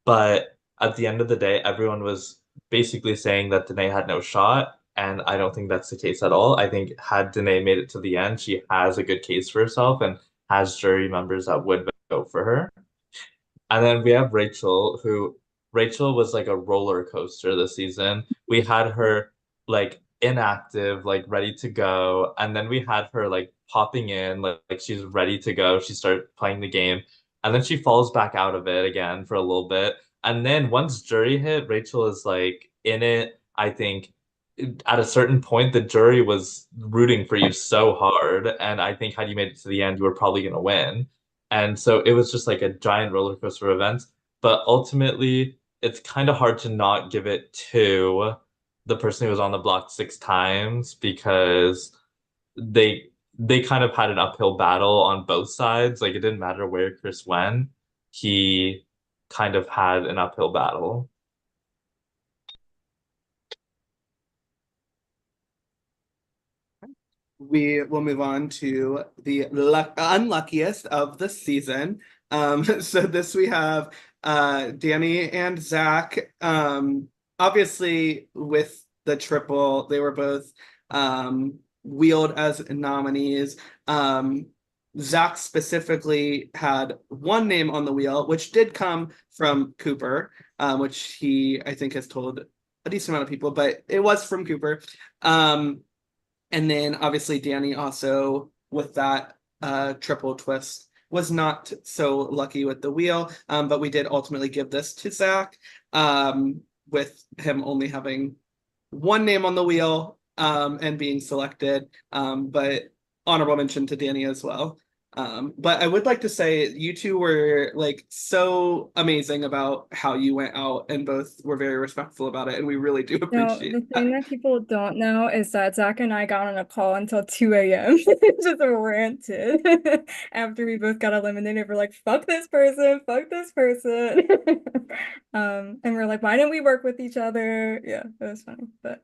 But at the end of the day, everyone was basically saying that Danae had no shot. And I don't think that's the case at all. I think had Danae made it to the end, she has a good case for herself and has jury members that would vote for her. And then we have Rachel was like a roller coaster this season. We had her like inactive, like ready to go. And then we had her like popping in, like she's ready to go. She started playing the game. And then she falls back out of it again for a little bit. And then once jury hit, Rachel is like in it. I think at a certain point, the jury was rooting for you so hard. And I think had you made it to the end, you were probably going to win. And so it was just like a giant roller coaster of events. But ultimately, it's kind of hard to not give it to the person who was on the block 6 times because they kind of had an uphill battle on both sides. Like it didn't matter where Chris went, he kind of had an uphill battle. We will move on to the unluckiest of the season. So this we have Danny and Zach. Obviously, with the triple, they were both wheeled as nominees. Zach specifically had one name on the wheel, which did come from Cooper, which he, I think, has told a decent amount of people, but it was from Cooper. And then obviously Danny also with that triple twist was not so lucky with the wheel, but we did ultimately give this to Zach with him only having one name on the wheel and being selected, but honorable mention to Danny as well. But I would like to say you two were like so amazing about how you went out and both were very respectful about it. And we really do No, appreciate the that. thing that people don't know is that Zach and I got on a call until 2 a.m. just ranted after we both got eliminated. We're like, fuck this person, fuck this person. And we're like, why didn't we work with each other? Yeah, it was funny, but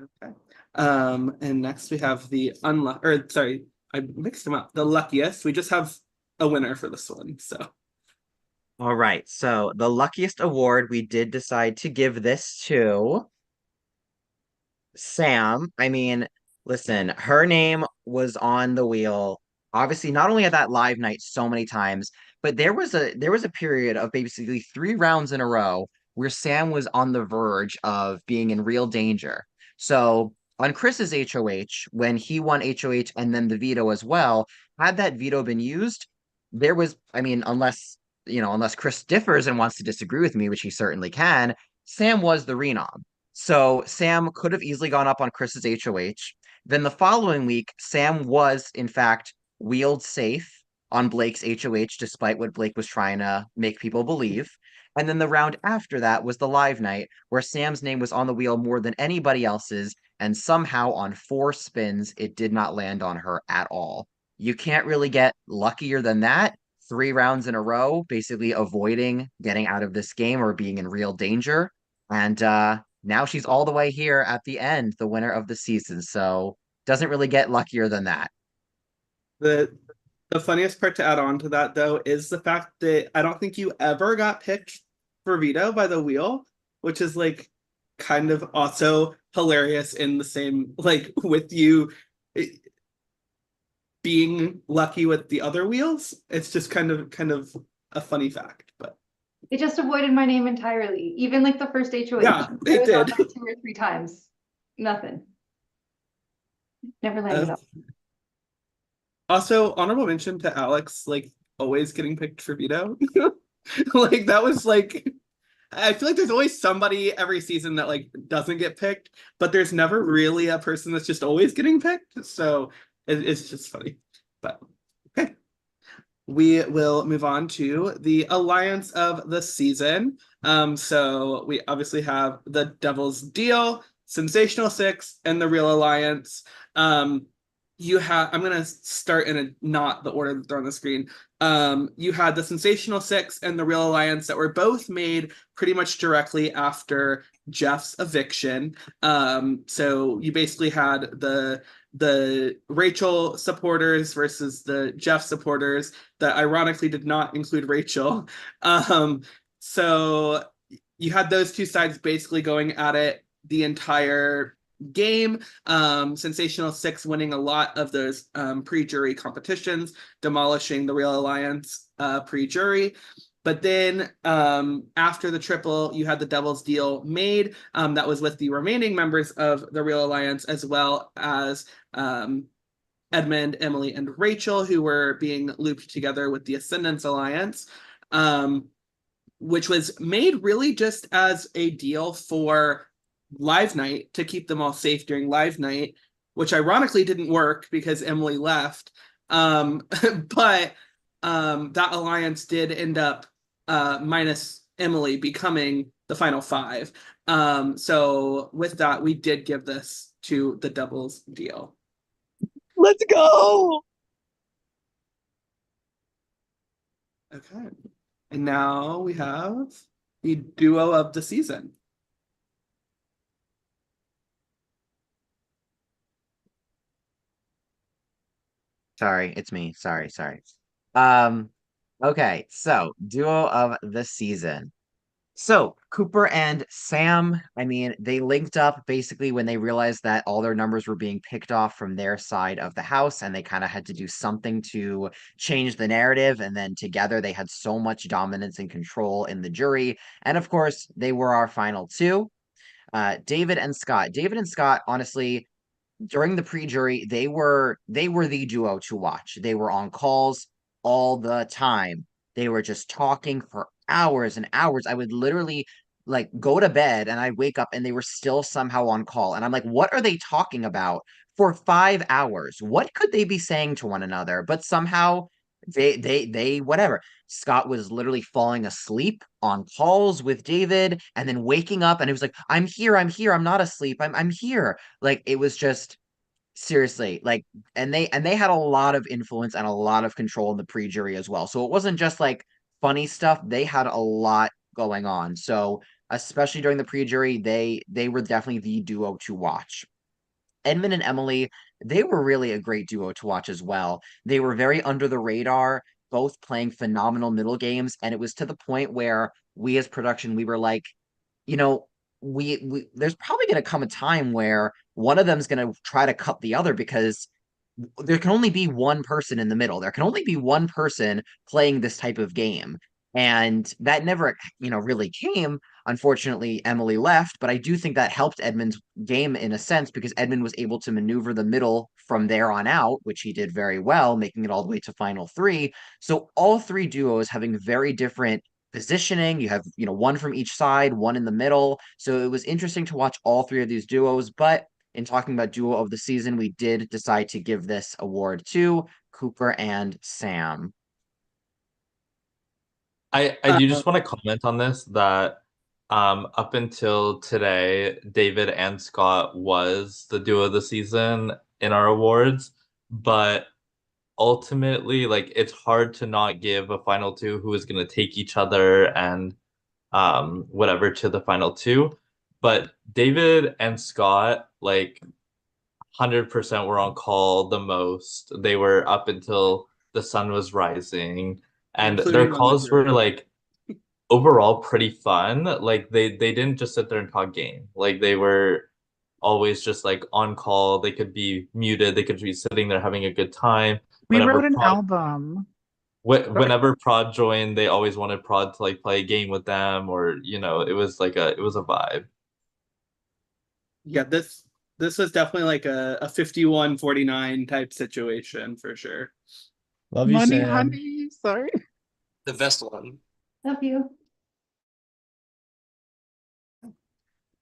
Okay. And next we have the I mixed them up. The luckiest. We just have a winner for this one. So All right, so the luckiest award, we did decide to give this to Sam. I mean, Listen, her name was on the wheel. Obviously, not only at that live night so many times, but there was a period of basically 3 rounds in a row where Sam was on the verge of being in real danger. So on Chris's HOH, when he won HOH and then the veto as well, had that veto been used, there was, I mean, unless Chris differs and wants to disagree with me, which he certainly can, Sam was the renom. So Sam could have easily gone up on Chris's HOH. Then the following week, Sam was, in fact, wheeled safe on Blake's HOH, despite what Blake was trying to make people believe. And then the round after that was the live night, where Sam's name was on the wheel more than anybody else's, and somehow on 4 spins, it did not land on her at all. You can't really get luckier than that. 3 rounds in a row, basically avoiding getting out of this game or being in real danger. And now she's all the way here at the end, the winner of the season. So doesn't really get luckier than that. The funniest part to add on to that though is the fact that I don't think you ever got picked for veto by the wheel, which is like kind of also hilarious in the same like with you being lucky with the other wheels. It's just kind of a funny fact, but It just avoided my name entirely. Even like the first HOH. Yeah, it I was on did. there 2 or 3 times. Nothing. Never landed up. Also, honorable mention to Alex, like always getting picked for veto. Like that was like I feel like there's always somebody every season that like doesn't get picked, but there's never really a person that's just always getting picked. So it's just funny. But okay. We will move on to the alliance of the season. So we obviously have the Devil's Deal, Sensational Six, and the Real Alliance. I'm gonna start in not the order that they're on the screen. You had the Sensational Six and the Real Alliance that were both made pretty much directly after Jeff's eviction. So you basically had the Rachel supporters versus the Jeff supporters that ironically did not include Rachel. So you had those two sides basically going at it the entire game. Sensational Six winning a lot of those pre-jury competitions, demolishing the Real Alliance pre-jury. But then after the triple, you had the Devil's Deal made. That was with the remaining members of the Real Alliance, as well as Edmund, Emily, and Rachel, who were being looped together with the Ascendance Alliance, which was made really just as a deal for live night to keep them all safe during live night, which ironically didn't work because Emily left. But that alliance did end up minus Emily becoming the final 5. So with that, we did give this to the Devil's Deal. Let's go. Okay. And now we have the duo of the season. Sorry, it's me. Sorry. Okay, so duo of the season. So Cooper and Sam, I mean, they linked up basically when they realized that all their numbers were being picked off from their side of the house, and they kind of had to do something to change the narrative. And then together they had so much dominance and control in the jury. And of course, they were our final 2. David and Scott. David and Scott, honestly, during the pre-jury, they were the duo to watch. They were on calls all the time. They were just talking for hours and hours. I would literally like go to bed and I'd wake up and they were still somehow on call. And I'm like, what are they talking about for 5 hours? What could they be saying to one another? But somehow they whatever. Scott was literally falling asleep on calls with David and then waking up and it was like, I'm here, I'm not asleep, I'm here. Like it was just seriously like and they had a lot of influence and a lot of control in the pre-jury as well. So it wasn't just like funny stuff, they had a lot going on. So especially during the pre-jury, they were definitely the duo to watch. Edmund and Emily, they were really a great duo to watch as well. They were very under the radar, both playing phenomenal middle games. And it was to the point where we as production, we were like, you know, we there's probably going to come a time where one of them is going to try to cut the other because there can only be one person in the middle. There can only be one person playing this type of game. And that never, really came. Unfortunately, Emily left, but I do think that helped Edmund's game in a sense because Edmund was able to maneuver the middle from there on out, which he did very well, making it all the way to final three. So all three duos having very different positioning. You have, one from each side, one in the middle. So it was interesting to watch all three of these duos, but in talking about duo of the season, we did decide to give this award to Cooper and Sam. I do just want to comment on this that up until today, David and Scott was the duo of the season in our awards, but ultimately, like, it's hard to not give a final two who is going to take each other and whatever to the final two. But David and Scott, like, 100% were on call the most. They were up until the sun was rising, and their Including on the calls were jury. like overall pretty fun. Like they didn't just sit there and talk game. Like they were always just like on call. They could be muted. They could be sitting there having a good time. We Whenever wrote an Prod, album. whenever Prod joined, they always wanted Prod to like play a game with them, or it was like it was a vibe. Yeah, this was definitely like a 51-49 type situation for sure. Love you, Money, Sam. honey. Sorry. The best one. Love you.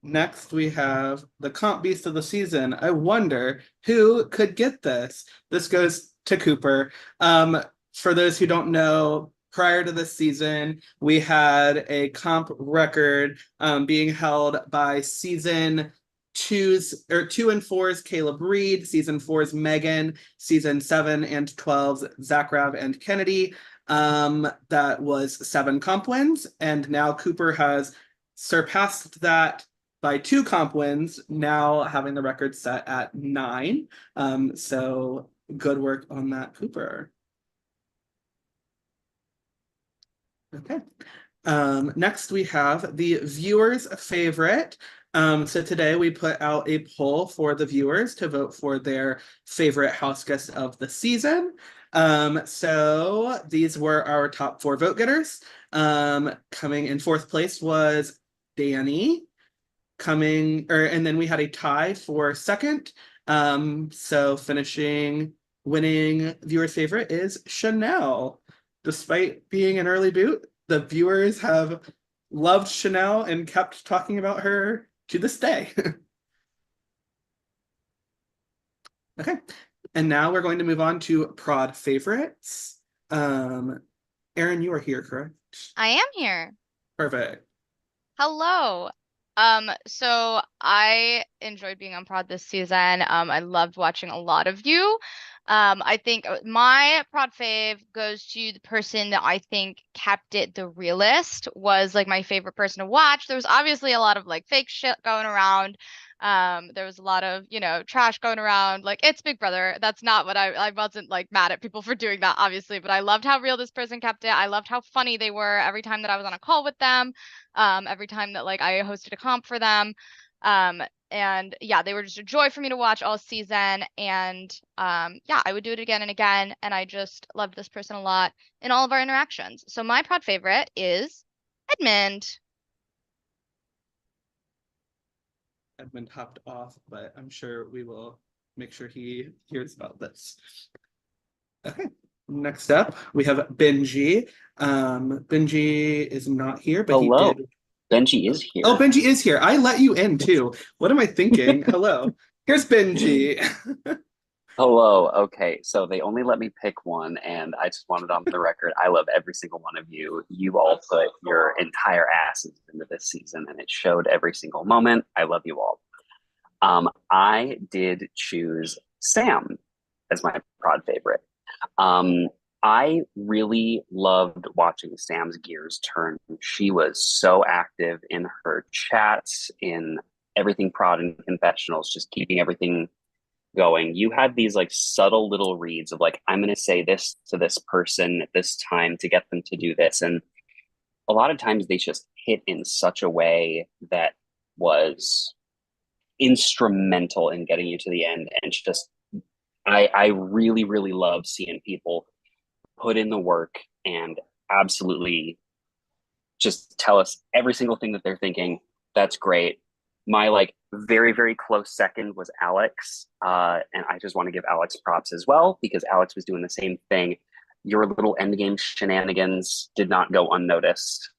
Next, we have the comp beast of the season. I wonder who could get this. This goes to Cooper. For those who don't know, prior to this season, we had a comp record being held by season 2 and 4's Caleb Reed, season 4's Megan, season 7 and 12's Zach Rav and Kennedy. That was 7 comp wins, and now Cooper has surpassed that by 2 comp wins, now having the record set at 9. So good work on that, Cooper. Okay. Next we have the viewers' favorite. So today we put out a poll for the viewers to vote for their favorite house guest of the season. So these were our top 4 vote getters. Coming in 4th place was Danny. And then we had a tie for 2nd. So winning viewer's favorite is Chanel. Despite being an early boot, the viewers have loved Chanel and kept talking about her to this day. Okay, and now we're going to move on to prod favorites. Erin, you are here, correct? I am here. Perfect. Hello. So I enjoyed being on prod this season. I loved watching a lot of you. I think my prod fave goes to the person that I think kept it the realest, was like my favorite person to watch. There was obviously a lot of like fake shit going around. There was a lot of, trash going around. Like, it's Big Brother. That's not what I wasn't like mad at people for doing that, obviously, but I loved how real this person kept it. I loved how funny they were every time that I was on a call with them. Every time that like I hosted a comp for them. And yeah, they were just a joy for me to watch all season. And yeah, I would do it again and again. And I just loved this person a lot in all of our interactions. So my prod favorite is Edmund. Edmund hopped off, but I'm sure we will make sure he hears about this. Okay, next up, we have Benji. Benji is not here, but Hello. he did. Benji is here. Oh, Benji is here. I let you in too. What am I thinking? Hello. Here's Benji. Hello. Okay, so they only let me pick one, and I just wanted on the record, I love every single one of you. You all put your entire asses into this season, and it showed every single moment. I love you all. I did choose Sam as my prod favorite. I really loved watching Sam's gears turn. She was so active in her chats, in everything prod and confessionals, just keeping everything going. You had these like subtle little reads of like, I'm going to say this to this person at this time to get them to do this. And a lot of times they just hit in such a way that was instrumental in getting you to the end. And just, I really, really love seeing people put in the work and absolutely just tell us every single thing that they're thinking. That's great. My like very, very close second was Alex. And I just want to give Alex props as well, because Alex was doing the same thing. Your little endgame shenanigans did not go unnoticed.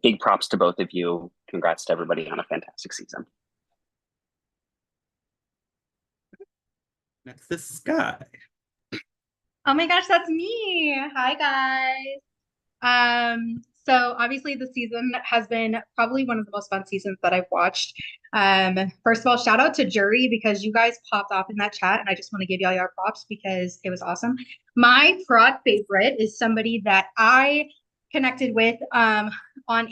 Big props to both of you. Congrats to everybody on a fantastic season. Next is Sky. Oh my gosh, that's me. Hi guys. So obviously the season has been probably one of the most fun seasons that I've watched. First of all, shout out to Jury, because you guys popped off in that chat and I just want to give y'all your props because it was awesome. My prod favorite is somebody that I connected with on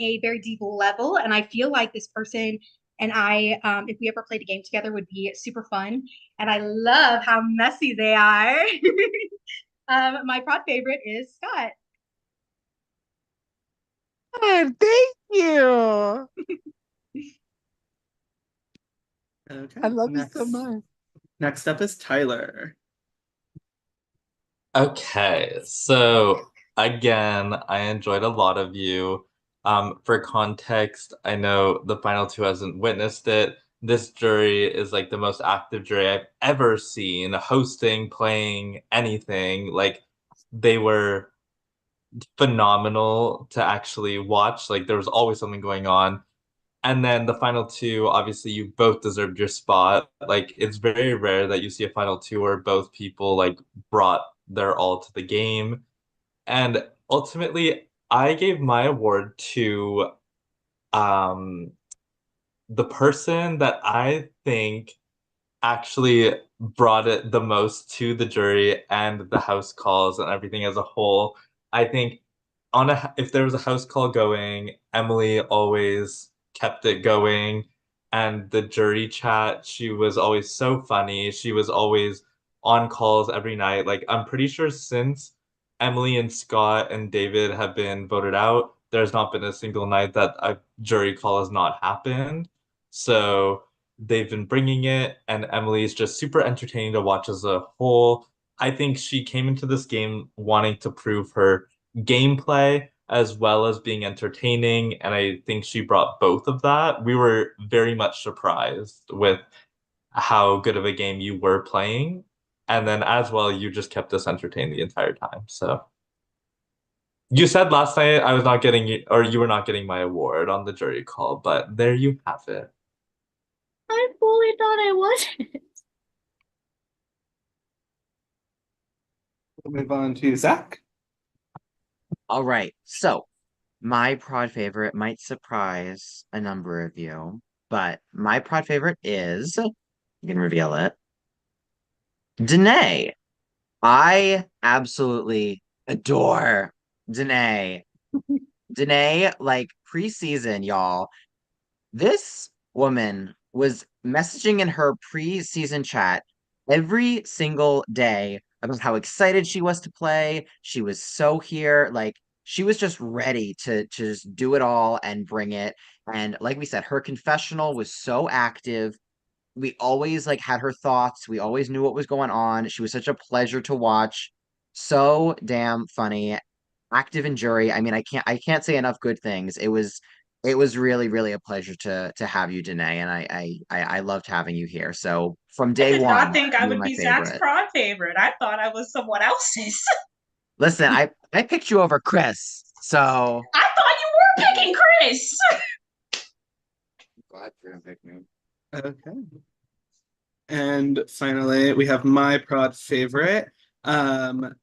a very deep level, and I feel like this person and I, if we ever played a game together, would be super fun. And I love how messy they are. My prod favorite is Scott. Thank you. Okay. I love you so much. Next up is Tyler. Okay, so again, I enjoyed a lot of you. For context, I know the final two hasn't witnessed it. This jury is like the most active jury I've ever seen, hosting, playing, anything. Like they were phenomenal to actually watch. Like there was always something going on. And then the final two, obviously you both deserved your spot. Like it's very rare that you see a final two where both people like brought their all to the game. And ultimately, I gave my award to the person that I think actually brought it the most to the jury and the house calls and everything as a whole. I think if there was a house call going, Emily always kept it going. And the jury chat, she was always so funny. She was always on calls every night. Like I'm pretty sure since Emily and Scott and David have been voted out, there's not been a single night that a jury call has not happened. So they've been bringing it, and Emily's just super entertaining to watch as a whole. I think she came into this game wanting to prove her gameplay as well as being entertaining, and I think she brought both of that. We were very much surprised with how good of a game you were playing, and then as well, you just kept us entertained the entire time. So you said last night I was not getting you, or you were not getting my award on the jury call, but there you have it. I fully thought I wasn't. We'll move on to Zach. All right. So my prod favorite might surprise a number of you, but my prod favorite is, you can reveal it, Danae. I absolutely adore Danae. Danae, like preseason, y'all, this woman was messaging in her preseason chat every single day about how excited she was to play. She was so here, like she was just ready to just do it all and bring it. And like we said, her confessional was so active. We always like had her thoughts. We always knew what was going on. She was such a pleasure to watch. So damn funny. Active in jury. I mean, I can't say enough good things. It was really, really a pleasure to have you, Danae, and I loved having you here. So from I day did one, not think I you were would my be Zach's favorite. prod favorite. I thought I was someone else's. Listen, I picked you over Chris, so I thought you were picking Chris. glad you're gonna pick me. Okay. And finally, we have my prod favorite.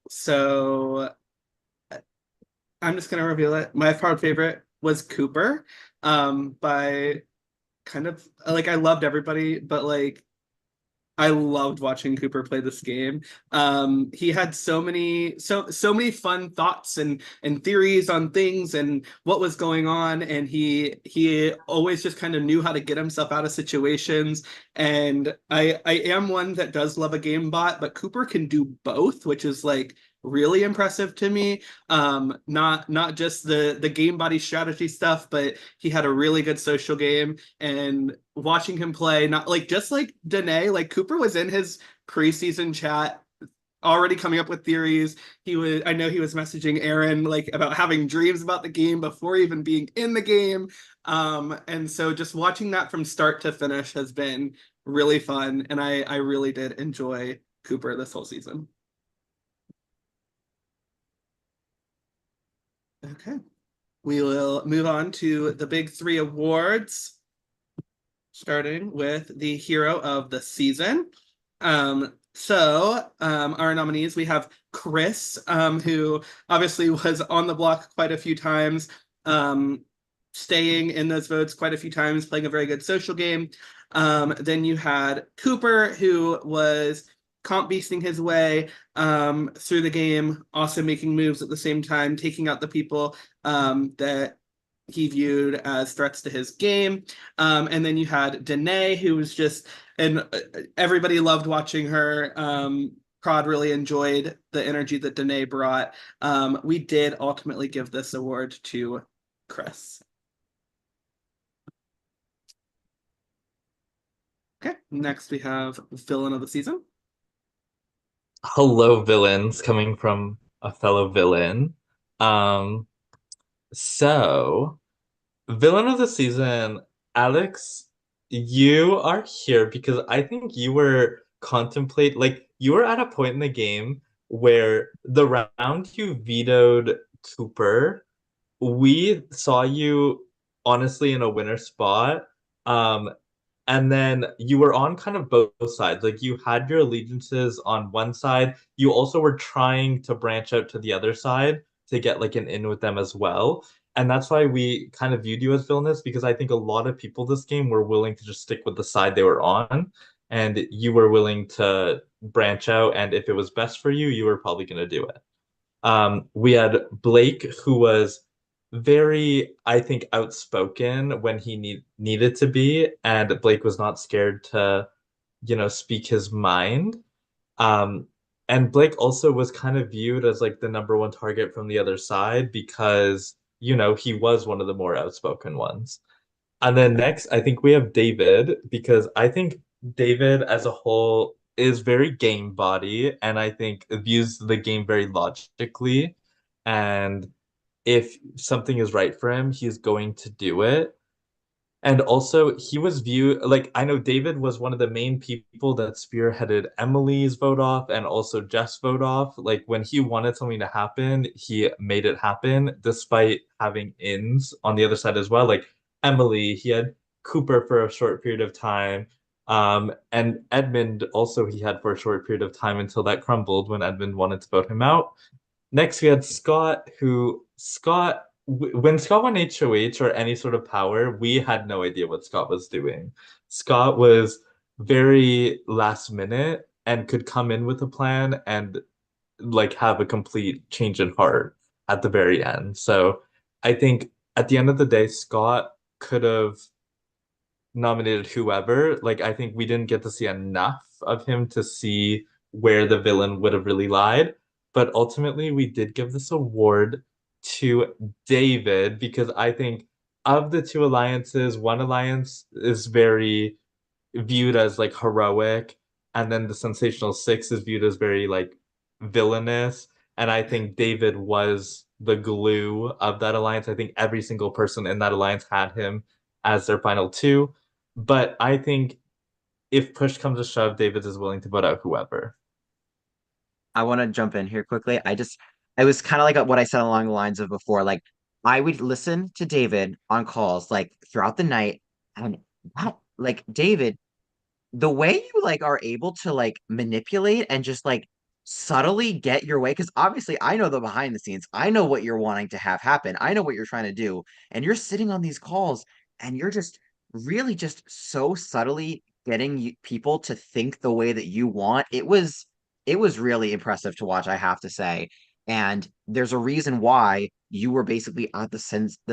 So I'm just gonna reveal it. My prod favorite was Cooper. By kind of like I loved everybody, but like I loved watching Cooper play this game. He had so many fun thoughts and theories on things and what was going on, and he always just kind of knew how to get himself out of situations. And I am one that does love a game bot, but Cooper can do both, which is like really impressive to me. Not just the game body strategy stuff, but he had a really good social game, and watching him play, not like just like Danae, like Cooper was in his preseason chat already coming up with theories. I know he was messaging Aaron like about having dreams about the game before even being in the game. And so just watching that from start to finish has been really fun, and I really did enjoy Cooper this whole season. Okay, we will move on to the big three awards, starting with the hero of the season. Our nominees, we have Chris, who obviously was on the block quite a few times, staying in those votes quite a few times, playing a very good social game. Then you had Cooper, who was comp beasting his way through the game, also making moves at the same time, taking out the people that he viewed as threats to his game. And then you had Danae, who was just, and everybody loved watching her. Prod really enjoyed the energy that Danae brought. We did ultimately give this award to Chris. Okay, next we have villain of the season. Hello, villains, coming from a fellow villain. So villain of the season, Alex, you are here because I think you were you were at a point in the game where the round you vetoed Cooper, we saw you honestly in a winner spot. And then you were on kind of both sides. Like you had your allegiances on one side. You also were trying to branch out to the other side to get like an in with them as well. And that's why we kind of viewed you as villainous, because I think a lot of people this game were willing to just stick with the side they were on. And you were willing to branch out. And if it was best for you, you were probably going to do it. We had Blake, who was very, I think, outspoken when he needed to be, and Blake was not scared to, speak his mind. And Blake also was kind of viewed as like the number one target from the other side because, he was one of the more outspoken ones. And then next, I think we have David, because I think David as a whole is very game body, and I think views the game very logically. And if something is right for him, he's going to do it. And also, he was viewed like, I know David was one of the main people that spearheaded Emily's vote off and also Jeff's vote off. Like, when he wanted something to happen, he made it happen despite having ins on the other side as well. Like, Emily, he had Cooper for a short period of time. And Edmund also he had for a short period of time until that crumbled when Edmund wanted to vote him out. Next, we had Scott, when Scott won HOH or any sort of power, we had no idea what Scott was doing. Scott was very last minute and could come in with a plan and like have a complete change in heart at the very end. So I think at the end of the day, Scott could have nominated whoever. Like, I think we didn't get to see enough of him to see where the villain would have really lied. But ultimately, we did give this award to David because I think of the two alliances, one alliance is very viewed as like heroic, and then the Sensational Six is viewed as very like villainous. And I think David was the glue of that alliance. I think every single person in that alliance had him as their final two. But I think if push comes to shove, David is willing to put out whoever. I want to jump in here quickly. I was kind of like what I said along the lines of before. Like, I would listen to David on calls like throughout the night, and like David, the way you like are able to like manipulate and just like subtly get your way, because obviously I know the behind the scenes. I know what you're wanting to have happen. I know what you're trying to do, and you're sitting on these calls and you're just really just so subtly getting people to think the way that you want. It was really impressive to watch, I have to say. And there's a reason why you were basically at the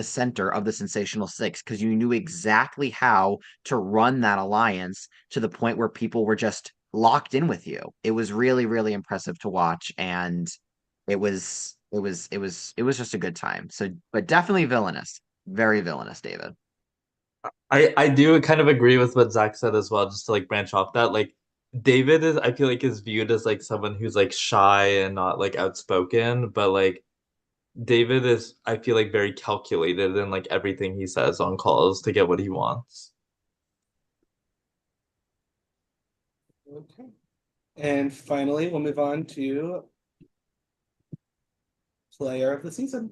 center of the Sensational Six, because you knew exactly how to run that alliance to the point where people were just locked in with you. It was really, really impressive to watch. And it was just a good time. So, but definitely villainous, very villainous, David. I do kind of agree with what Zach said as well, just to like branch off that. Like David is, I feel like, is viewed as like someone who's like shy and not like outspoken, but like David is, I feel like, very calculated in like everything he says on calls to get what he wants. Okay. And finally, we'll move on to player of the season.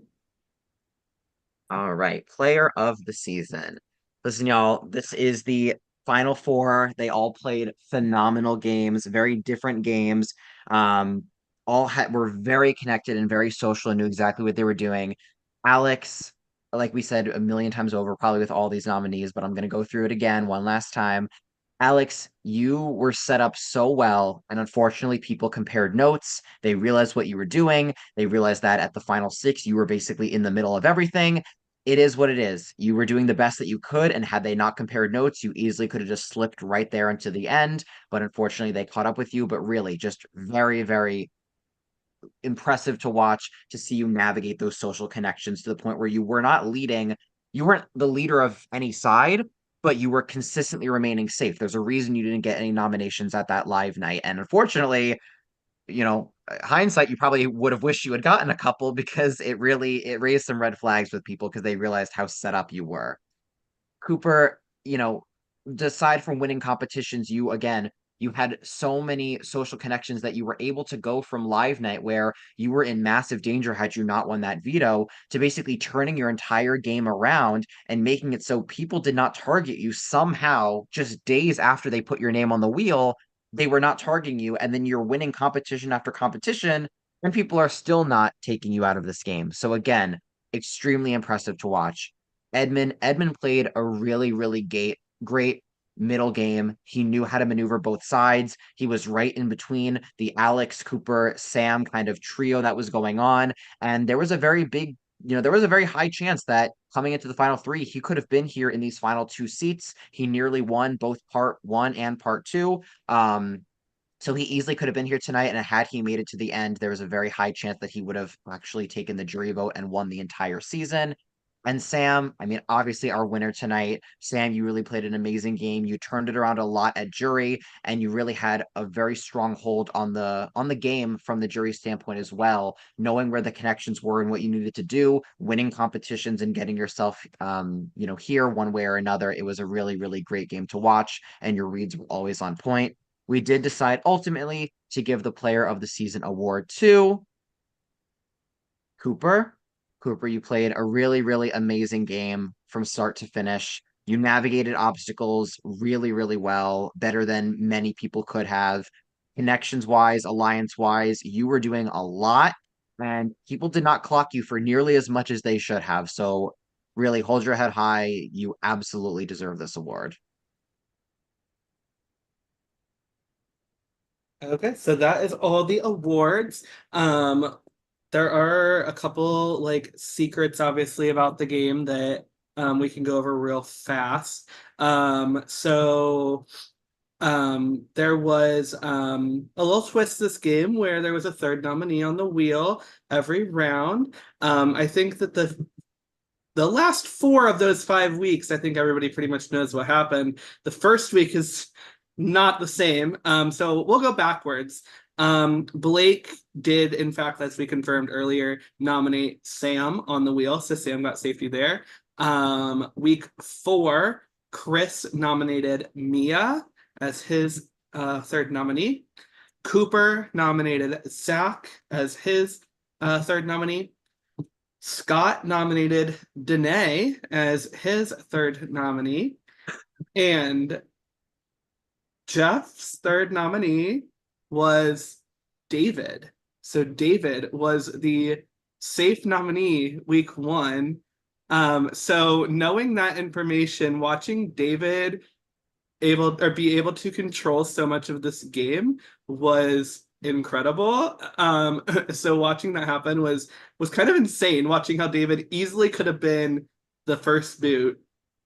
All right, player of the season. Listen, y'all, this is the Final Four. They all played phenomenal games, very different games. All were very connected and very social and knew exactly what they were doing. Alex, like we said a million times over, probably with all these nominees, but I'm going to go through it again one last time. Alex, you were set up so well, and unfortunately, people compared notes. They realized what you were doing. They realized that at the final six, you were basically in the middle of everything. It is what it is. You were doing the best that you could, and had they not compared notes, you easily could have just slipped right there into the end. But unfortunately, they caught up with you. But really, just very, very impressive to watch, to see you navigate those social connections to the point where you were not leading, you weren't the leader of any side, but you were consistently remaining safe. There's a reason you didn't get any nominations at that live night. And unfortunately, hindsight, you probably would have wished you had gotten a couple, because it raised some red flags with people because they realized how set up you were. Cooper, aside from winning competitions, you had so many social connections that you were able to go from live night, where you were in massive danger had you not won that veto, to basically turning your entire game around and making it so people did not target you. Somehow, just days after they put your name on the wheel, they were not targeting you, and then you're winning competition after competition, and people are still not taking you out of this game. So again, extremely impressive to watch. Edmund played a really, really great middle game. He knew how to maneuver both sides. He was right in between the Alex, Cooper, Sam kind of trio that was going on. And there was a very high chance that coming into the final three, he could have been here in these final two seats. He nearly won both part one and part two. So he easily could have been here tonight. And had he made it to the end, there was a very high chance that he would have actually taken the jury vote and won the entire season. And Sam, I mean, obviously our winner tonight. Sam, you really played an amazing game. You turned it around a lot at jury, and you really had a very strong hold on the game from the jury standpoint as well, knowing where the connections were and what you needed to do, winning competitions and getting yourself here one way or another. It was a really, really great game to watch, and your reads were always on point. We did decide ultimately to give the player of the season award to Cooper. Cooper, you played a really, really amazing game from start to finish. You navigated obstacles really, really well, better than many people could have. Connections wise, alliance wise, you were doing a lot, and people did not clock you for nearly as much as they should have. So, really, hold your head high. You absolutely deserve this award. Okay, so that is all the awards. There are a couple like secrets, obviously, about the game that we can go over real fast. There was a little twist this game where there was a third nominee on the wheel every round. I think that the last 4 of those 5 weeks, I think everybody pretty much knows what happened. The first week is not the same. So we'll go backwards. Blake did, in fact, as we confirmed earlier, nominate Sam on the wheel. So Sam got safety there. Week 4, Chris nominated Mia as his third nominee. Cooper nominated Zach as his third nominee. Scott nominated Danae as his third nominee. And Jeff's third nominee was David. So David was the safe nominee week 1. So knowing that information, watching David be able to control so much of this game was incredible. So watching that happen was kind of insane, watching how David easily could have been the first boot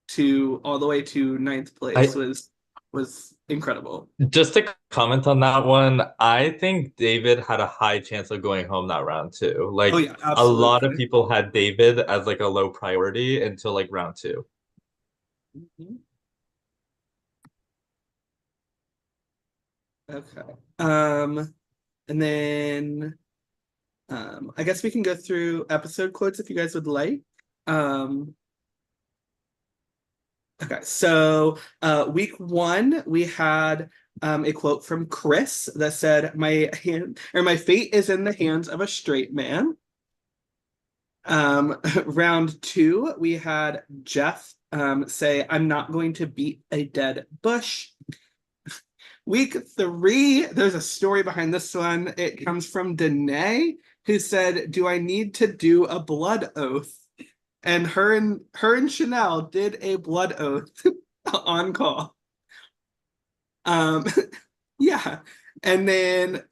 to all the way to 9th place. was incredible. Just to comment on that one, I think David had a high chance of going home that round too. Like Oh yeah, a lot of absolutely. people had David as like a low priority until like round 2. Mhm. Okay. And then I guess we can go through episode quotes if you guys would like. Okay, so week 1 we had a quote from Chris that said, my fate is in the hands of a straight man. Round 2 we had Jeff say, I'm not going to beat a dead bush. Week 3, there's a story behind this one. It comes from Danae, who said, do I need to do a blood oath? And her and Chanel did a blood oath on call. Yeah. And then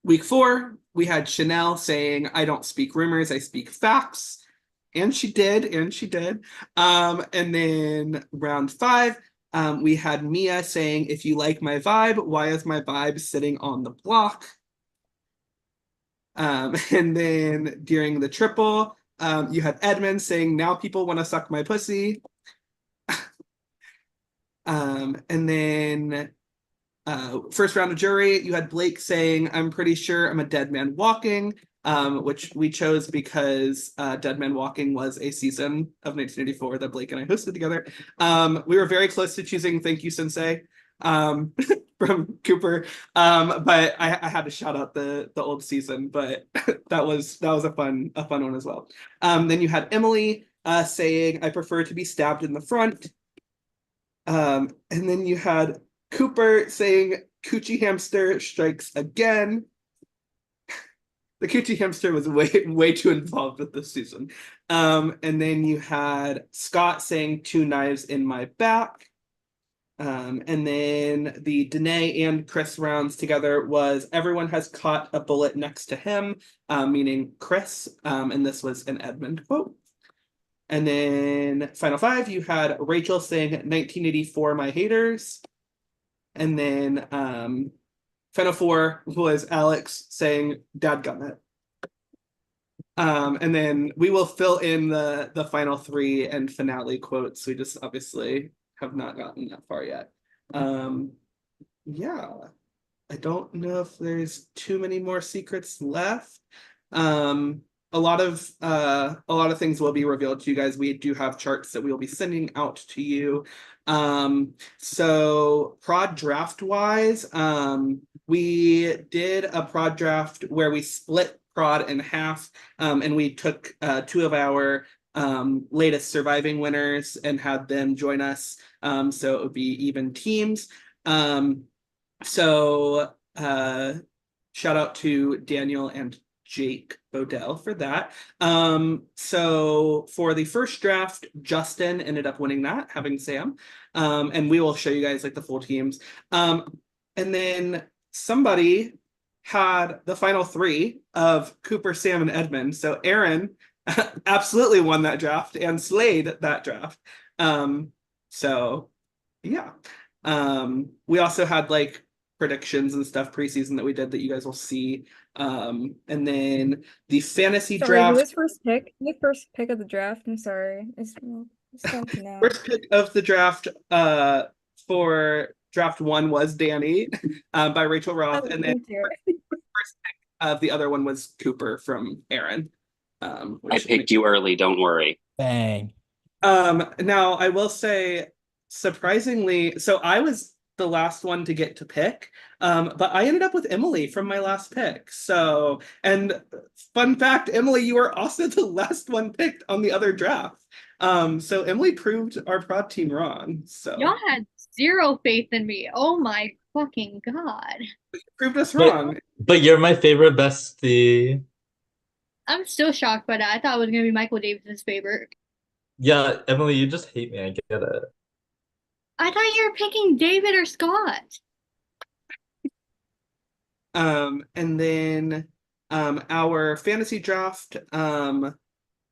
week 4, we had Chanel saying, I don't speak rumors, I speak facts. And she did. And then round 5, we had Mia saying, if you like my vibe, why is my vibe sitting on the block? And then during the triple, you had Edmund saying, now people want to suck my pussy. And then first round of jury, you had Blake saying, I'm pretty sure I'm a dead man walking, which we chose because Dead Man Walking was a season of 1984 that Blake and I hosted together. We were very close to choosing Thank You Sensei from Cooper, but I had to shout out the old season, but that was a fun one as well. Then you had Emily saying, I prefer to be stabbed in the front. And then you had Cooper saying, Coochie Hamster strikes again. The Coochie Hamster was way too involved with this season. And then you had Scott saying, 2 knives in my back. And then the Danae and Chris rounds together was, everyone has caught a bullet next to him, meaning Chris. And this was an Edmund quote. And then final 5, you had Rachel saying, 1984, my haters. And then final 4 was Alex saying, dadgummit. And then we will fill in the final 3 and finale quotes. We just obviously have not gotten that far yet. Yeah, I don't know if there's too many more secrets left. A lot of things will be revealed to you guys. We do have charts that we will be sending out to you. So prod draft wise, we did a prod draft where we split prod in half, and we took 2 of our latest surviving winners and had them join us. So it would be even teams. So shout out to Daniel and Jake Bodell for that. So for the first draft, Justin ended up winning that, having Sam. And we will show you guys like the full teams. And then somebody had the final 3 of Cooper, Sam, and Edmund. So Aaron absolutely won that draft and slayed that draft. So yeah. We also had like predictions and stuff preseason that we did that you guys will see. And then the fantasy Sorry, draft. who was first pick? The first pick of the draft. I'm sorry. It's fun to know. First pick of the draft for draft 1 was Danny by Rachel Roth. And then first pick of the other one was Cooper from Aaron. I picked you early, don't worry. Bang. Now I will say, surprisingly, so I was the last one to get to pick, but I ended up with Emily from my last pick. So, and fun fact, Emily, you were also the last one picked on the other draft. So Emily proved our prod team wrong. So Y'all had 0 faith in me. Oh my fucking god. You proved us wrong. But you're my favorite bestie. I'm still shocked by that. I thought it was gonna be Michael Davis's favorite. Yeah, Emily, you just hate me. I get it. I thought you were picking David or Scott. And then our fantasy draft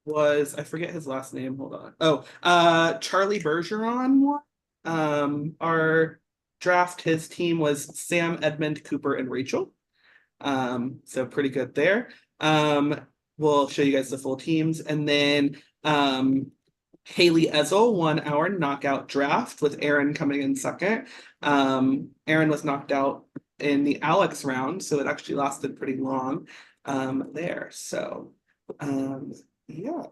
was, I forget his last name. Hold on. Oh, Charlie Bergeron won. our draft, his team was Sam, Edmund, Cooper, and Rachel. So pretty good there. We'll show you guys the full teams. And then Haley Ezel won our knockout draft with Aaron coming in second. Aaron was knocked out in the Alex round, so it actually lasted pretty long there. So yeah.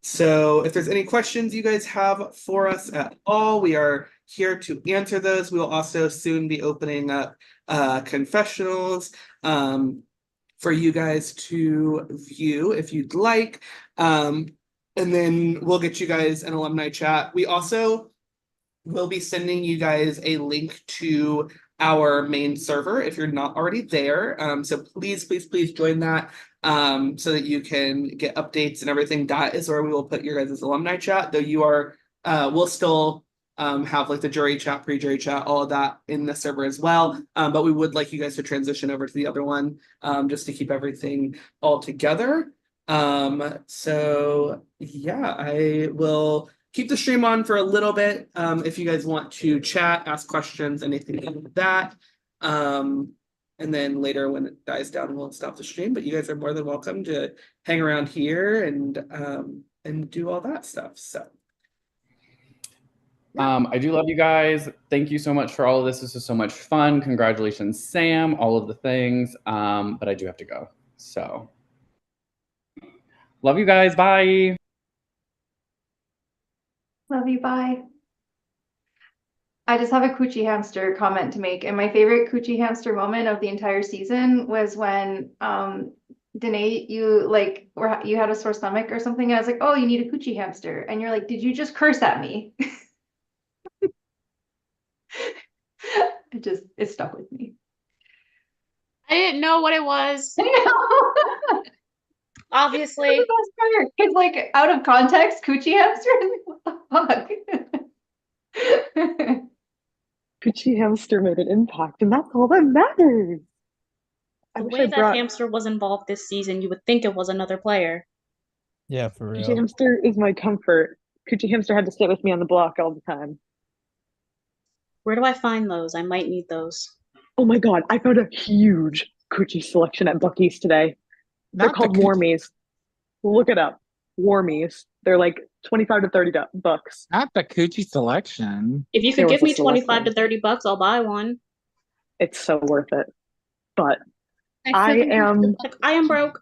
So if there's any questions you guys have for us at all, we are here to answer those. We will also soon be opening up confessionals for you guys to view if you'd like. And then we'll get you guys an alumni chat. We also will be sending you guys a link to our main server if you're not already there. So please join that so that you can get updates and everything. That is where we will put your guys' alumni chat, though you are, we'll still have like the jury chat, pre-jury chat, all of that in the server as well. But we would like you guys to transition over to the other one just to keep everything all together. So yeah, I will keep the stream on for a little bit if you guys want to chat, ask questions, anything like that. And then later when it dies down, we'll stop the stream. But you guys are more than welcome to hang around here and do all that stuff. So. I do love you guys. Thank you so much for all of this. This is so much fun. Congratulations, Sam, all of the things. But I do have to go. So love you guys. Bye. Love you, bye. I just have a Coochie Hamster comment to make. And my favorite Coochie Hamster moment of the entire season was when Danae, you had a sore stomach or something. And I was like, oh, you need a Coochie Hamster. And you're like, did you just curse at me? It stuck with me. I didn't know what it was. Obviously. It's like out of context, Coochie Hamster. What the fuck? Coochie Hamster made an impact, and that's all that matters. The way that hamster was involved this season, you would think it was another player. Yeah, for real. Coochie Hamster is my comfort. Coochie Hamster had to stay with me on the block all the time. Where do I find those? I might need those. Oh my god, I found a huge Coochie selection at Buc-ee's today. They're called Warmies. Look it up. Warmies. They're like 25 to 30 bucks. Not the Coochie selection. If you could give me 25 to 30 bucks, I'll buy one. It's so worth it. But I am broke.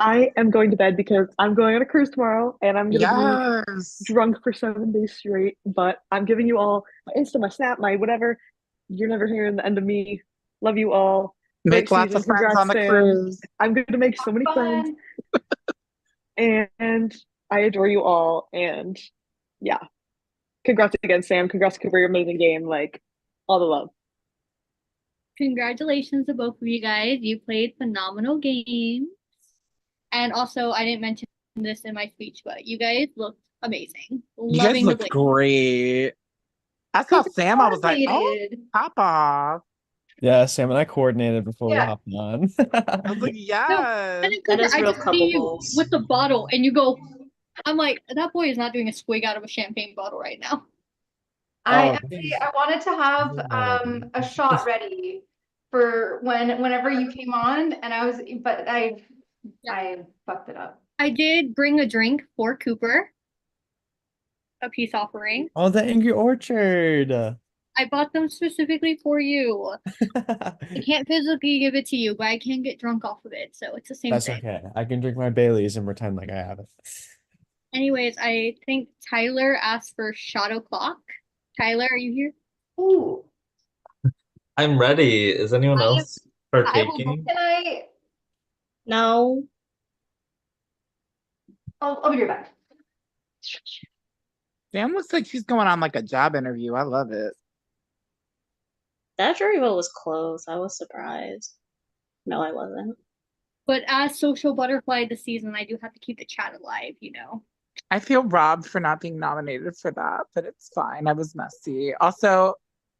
I am going to bed because I'm going on a cruise tomorrow and I'm gonna be drunk for 7 days straight. But I'm giving you all my Insta, my Snap, my whatever. You're never hearing the end of me. Love you all. Make lots of friends on the cruise. I'm going to make so many friends. And I adore you all. And yeah. Congrats again, Sam. Congrats, Cooper. Your amazing game. Like, all the love. Congratulations to both of you guys. You played phenomenal games. And also, I didn't mention this in my speech, but you guys looked amazing. You guys looked great. I saw Sam. I was like, oh, pop off. Yeah, Sam and I coordinated before we hopped on. I was like, yes. And then Cooper, I just see you with the bottle, and you go. I'm like, that boy is not doing a swig out of a champagne bottle right now. I wanted to have a shot ready for whenever you came on, and I fucked it up. I did bring a drink for Cooper, a peace offering. Oh, the Angry Orchard. I bought them specifically for you. I can't physically give it to you, but I can get drunk off of it, so it's the same That's thing. okay. I can drink my Baileys and pretend like I have it. Anyways, I think Tyler asked for shot o'clock. Tyler, are you here? Ooh. I'm ready. Is anyone else partaking? No. I'll be right back. Sam looks like she's going on like a job interview. I love it. That jury vote was close. I was surprised. No, I wasn't. But as Social Butterfly this season, I do have to keep the chat alive, you know. I feel robbed for not being nominated for that, but it's fine. I was messy. Also,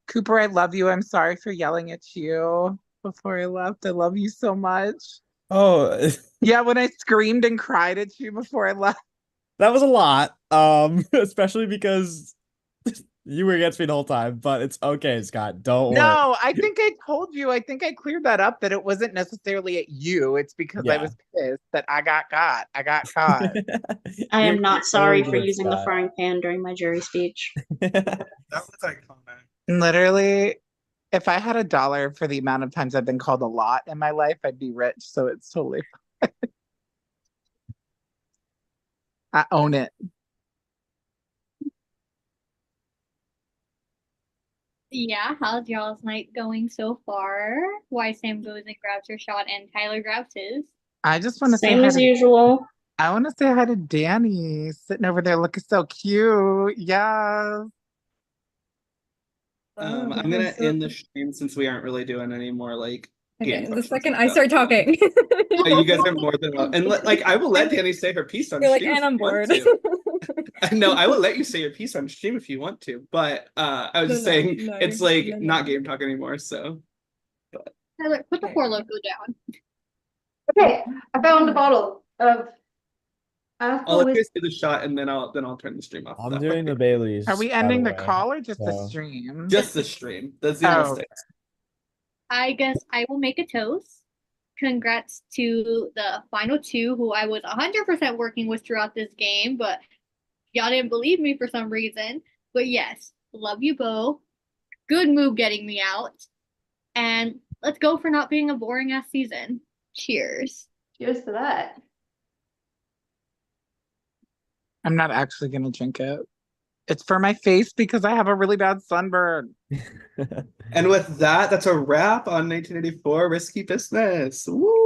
Cooper, I love you. I'm sorry for yelling at you before I left. I love you so much. Oh, yeah, when I screamed and cried at you before I left. That was a lot. Especially because You were against me the whole time, but it's okay, Scott. Don't worry. No, I think I told you. I think I cleared that up that it wasn't necessarily at you. It's because I Yeah. was pissed that I got caught. I got caught. I am You're not sorry for good, using the Scott. frying pan during my jury speech. That was iconic. Literally, if I had $1 for the amount of times I've been called a lot in my life, I'd be rich. So it's totally fine. I own it. Yeah, how's y'all's night going so far? Why Sam goes and grabs her shot and Tyler grabs his. I just want to say Same hi as to, usual. I want to say hi to Danny sitting over there looking so cute. Yes. I'm Oh, gonna so- end the stream since we aren't really doing any more like Okay, game the questions second like I that. start talking. You guys are more than welcome. And like I will let Danny say her piece on You're like, stream and if I'm you want bored. to. No, I will let you say your piece on stream if you want to, but I was No, just no, saying no, it's like no, no. not game talk anymore. So Tyler, put the 4 logo down. Okay, I found a bottle of I'll apple let with you guys do the shot and then I'll turn the stream off. I'm That doing way. the Baileys. Are we by ending the way, call or just the so- stream? Just the stream. The zero Oh. sticks. I guess I will make a toast. Congrats to the final 2 who I was 100% working with throughout this game, but y'all didn't believe me for some reason. But yes, love you both. Good move getting me out. And let's go for not being a boring ass season. Cheers. Cheers to that. I'm not actually gonna drink it. It's for my face because I have a really bad sunburn. And with that, that's a wrap on 1984 Risky Business. Woo!